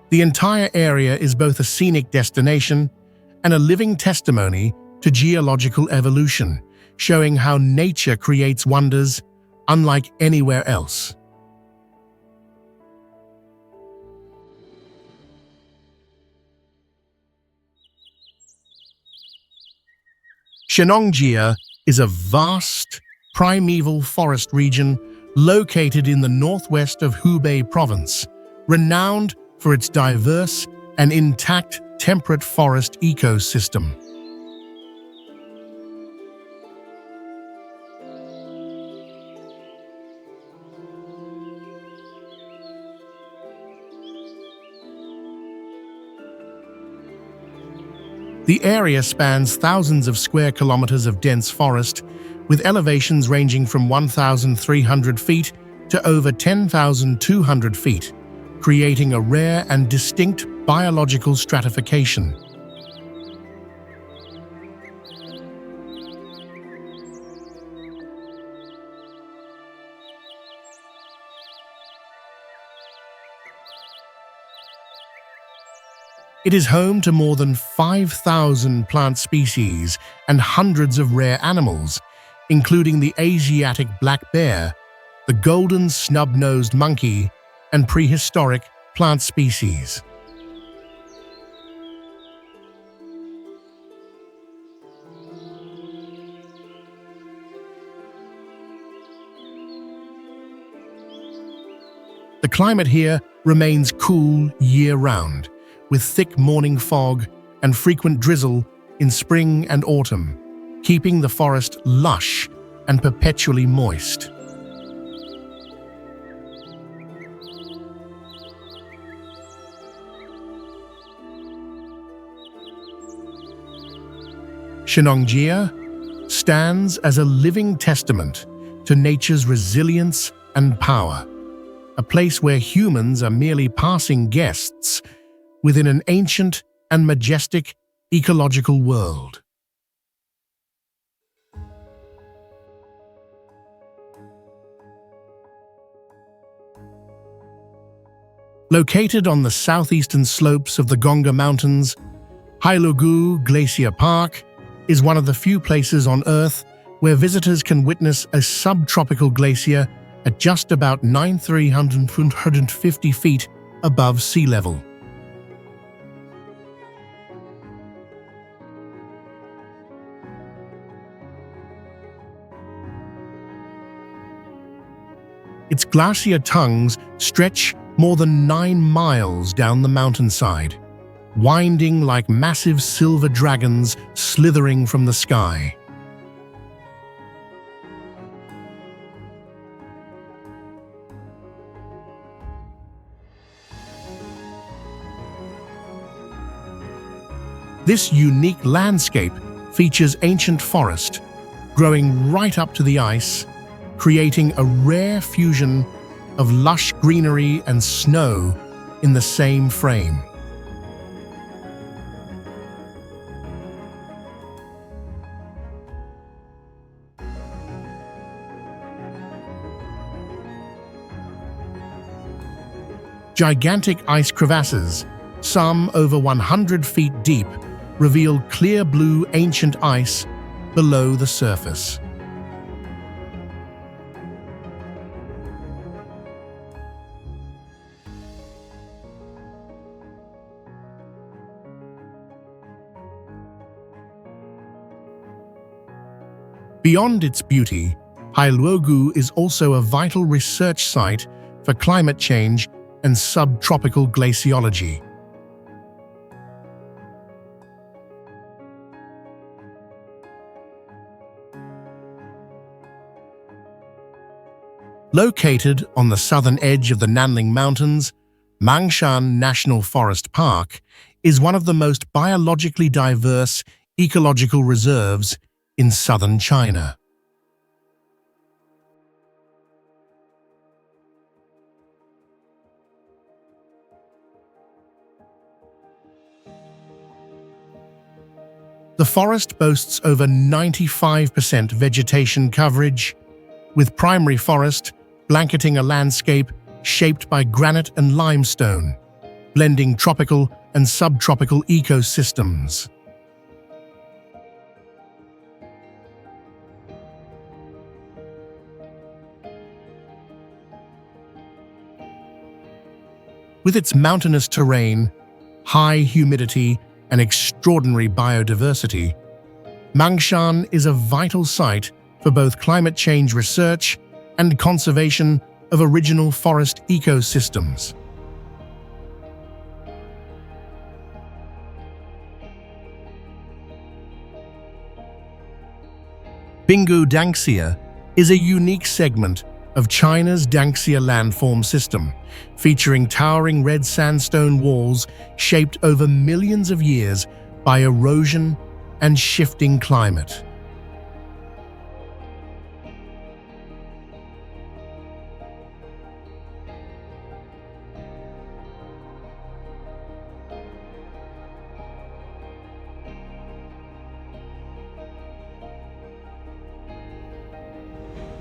The entire area is both a scenic destination and a living testimony to geological evolution, showing how nature creates wonders unlike anywhere else. Shenxianju is a vast, primeval forest region located in the northwest of Hubei province, renowned for its diverse and intact temperate forest ecosystem. The area spans thousands of square kilometers of dense forest, with elevations ranging from 1,300 feet to over 10,200 feet, creating a rare and distinct biological stratification. It is home to more than 5,000 plant species and hundreds of rare animals, including the Asiatic black bear, the golden snub-nosed monkey, and prehistoric plant species. The climate here remains cool year-round, with thick morning fog and frequent drizzle in spring and autumn, keeping the forest lush and perpetually moist. Shenxianju stands as a living testament to nature's resilience and power, a place where humans are merely passing guests within an ancient and majestic ecological world. Located on the southeastern slopes of the Zhangye Mountains, Heilong Glacier Park is one of the few places on Earth where visitors can witness a subtropical glacier at just about 9,350 feet above sea level. Its glacier tongues stretch more than 9 miles down the mountainside, winding like massive silver dragons slithering from the sky. This unique landscape features ancient forest, growing right up to the ice, creating a rare fusion of lush greenery and snow in the same frame. Gigantic ice crevasses, some over 100 feet deep, reveal clear blue ancient ice below the surface. Beyond its beauty, Heilong is also a vital research site for climate change and subtropical glaciology. Located on the southern edge of the Yandang Mountains, Mayan Shan National Forest Park is one of the most biologically diverse ecological reserves in southern China. The forest boasts over 95% vegetation coverage, with primary forest blanketing a landscape shaped by granite and limestone, blending tropical and subtropical ecosystems. With its mountainous terrain, high humidity, and extraordinary biodiversity, Mayan Shan is a vital site for both climate change research and conservation of original forest ecosystems. Binggu Danxia is a unique segment of China's Danxia landform system, featuring towering red sandstone walls shaped over millions of years by erosion and shifting climate.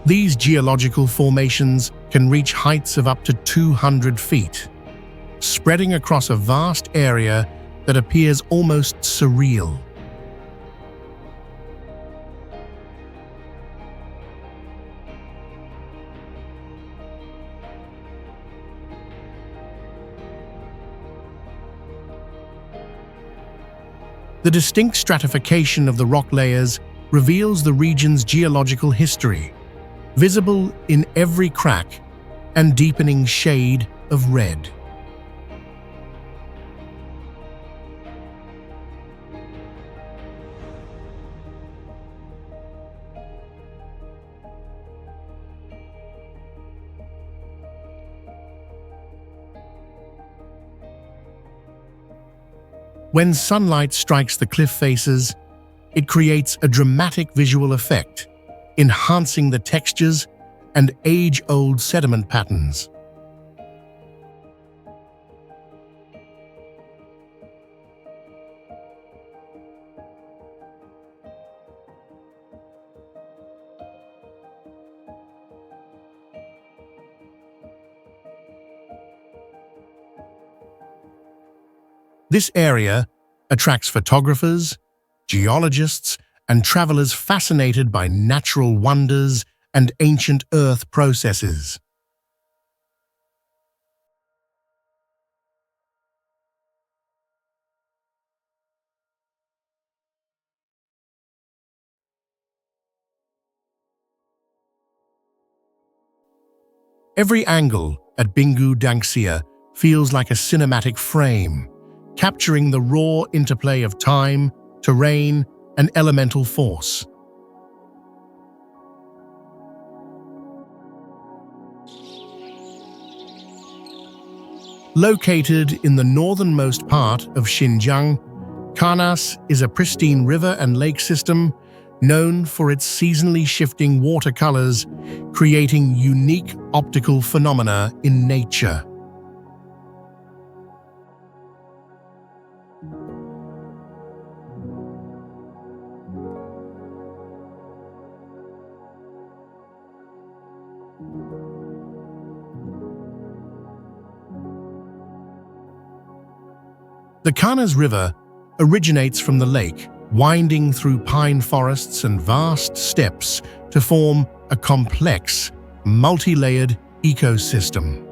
These geological formations can reach heights of up to 200 feet, spreading across a vast area that appears almost surreal. The distinct stratification of the rock layers reveals the region's geological history, visible in every crack and deepening shade of red. When sunlight strikes the cliff faces, it creates a dramatic visual effect, enhancing the textures and age-old sediment patterns. This area attracts photographers, geologists, and travelers fascinated by natural wonders and ancient earth processes. Every angle at Binggu Danxia feels like a cinematic frame, capturing the raw interplay of time, terrain, and elemental force. Located in the northernmost part of Xinjiang, Kailash is a pristine river and lake system known for its seasonally shifting watercolors, creating unique optical phenomena in nature. The Kailash River originates from the lake, winding through pine forests and vast steppes to form a complex, multi-layered ecosystem.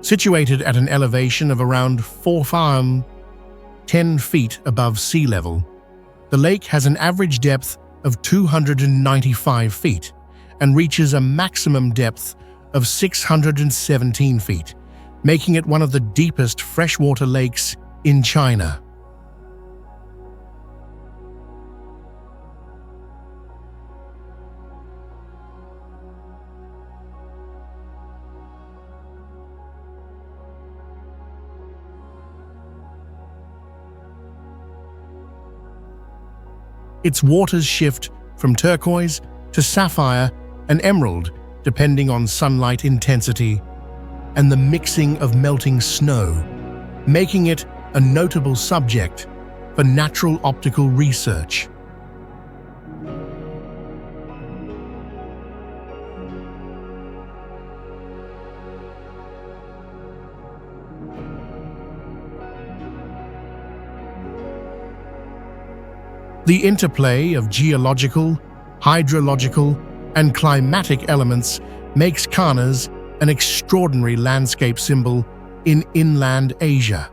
Situated at an elevation of around 10 feet above sea level, the lake has an average depth of 295 feet and reaches a maximum depth of 617 feet, making it one of the deepest freshwater lakes in China. Its waters shift from turquoise to sapphire and emerald, depending on sunlight intensity and the mixing of melting snow, making it a notable subject for natural optical research. The interplay of geological, hydrological, and climatic elements makes Kanas an extraordinary landscape symbol in inland Asia.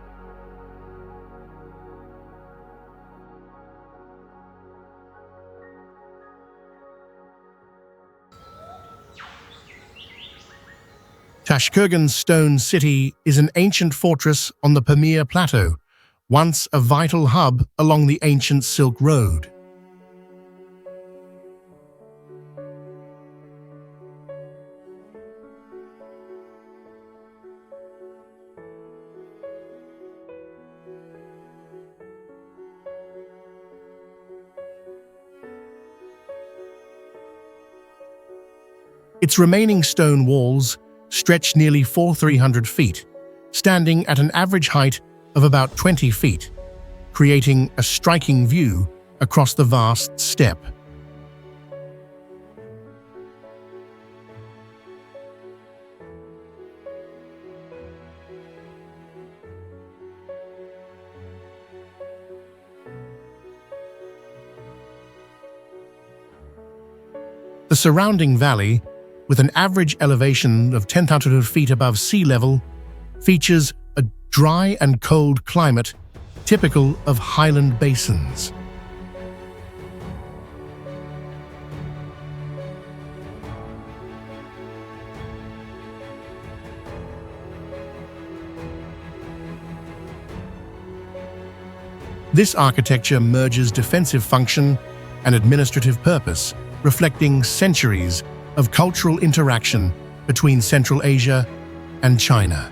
Tashkurgan's stone city is an ancient fortress on the Pamir Plateau, once a vital hub along the ancient Silk Road. Its remaining stone walls stretch nearly 400 feet, standing at an average height of about 20 feet, creating a striking view across the vast steppe. The surrounding valley, with an average elevation of 10,000 feet above sea level, features a dry and cold climate typical of highland basins. This architecture merges defensive function and administrative purpose, reflecting centuries of cultural interaction between Central Asia and China.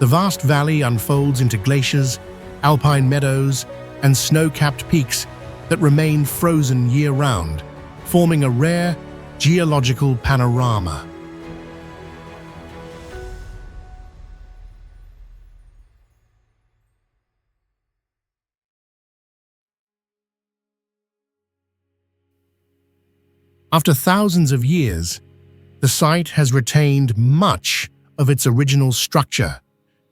The vast valley unfolds into glaciers, alpine meadows, and snow-capped peaks that remain frozen year-round, forming a rare geological panorama. After thousands of years, the site has retained much of its original structure,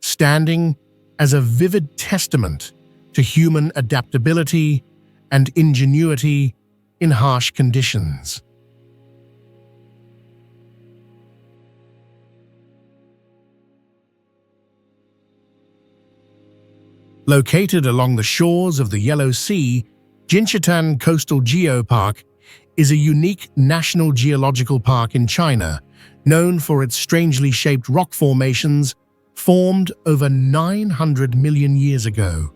standing as a vivid testament to human adaptability and ingenuity in harsh conditions. Located along the shores of the Yellow Sea, Jinshitan Coastal Geopark is a unique national geological park in China, known for its strangely shaped rock formations formed over 900 million years ago.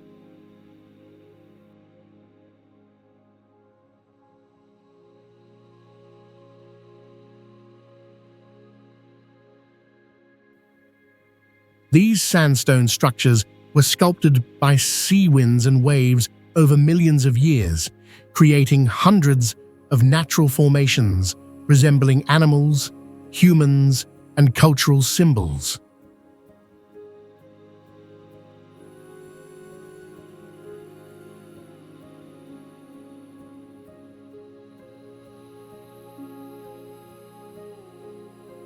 These sandstone structures were sculpted by sea winds and waves over millions of years, creating hundreds of natural formations resembling animals, humans, and cultural symbols.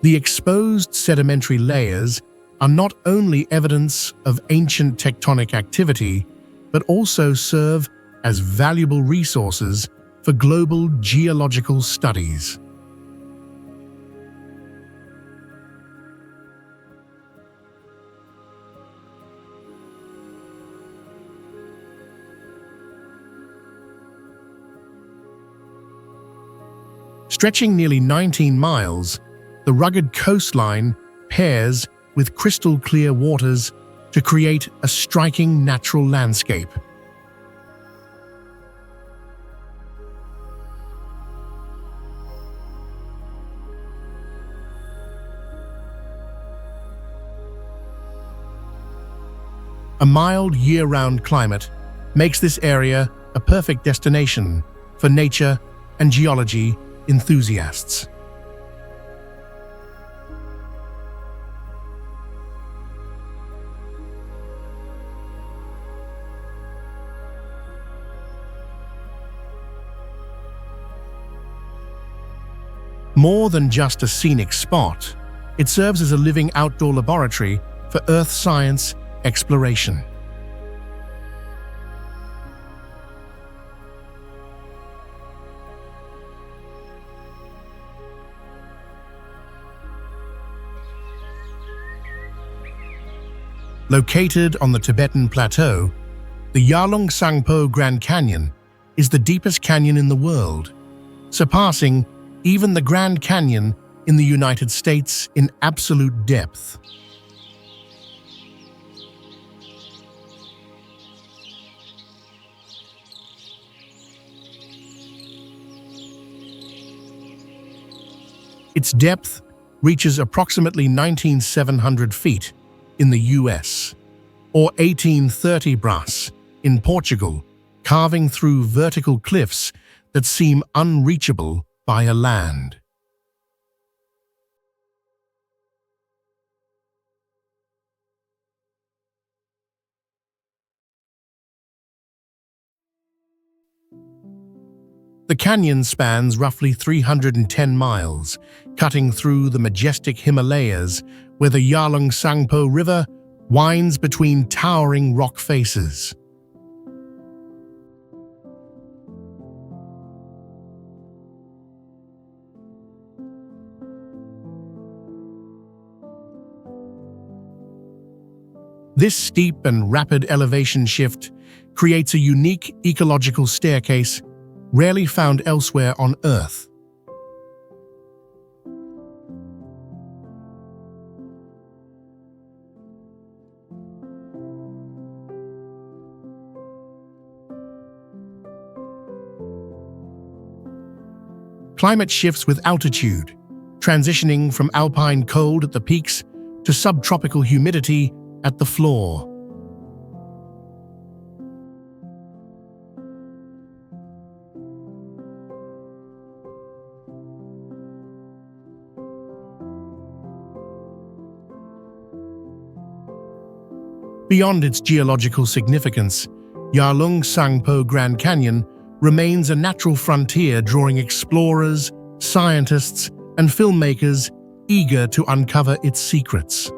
The exposed sedimentary layers are not only evidence of ancient tectonic activity, but also serve as valuable resources for global geological studies. Stretching nearly 19 miles, the rugged coastline pairs with crystal-clear waters to create a striking natural landscape. A mild year-round climate makes this area a perfect destination for nature and geology enthusiasts. More than just a scenic spot, it serves as a living outdoor laboratory for earth science exploration. Located on the Tibetan Plateau, the Yarlung Sangpo Grand Canyon is the deepest canyon in the world, surpassing even the Grand Canyon in the United States in absolute depth. Its depth reaches approximately 19,700 feet in the US, or 1830 bras in Portugal, carving through vertical cliffs that seem unreachable via land. The canyon spans roughly 310 miles, cutting through the majestic Himalayas where the Yarlung Sangpo River winds between towering rock faces. This steep and rapid elevation shift creates a unique ecological staircase rarely found elsewhere on Earth. Climate shifts with altitude, transitioning from alpine cold at the peaks to subtropical humidity at the floor. Beyond its geological significance, Yarlung Sangpo Grand Canyon remains a natural frontier drawing explorers, scientists, and filmmakers eager to uncover its secrets.